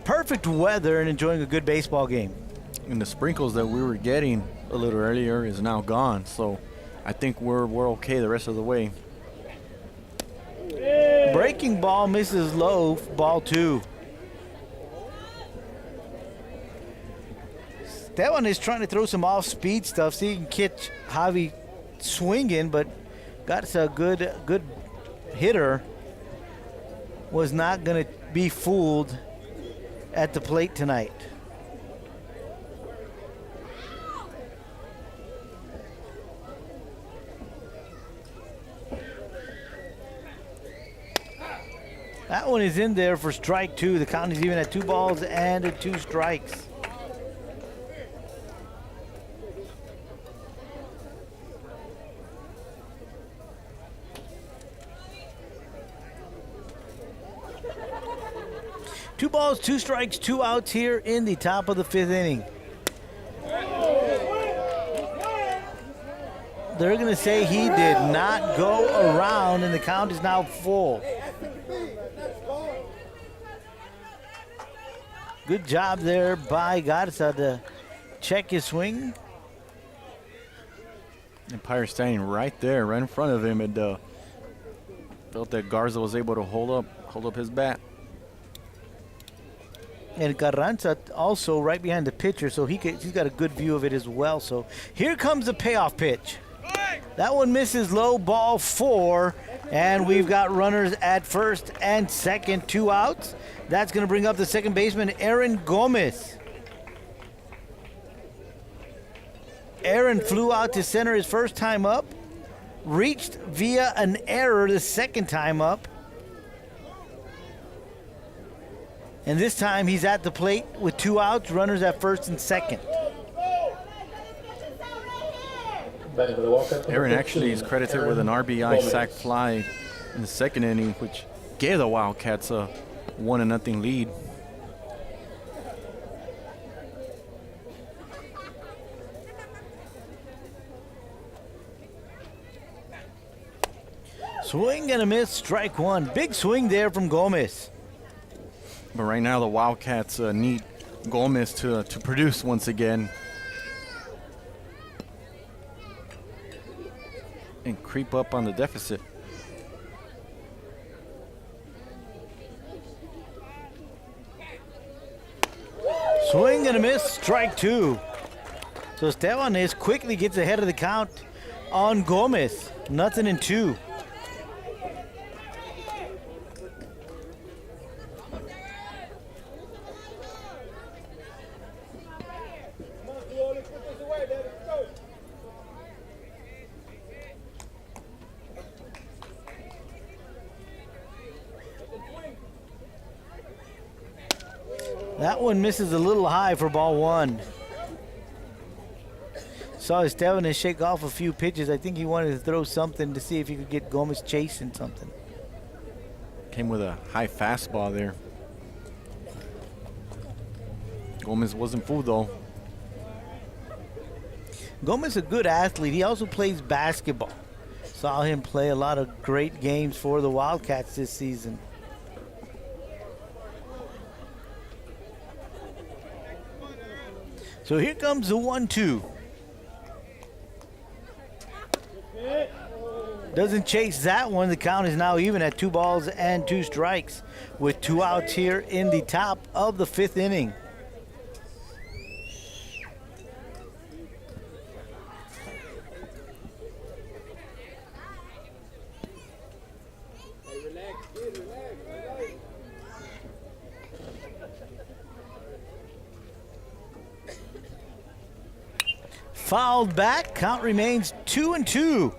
perfect weather and enjoying a good baseball game. And the sprinkles that we were getting a little earlier is now gone, so I think we're okay the rest of the way. Breaking ball misses low, ball 2. That one is trying to throw some off-speed stuff so he can catch Javi swinging, but got a good hitter. Was not going to be fooled at the plate tonight. That one is in there for strike 2. The count is even at 2 balls and 2 strikes. Two balls, 2 strikes, 2 outs here in the top of the 5th inning. They're going to say he did not go around, and the count is now full. Good job there by Garza to check his swing. Empire standing right there, right in front of him, and felt that Garza was able to hold up his bat. And Carranza also right behind the pitcher, so he's got a good view of it as well. So here comes the payoff pitch. That one misses low, ball 4, and we've got runners at first and second, 2 outs. That's going to bring up the second baseman, Aaron Gomez. Aaron flew out to center his first time up, reached via an error the second time up. And this time he's at the plate with 2 outs, runners at first and second. Aaron actually is credited with an RBI sac fly in the second inning, which gave the Wildcats a 1-0 lead. Swing and a miss, strike 1. Big swing there from Gomez. But right now the Wildcats need Gomez to produce once again and creep up on the deficit. Swing and a miss, strike two. So Estevanes quickly gets ahead of the count on Gomez. 0-2. That one misses a little high for ball one. Saw Estevanes shake off a few pitches. I think he wanted to throw something to see if he could get Gomez chasing something. Came with a high fastball there. Gomez wasn't fooled though. Gomez is a good athlete. He also plays basketball. Saw him play a lot of great games for the Wildcats this season. So here comes the 1-2. Doesn't chase that one. The count is now even at 2 balls and 2 strikes with 2 outs here in the top of the 5th inning. Fouled back, count remains 2-2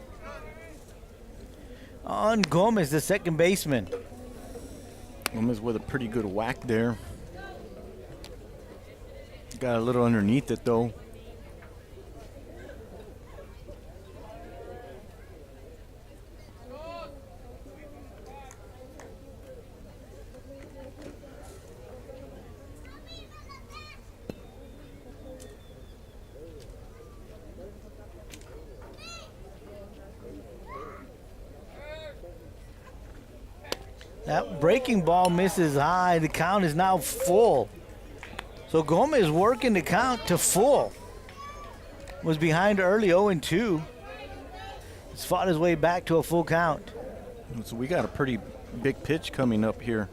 on Gomez, the second baseman. Gomez with a pretty good whack there. Got a little underneath it though. That breaking ball misses high. The count is now full. So Gomez working the count to full. Was behind early 0-2. He's fought his way back to a full count. So we got a pretty big pitch coming up here.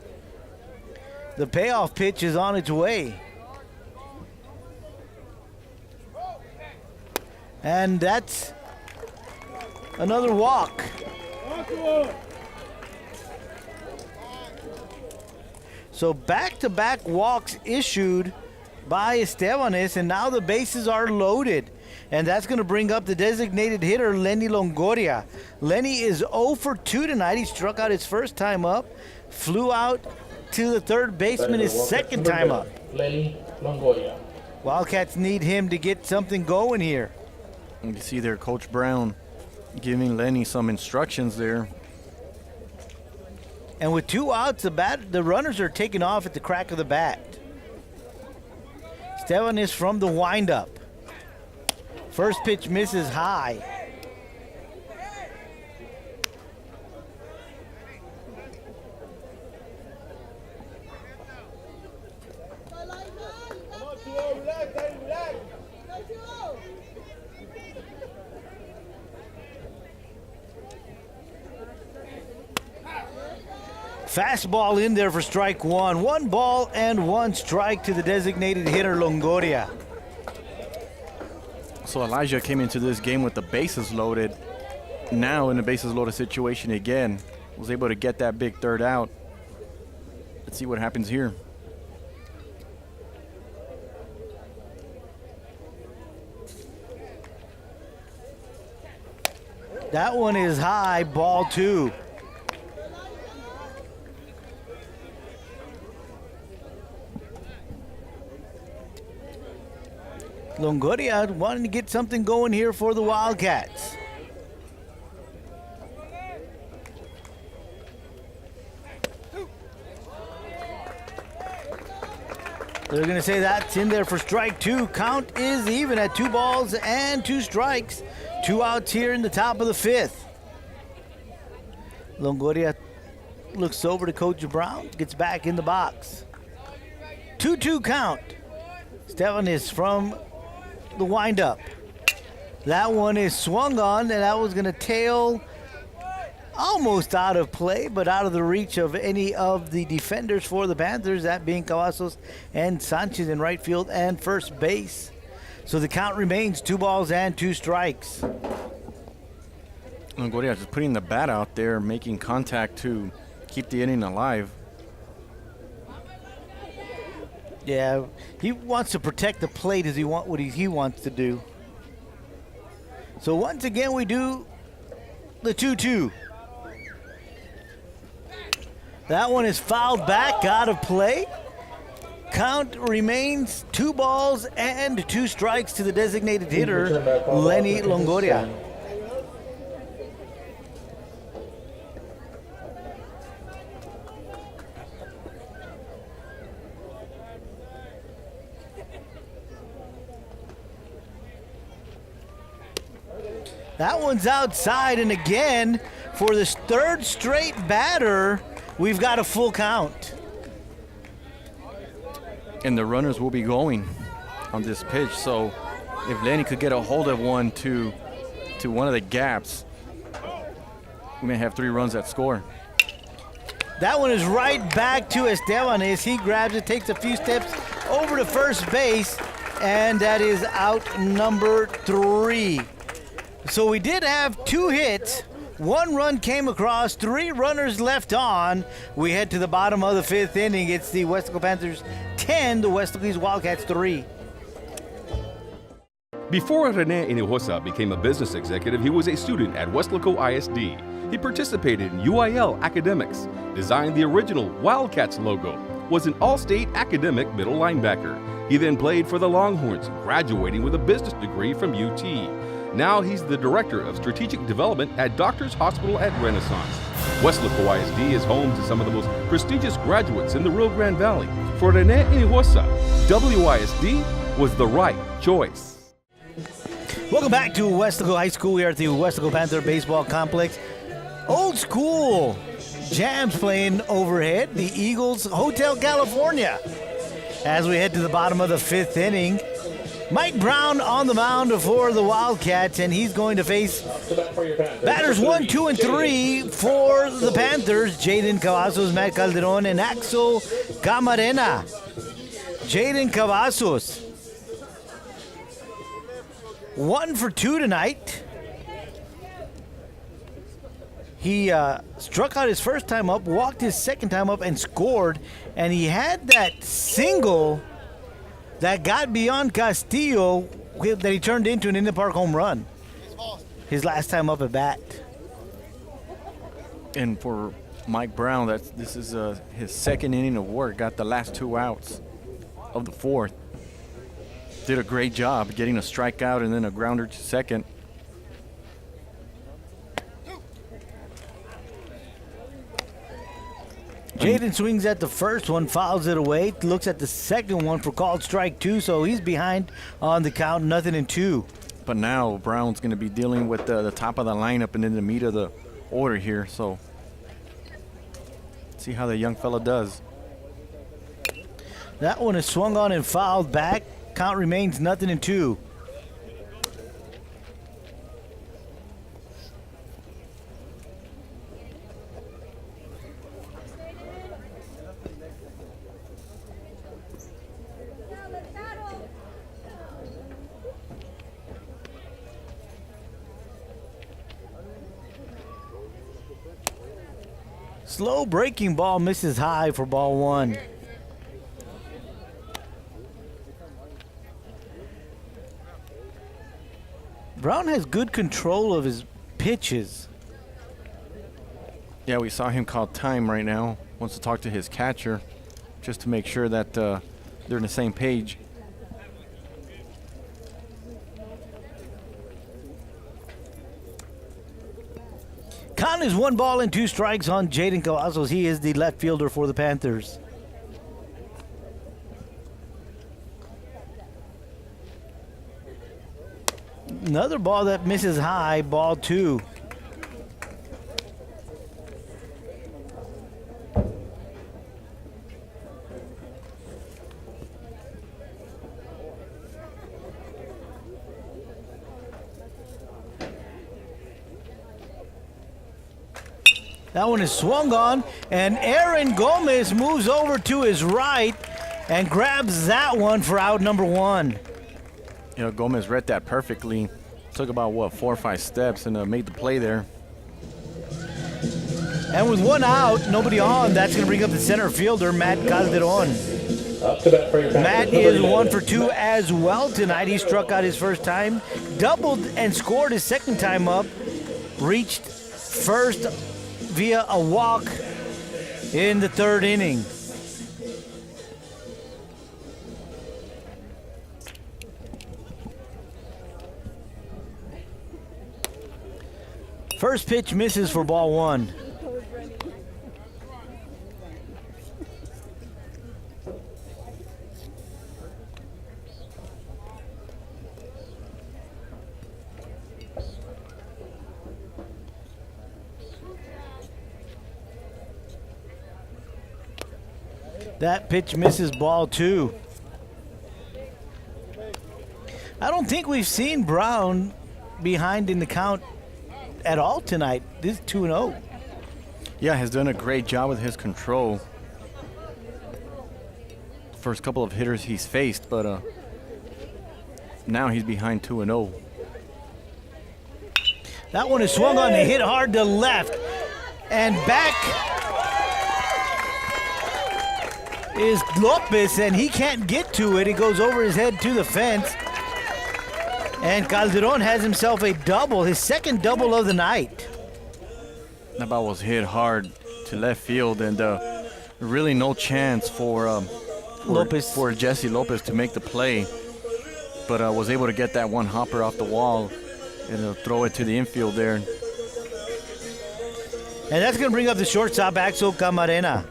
The payoff pitch is on its way. And that's another walk. So back-to-back walks issued by Estevanes, and now the bases are loaded. And that's going to bring up the designated hitter, Lenny Longoria. Lenny is 0 for 2 tonight. He struck out his first time up, flew out to the third baseman his second time up. Lenny Longoria. Wildcats need him to get something going here. You can see there Coach Brown giving Lenny some instructions there. And with 2 outs, the runners are taking off at the crack of the bat. Estevanes from the windup. First pitch misses high. Fastball in there for strike one. 1 ball and 1 strike to the designated hitter, Longoria. So Elijah came into this game with the bases loaded. Now in the bases loaded situation again, was able to get that big third out. Let's see what happens here. That one is high, ball 2. Longoria wanting to get something going here for the Wildcats. They're going to say that's in there for strike 2. Count is even at 2 balls and 2 strikes. 2 outs here in the top of the 5th. Longoria looks over to Coach Brown, gets back in the box. 2-2 count. Estevanes from the windup. That one is swung on, and that was going to tail almost out of play, but out of the reach of any of the defenders for the Panthers, that being Cavazos and Sanchez in right field and first base. So the count remains 2 balls and 2 strikes. Longoria just putting the bat out there, making contact to keep the inning alive. Yeah, he wants to protect the plate as he wants to do. So once again, we do the 2-2. That one is fouled back, out of play. Count remains 2 balls and 2 strikes to the designated hitter, Lenny Longoria. That one's outside, and again, for this 3rd straight batter, we've got a full count. And the runners will be going on this pitch, so if Lenny could get a hold of one to one of the gaps, we may have 3 runs that score. That one is right back to Esteban as he grabs it, takes a few steps over to first base, and that is out number 3. So we did have 2 hits. 1 run came across, 3 runners left on. We head to the bottom of the 5th inning. It's the Weslaco Panthers 10, the Weslaco Wildcats 3. Before Rene Hinojosa became a business executive, he was a student at Weslaco ISD. He participated in UIL academics, designed the original Wildcats logo, was an all-state academic middle linebacker. He then played for the Longhorns, graduating with a business degree from UT. Now he's the Director of Strategic Development at Doctors Hospital at Renaissance. Weslaco ISD is home to some of the most prestigious graduates in the Rio Grande Valley. For Rene Hinojosa, WISD was the right choice. Welcome back to Weslaco High School. We are at the Weslaco Panther Baseball Complex. Old school jams playing overhead. The Eagles Hotel California. As we head to the bottom of the 5th inning, Mike Brown on the mound for the Wildcats, and he's going to face batters 1, 2, and 3 for the Panthers. Jaden Cavazos, Matt Calderon, and Axel Camarena. Jaden Cavazos, 1 for 2 tonight. He struck out his first time up, walked his second time up, and scored. And he had that single that got beyond Castillo that he turned into an in-the-park home run. His last time up at bat. And for Mike Brown, this is his 2nd inning of work. Got the last 2 outs of the 4th. Did a great job getting a strikeout and then a grounder to second. Jaden swings at the first one, fouls it away, looks at the second one for called strike 2, so he's behind on the count, 0-2. But now Brown's going to be dealing with the top of the lineup and in the meat of the order here, so see how the young fella does. That one is swung on and fouled back. Count remains 0-2. Slow breaking ball misses high for ball 1. Brown has good control of his pitches. Yeah, we saw him call time right now. Wants to talk to his catcher just to make sure that they're on the same page. Count is 1 ball and 2 strikes on Jaden Cavazos. He is the left fielder for the Panthers. Another ball that misses high, ball 2. That one is swung on, and Aaron Gomez moves over to his right and grabs that one for out number 1. You know, Gomez read that perfectly. Took about, 4 or 5 steps and made the play there. And with one out, nobody on, that's going to bring up the center fielder, Matt Calderon. Up to bat for your Panthers. Matt number is 11. 1 for 2 as well tonight. He struck out his first time, doubled and scored his second time up, reached first via a walk in the 3rd inning. First pitch misses for ball 1. That pitch misses ball 2. I don't think we've seen Brown behind in the count at all tonight. This is 2-0. Yeah, has done a great job with his control. First couple of hitters he's faced, but now he's behind 2-0. That one is swung on and hit hard to left. And back is Lopez, and he can't get to it. It goes over his head to the fence. And Calderon has himself a double, his second double of the night. That ball was hit hard to left field, and really no chance for Lopez. for Jesse Lopez to make the play, but was able to get that one hopper off the wall and throw it to the infield there. And that's going to bring up the shortstop, Axel Camarena.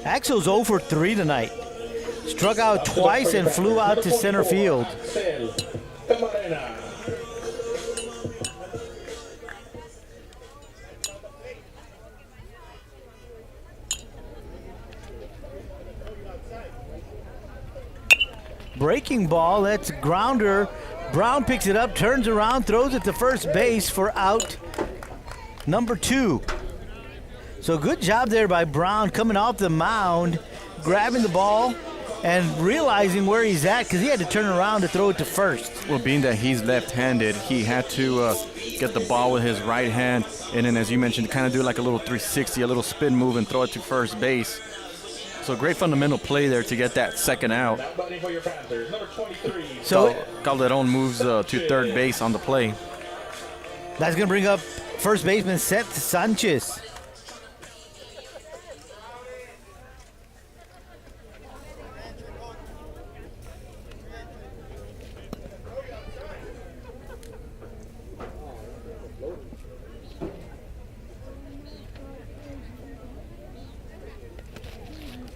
Axel's 0 for 3 tonight. Struck out twice and flew out to center field. Camarena. Breaking ball, that's grounder. Brown picks it up, turns around, throws it to first base for out number 2. So good job there by Brown coming off the mound, grabbing the ball and realizing where he's at because he had to turn around to throw it to first. Well, being that he's left-handed, he had to get the ball with his right hand, and then, as you mentioned, kind of do like a little 360, a little spin move and throw it to first base. So great fundamental play there to get that second out. Now batting for your Panthers, number 23. So Calderon moves to third base on the play. that's going to bring up first baseman Seth Sanchez.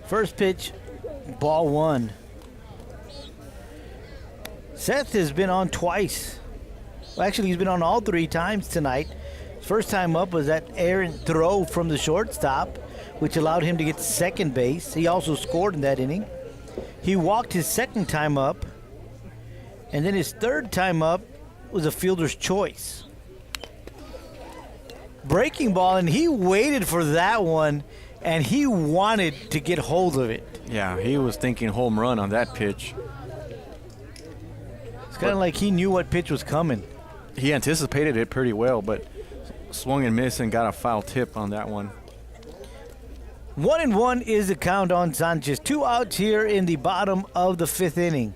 First pitch, ball 1. Seth has been on twice. Well, actually, he's been on all 3 times tonight. First time up was that errant throw from the shortstop, which allowed him to get to second base. He also scored in that inning. He walked his second time up, and then his third time up was a fielder's choice. Breaking ball, and he waited for that one, and he wanted to get hold of it. Yeah, he was thinking home run on that pitch. It's kind of like he knew what pitch was coming. He anticipated it pretty well, but swung and missed and got a foul tip on that one. 1-1 is the count on Sanchez. 2 outs here in the bottom of the 5th inning.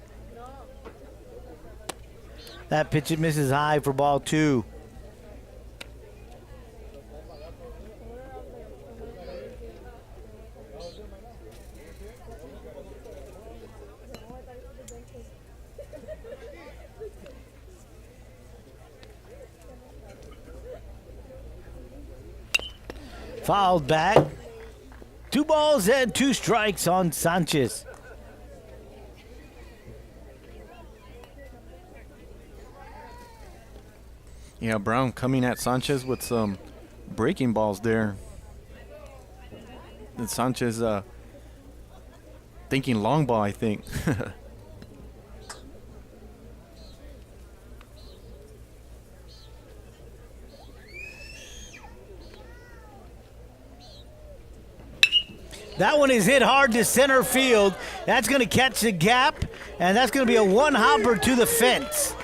That pitch, it misses high for ball 2. Fouled back. 2 balls and 2 strikes on Sanchez. Yeah, Brown coming at Sanchez with some breaking balls there. And Sanchez thinking long ball, I think. That one is hit hard to center field. That's going to catch the gap, and that's going to be a one-hopper to the fence.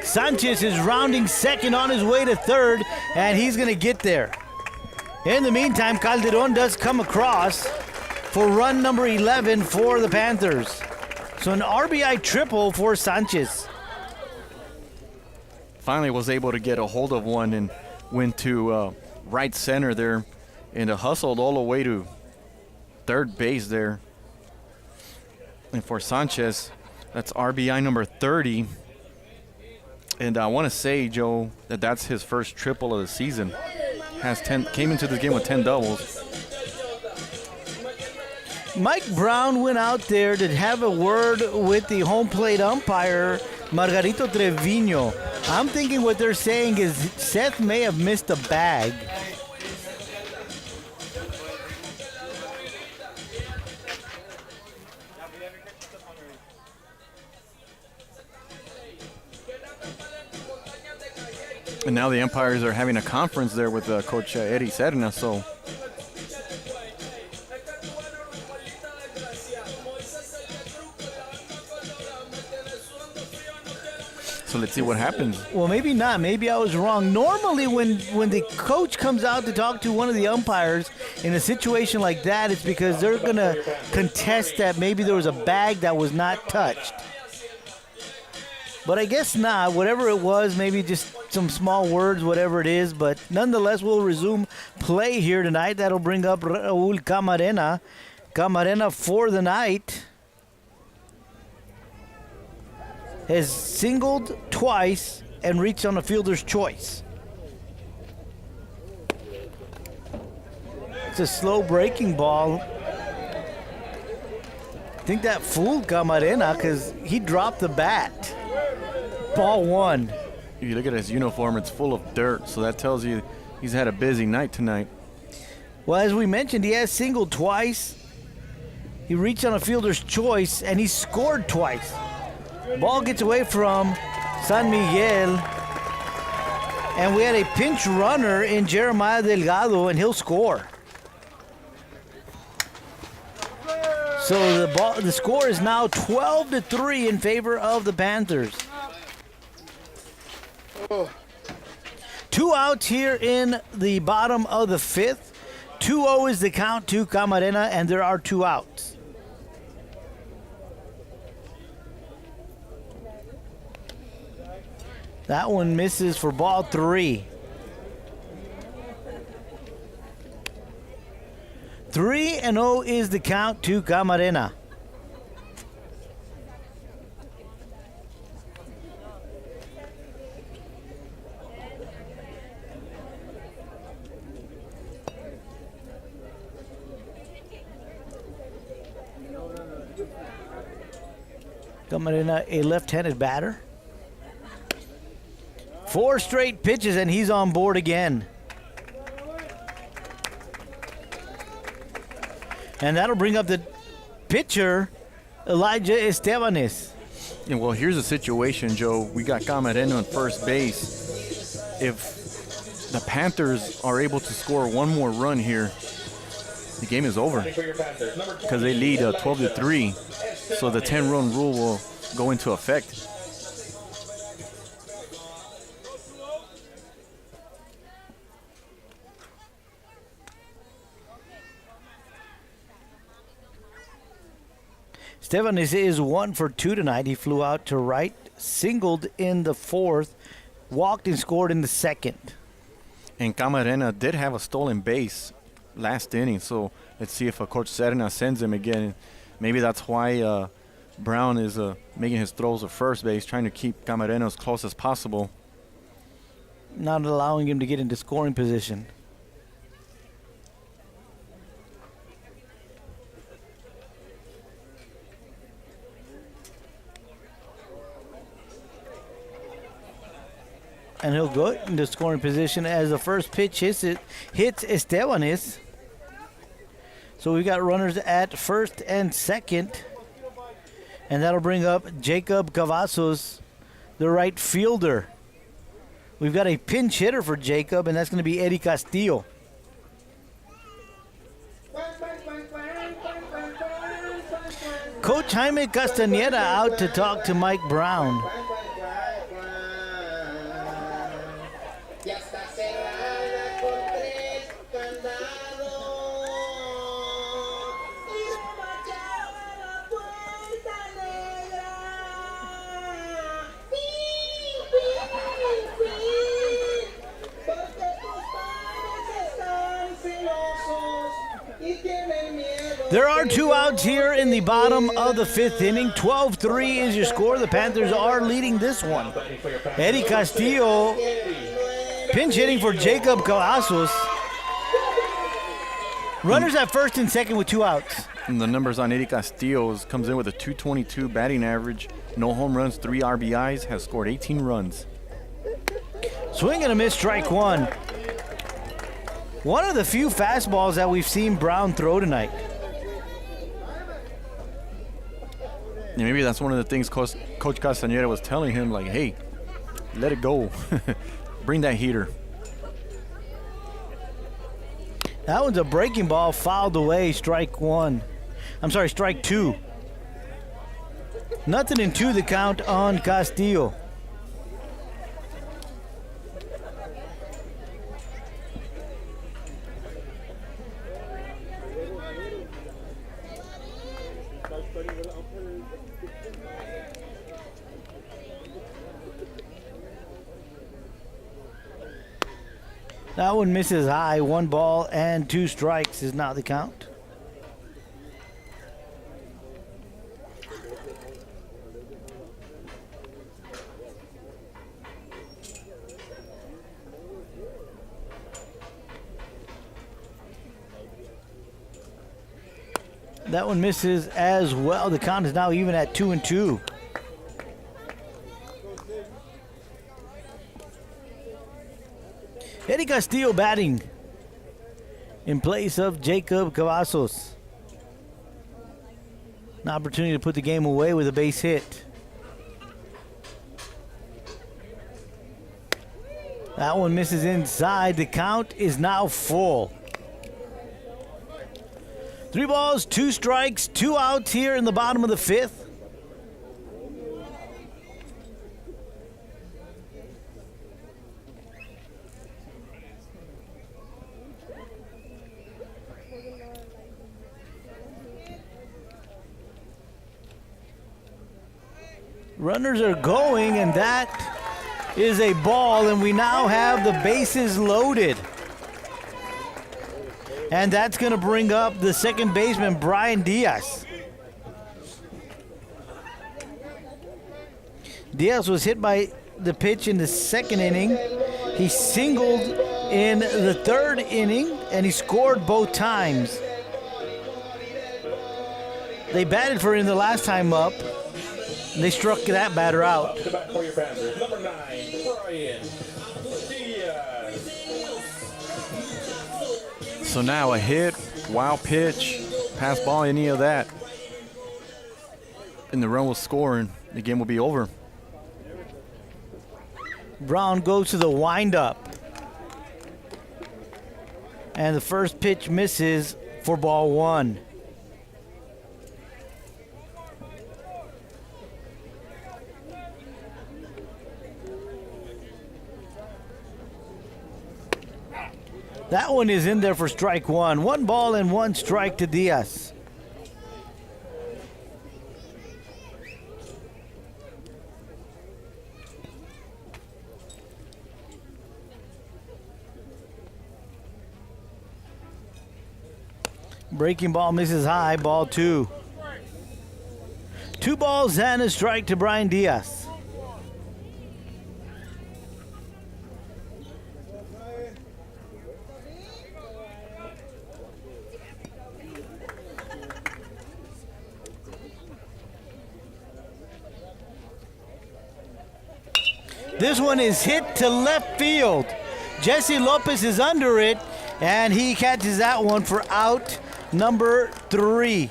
Sanchez is rounding second on his way to third, and he's going to get there. In the meantime, Calderon does come across for run number 11 for the Panthers. So an RBI triple for Sanchez. Finally was able to get a hold of one and went to right center there and hustled all the way to third base there. And for Sanchez, that's RBI number 30. And I want to say, Joe, that that's his first triple of the season. Came into this game with 10 doubles. Mike Brown went out there to have a word with the home plate umpire, Margarito Trevino. I'm thinking what they're saying is Seth may have missed a bag. And now the umpires are having a conference there with Coach Eddie Serna. So let's see what happens. Well, maybe not. Maybe I was wrong. Normally, when the coach comes out to talk to one of the umpires in a situation like that, it's because they're going to contest that maybe there was a bag that was not touched. But I guess not. Whatever it was, maybe just some small words, whatever it is. But nonetheless, we'll resume play here tonight. That'll bring up Raul Camarena. Camarena for the night has singled twice and reached on a fielder's choice. It's a slow breaking ball. I think that fooled Camarena because he dropped the bat. Ball one. You look at his uniform, it's full of dirt, so that tells you he's had a busy night tonight. Well, as we mentioned, he has singled twice. He reached on a fielder's choice, and he scored twice. Ball gets away from San Miguel, and we had a pinch runner in Jeremiah Delgado, and he'll score. So the score is now 12-3 in favor of the Panthers. 2 outs here in the bottom of the fifth. 2-0 is the count to Camarena, and there are 2 outs. That one misses for ball 3. 3-0 is the count to Camarena. Camarena, a left-handed batter. 4 straight pitches, and he's on board again. And that'll bring up the pitcher, Elijah Estebanes. And well, here's the situation, Joe. We got Camarena on first base. If the Panthers are able to score one more run here, the game is over because they lead 12-3. So the 10-run rule will go into effect. Estebanes is 1 for 2 tonight. He flew out to right, singled in the 4th, walked and scored in the 2nd. And Camarena did have a stolen base last inning, so let's see if Coach Serna sends him again. Maybe that's why Brown is making his throws at first base, trying to keep Camarena as close as possible. Not allowing him to get into scoring position. And he'll go into scoring position as the first pitch hits Estebanes. So we've got runners at first and second. And that'll bring up Jacob Cavazos, the right fielder. We've got a pinch hitter for Jacob, and that's going to be Eddie Castillo. Coach Jaime Castañeda out to talk to Mike Brown. There are 2 outs here in the bottom of the 5th inning. 12-3 is your score. The Panthers are leading this one. Eddie Castillo pinch hitting for Jacob Cavazos. Runners at first and second with 2 outs. And the numbers on Eddie Castillo comes in with a .222 batting average, no home runs, 3 RBIs, has scored 18 runs. Swing and a miss, strike 1. One of the few fastballs that we've seen Brown throw tonight. And maybe that's one of the things Coach Castañeda was telling him, like, hey, let it go. Bring that heater. That one's a breaking ball, fouled away, strike 2. Nothing in 2 the count on Castillo. That one misses high. 1 ball and 2 strikes is not the count. That one misses as well. The count is now even at 2-2. Eddie Castillo batting in place of Jacob Cavazos. An opportunity to put the game away with a base hit. That one misses inside. The count is now full. 3 balls, 2 strikes, 2 outs here in the bottom of the 5th. Runners are going, and that is a ball, and we now have the bases loaded. And that's going to bring up the second baseman, Brian Diaz. Diaz was hit by the pitch in the 2nd inning. He singled in the 3rd inning, and he scored both times. They batted for him the last time up. They struck that batter out. To bat for your Panthers, number 9, Brian Diaz. So now a hit, wild pitch, pass ball, any of that, and the run will score, and the game will be over. Brown goes to the windup. And the first pitch misses for ball 1. That one is in there for strike 1. 1 ball and 1 strike to Diaz. Breaking ball misses high, ball 2. 2 balls and a strike to Brian Diaz. This one is hit to left field. Jesse Lopez is under it, and he catches that one for out number 3.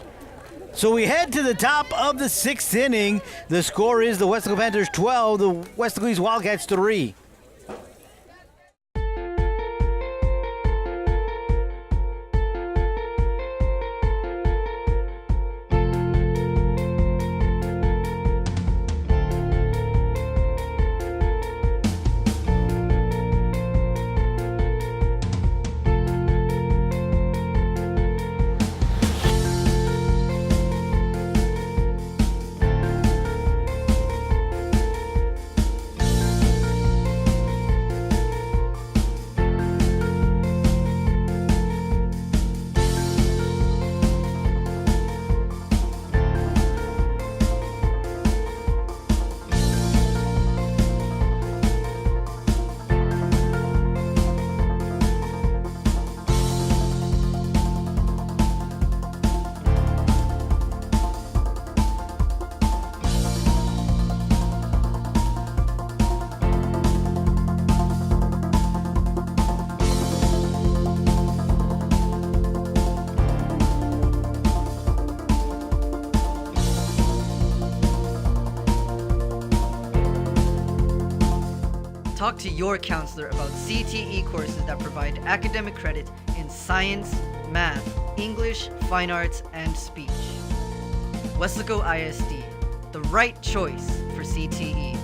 So we head to the top of the 6th inning. The score is the Weslaco Panthers 12, the Weslaco East Wildcats 3. Talk to your counselor about CTE courses that provide academic credit in science, math, English, fine arts, and speech. Weslaco ISD, the right choice for CTE.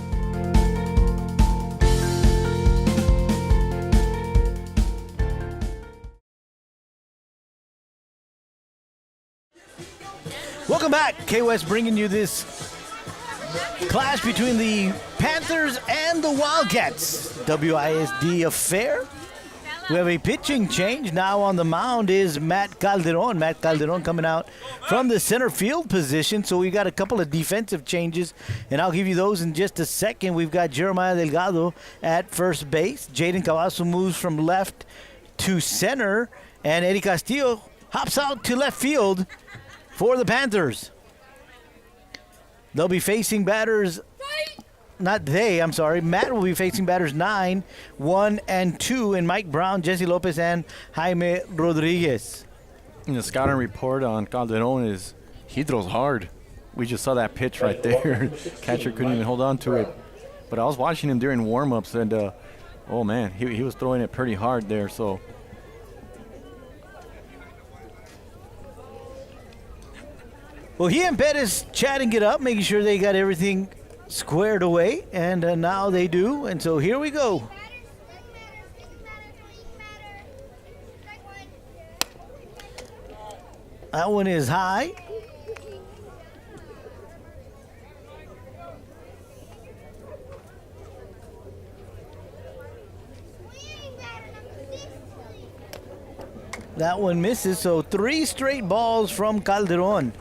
Welcome back. K-West bringing you this clash between the Panthers and the Wildcats. WISD affair. We have a pitching change. Now on the mound is Matt Calderon. Matt Calderon coming out from the center field position. So we got a couple of defensive changes, and I'll give you those in just a second. We've got Jeremiah Delgado at first base. Jaden Cavasso moves from left to center, and Eddie Castillo hops out to left field for the Panthers. They'll be facing batters, Matt will be facing batters 9, 1, and 2, and Mike Brown, Jesse Lopez, and Jaime Rodriguez. And the scouting report on Calderon is he throws hard. We just saw that pitch right there. Catcher couldn't even hold on to it. But I was watching him during warm-ups, and oh man, he was throwing it pretty hard there. So well, he and Pettis chatting it up, making sure they got everything squared away, and now they do. And so here we go. That one is high. That one misses, so 3 straight balls from Calderon.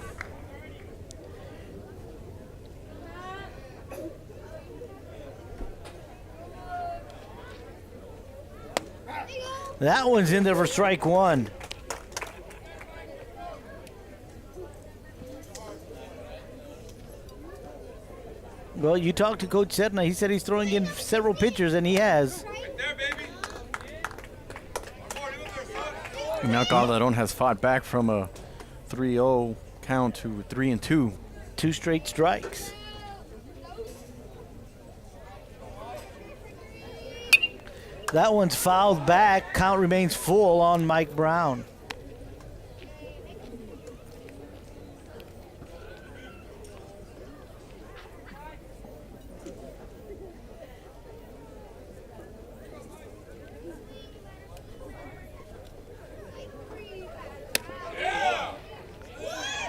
That one's in there for strike 1. Well, you talked to Coach Sedna. He said he's throwing in several pitchers, and he has. now Calderon has fought back from a 3-0 count to 3-2. 2 straight strikes. That one's fouled back. Count remains full on Mike Brown.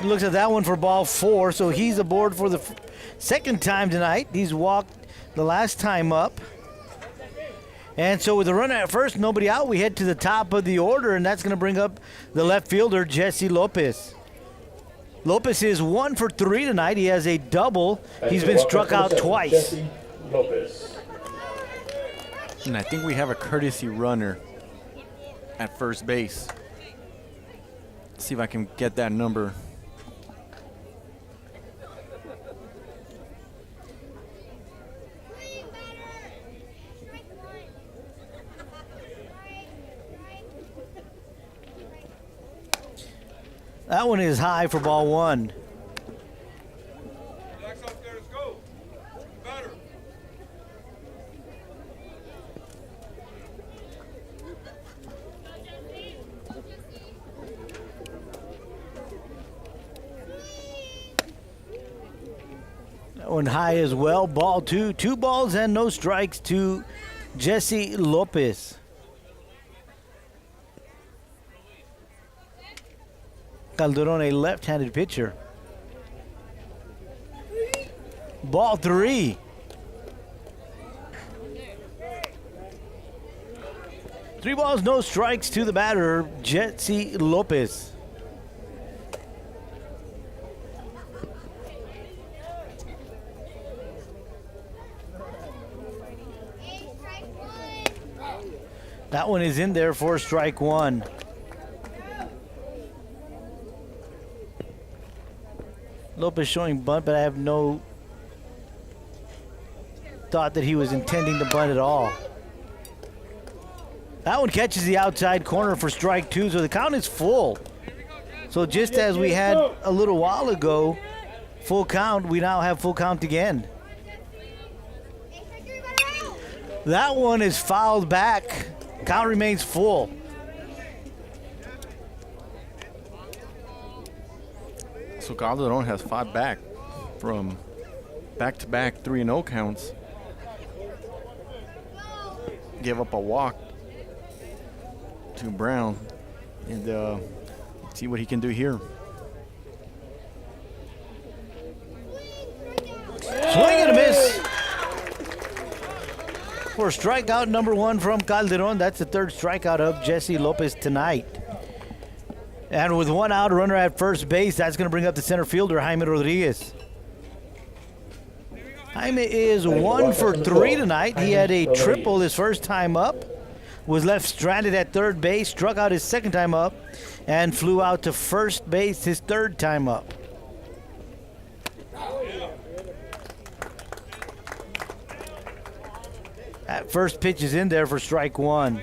He looks at that one for ball 4, so he's aboard for the second time tonight. He's walked the last time up. And so with the runner at first, nobody out, we head to the top of the order, and that's going to bring up the left fielder, Jesse Lopez. Lopez is 1 for 3 tonight. He has a double. He's been struck out twice. Jesse Lopez. And I think we have a courtesy runner at first base. Let's see if I can get that number. That one is high for ball 1. That one high as well. Ball 2. 2 balls and no strikes to Jesse Lopez. Calderon, a left-handed pitcher. Ball 3. Three balls, no strikes to the batter, Jesse Lopez. That one is in there for strike 1. Lopez showing bunt, but I have no thought that he was intending to bunt at all. That one catches the outside corner for strike 2, so the count is full. So just as we had a little while ago, full count, we now have full count again. That one is fouled back. Count remains full. So Calderon has fought back from back-to-back 3-0 counts. Give up a walk to Brown, and see what he can do here. Swing and a miss. For strikeout number 1 from Calderon. That's the third strikeout of Jesse Lopez tonight. And with 1 out, runner at first base, that's going to bring up the center fielder, Jaime Rodriguez. Jaime is 1 for 3 tonight. He had a triple his first time up, was left stranded at third base, struck out his second time up, and flew out to first base his third time up. That first pitch is in there for strike 1.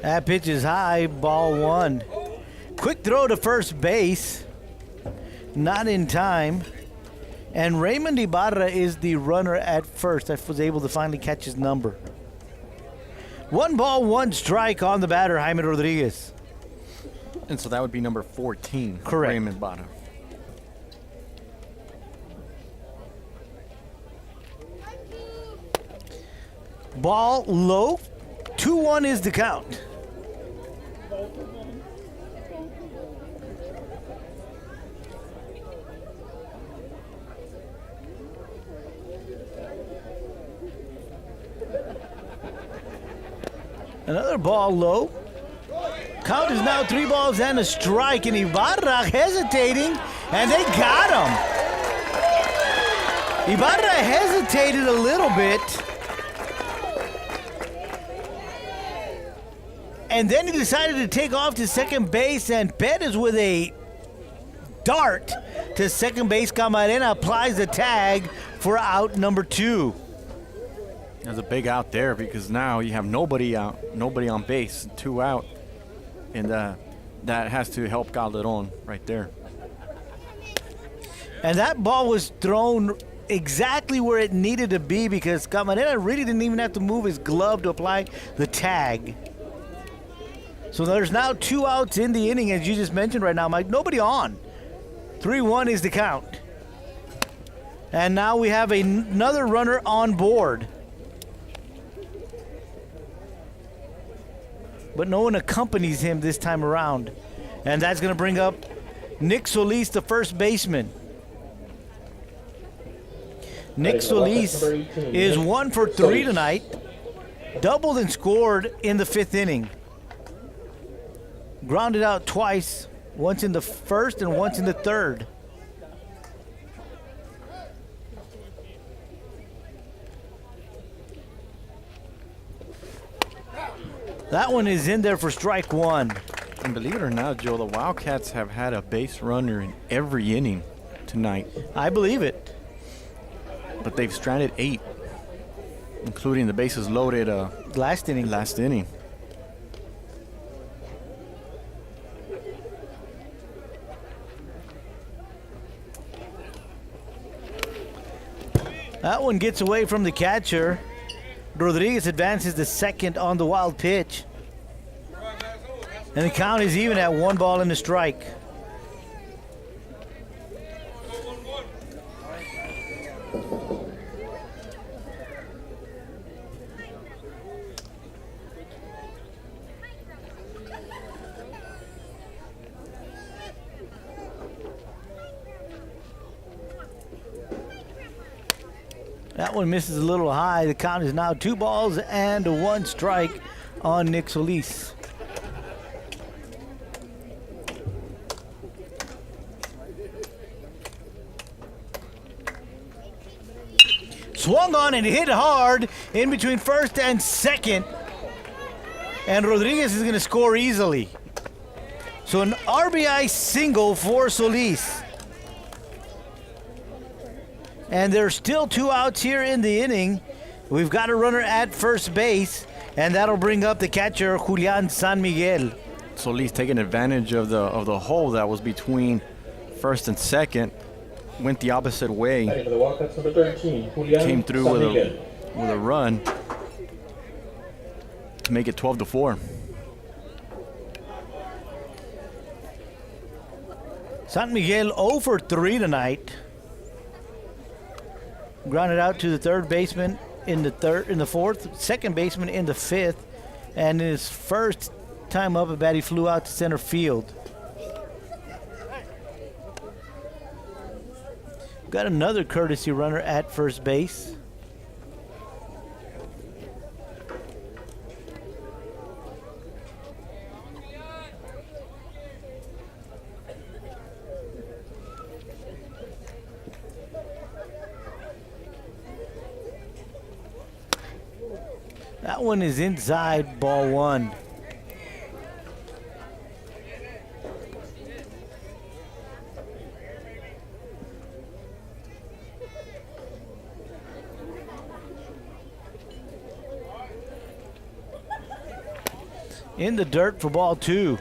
That pitch is high, ball 1. Quick throw to first base, not in time. And Raymond Ibarra is the runner at first. I was able to finally catch his number. 1 ball, 1 strike on the batter, Jaime Rodriguez. And so that would be number 14. Correct. Raymond Ibarra. Ball low, 2-1 is the count. Another ball low. Count is now 3 balls and a strike, and Ibarra hesitating, and they got him. Ibarra hesitated a little bit, and then he decided to take off to second base, and Perez with a dart to second base. Camarena applies the tag for out number 2. There's a big out there because now you have nobody out, nobody on base, 2 out. And that has to help Calderon right there. And that ball was thrown exactly where it needed to be because Camarena really didn't even have to move his glove to apply the tag. So there's now 2 outs in the inning, as you just mentioned right now, Mike. Nobody on. 3-1 is the count. And now we have another runner on board. But no one accompanies him this time around. And that's going to bring up Nick Solis, the first baseman. Nick Solis is 1 for 3 tonight. Doubled and scored in the 5th inning. Grounded out twice, once in the 1st and once in the 3rd. That one is in there for strike 1. And believe it or not, Joe, the Wildcats have had a base runner in every inning tonight. I believe it. But they've stranded 8, including the bases loaded Last inning. last inning. That one gets away from the catcher. Rodriguez advances the second on the wild pitch. And the count is even at 1 ball and a strike. That one misses a little high. The count is now 2 balls and 1 strike on Nick Solis. Swung on and hit hard in between first and second. And Rodriguez is going to score easily. So an RBI single for Solis. And there's still 2 outs here in the inning. We've got a runner at first base. And that'll bring up the catcher, Julian San Miguel. Solis taking advantage of the hole that was between first and second. Went the opposite way. For the Wildcats, number 13, Julian Came through San with Miguel. a run to make it 12-4. San Miguel 0 for 3 tonight. Grounded out to the third baseman in the fourth, second baseman in the fifth, and in his first time up at bat, he flew out to center field. Got another courtesy runner at first base. That one is inside, ball one. In the dirt for ball two.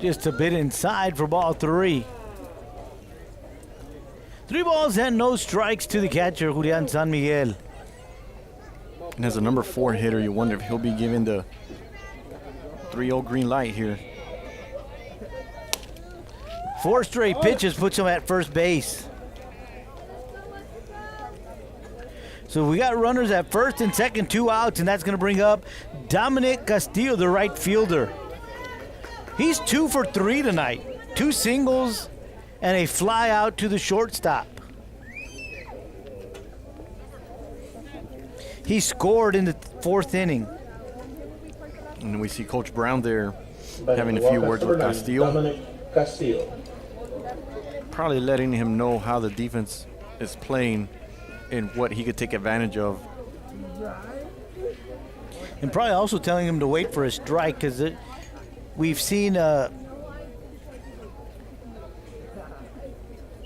Just a bit inside for ball three. 3 balls and no strikes to the catcher, Julian San Miguel. And as a number 4 hitter, you wonder if he'll be given the 3-0 green light here. 4 straight pitches puts him at first base. So we got runners at first and second, 2 outs, and that's going to bring up Dominic Castillo, the right fielder. He's 2 for 3 tonight. 2 singles and a fly out to the shortstop. He scored in the 4th inning. And we see Coach Brown there having a few words with Castillo. Dominic Castillo. Probably letting him know how the defense is playing and what he could take advantage of. And probably also telling him to wait for a strike, because we've seen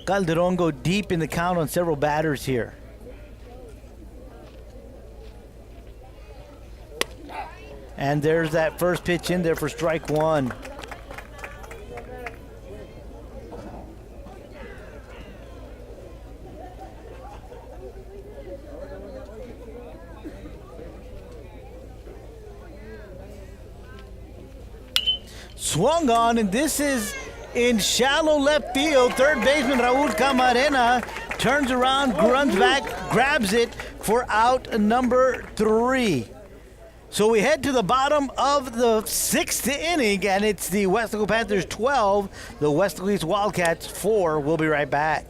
Calderon go deep in the count on several batters here. And there's that first pitch in there for strike one. Swung on, and this is in shallow left field. Third baseman Raul Camarena turns around, runs back, grabs it for out number 3. So we head to the bottom of the 6th inning, and it's the Weslaco Panthers 12, the Weslaco East Wildcats 4. We'll be right back.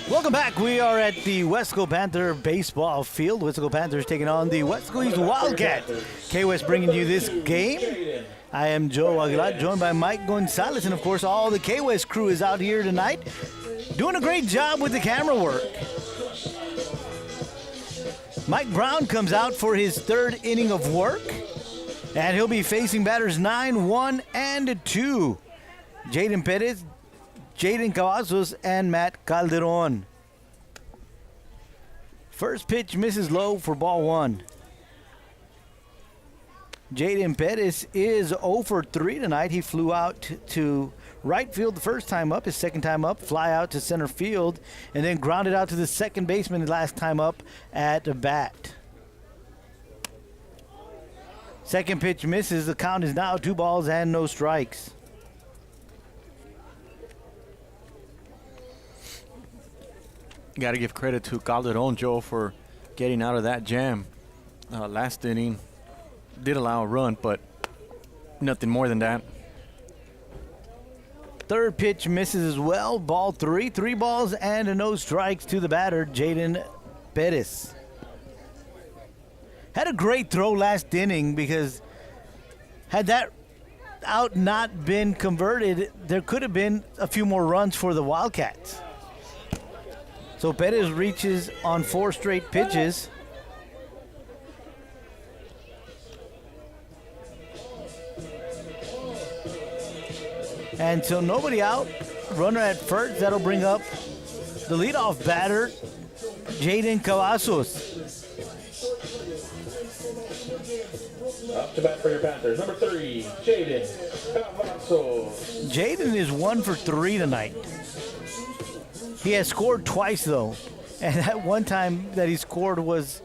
Welcome back. We are at the Weslaco Panther baseball field. Weslaco Panthers taking on the Weslaco East Wildcats. K-West bringing you this game. I am Joe Aguilar, joined by Mike Gonzalez, and of course all the K-West crew is out here tonight doing a great job with the camera work. Mike Brown comes out for his 3rd inning of work, and he'll be facing batters 9, 1, and 2. Jaden Perez, Jaden Cavazos, and Matt Calderon. First pitch misses low for ball 1. Jaden Perez is 0 for 3 tonight. He flew out to right field the first time up, his second time up, fly out to center field, and then grounded out to the second baseman the last time up at the bat. Second pitch misses. The count is now 2 balls and no strikes. Got to give credit to Calderon, Joe, for getting out of that jam last inning. Did allow a run, but nothing more than that. Third pitch misses as well. Ball 3. 3 balls and a no strikes to the batter, Jaden Pettis. Had a great throw last inning because had that out not been converted, there could have been a few more runs for the Wildcats. So Pettis reaches on 4 straight pitches. And so nobody out. Runner at first. That'll bring up the leadoff batter, Jaden Cavazos. Up to bat for your Panthers, number 3, Jaden Cavazos. Jaden is 1 for 3 tonight. He has scored twice, though. And that one time that he scored was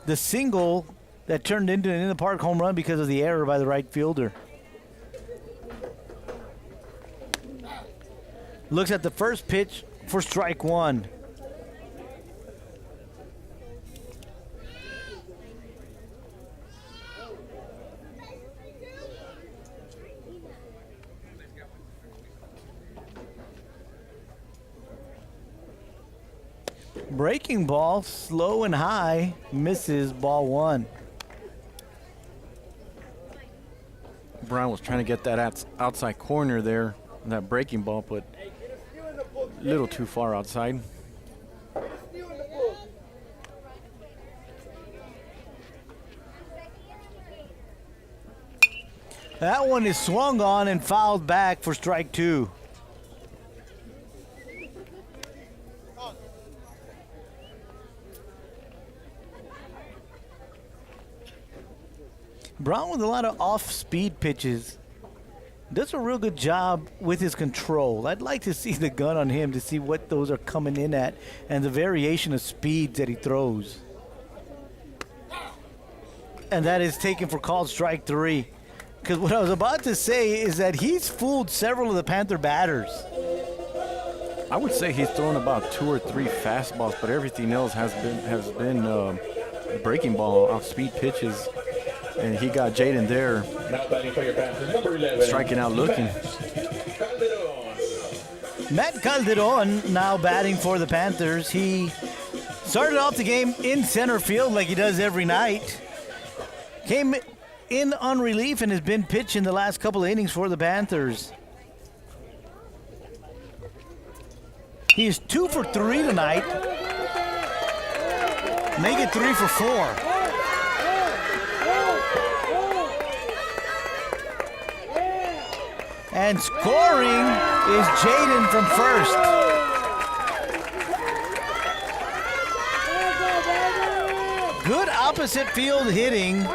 the single that turned into an in-the-park home run because of the error by the right fielder. Looks at the first pitch for strike 1. Breaking ball, slow and high, misses ball 1. Brown was trying to get that outside corner there, that breaking ball, but a little too far outside. That one is swung on and fouled back for strike 2. Brown with a lot of off-speed pitches. Does a real good job with his control. I'd like to see the gun on him to see what those are coming in at and the variation of speeds that he throws. And that is taken for called strike 3. Because what I was about to say is that he's fooled several of the Panther batters. I would say he's thrown about 2 or 3 fastballs, but everything else has been breaking ball off-speed pitches. And he got Jaden there, Now batting for your Panthers, number 11. striking out looking. Matt Calderon now batting for the Panthers. He started off the game in center field like he does every night. Came in on relief and has been pitching the last couple of innings for the Panthers. He is 2 for 3 tonight. Make it 3 for 4. And scoring is Jaden from first. Good opposite field hitting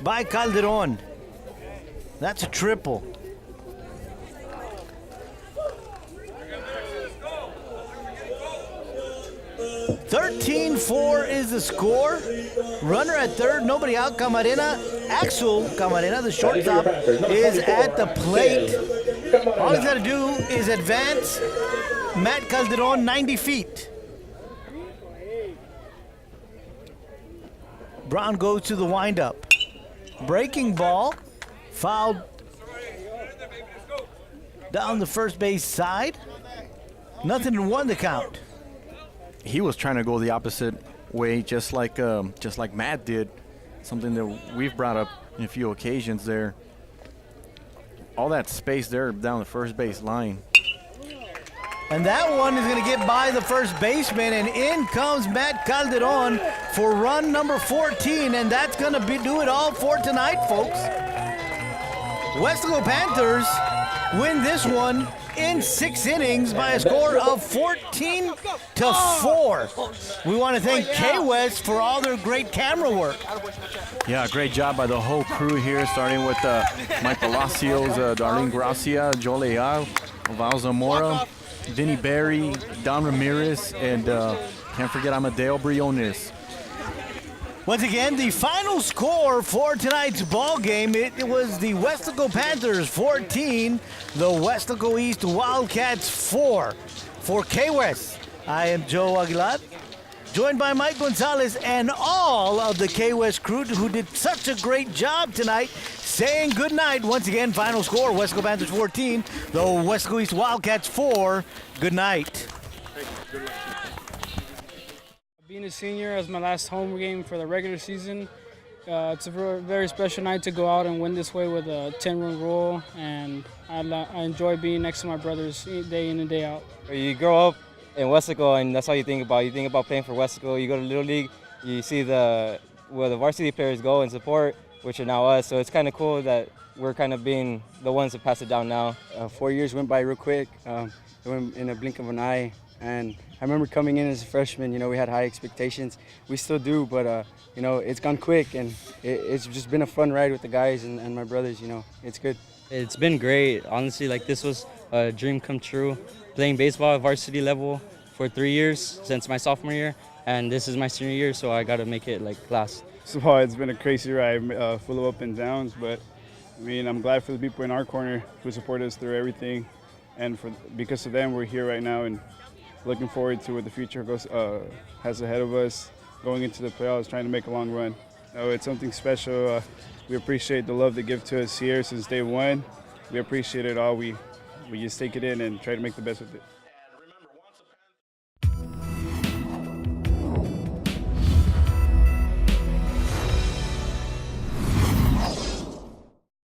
by Calderon. That's a triple. 13-4 is the score. Runner at third, nobody out. Axel Camarena, the shortstop, is at the plate. All he's got to do is advance Matt Calderon 90 feet. Brown goes to the windup. Breaking ball, fouled down the first base side. Nothing to 1 to count. He was trying to go the opposite way, just like Matt did. Something that we've brought up in a few occasions there. All that space there down the first base line. And that one is going to get by the first baseman, and in comes Matt Calderon for run number 14, and that's going to do it all for tonight, folks. Weslaco Panthers win this one in 6 innings by a score of 14-4. We want to thank K-West for all their great camera work. Yeah, great job by the whole crew here, starting with Mike Palacios, Darlene Gracia, Joe Leal, Val Zamora, Vinny Berry, Don Ramirez, and can't forget Amadeo Briones. Once again, the final score for tonight's ball game, it was the Weslaco Panthers 14, the Weslaco East Wildcats 4. For K-West, I am Joe Aguilar, joined by Mike Gonzalez and all of the K-West crew who did such a great job tonight, saying good night. Once again, final score, Weslaco Panthers 14, the Weslaco East Wildcats 4. Good night. Being a senior as my last home game for the regular season, it's a very special night to go out and win this way with a 10-run rule, and I enjoy being next to my brothers day in and day out. You grow up in Weslaco, and that's all you think about. You think about playing for Weslaco. You go to Little League, you see where the varsity players go and support, which are now us. So it's kind of cool that we're kind of being the ones to pass it down now. 4 years went by real quick, it went in a blink of an eye. And I remember coming in as a freshman, we had high expectations. We still do, but it's gone quick, and it's just been a fun ride with the guys and my brothers. It's good. It's been great. Honestly, this was a dream come true. Playing baseball at varsity level for 3 years since my sophomore year, and this is my senior year, so I got to make it last. So far, it's been a crazy ride, full of up and downs, but I'm glad for the people in our corner who support us through everything, and because of them, we're here right now, and looking forward to what the future has ahead of us, going into the playoffs, trying to make a long run. It's something special. We appreciate the love they give to us here since day one. We appreciate it all. We just take it in and try to make the best with it.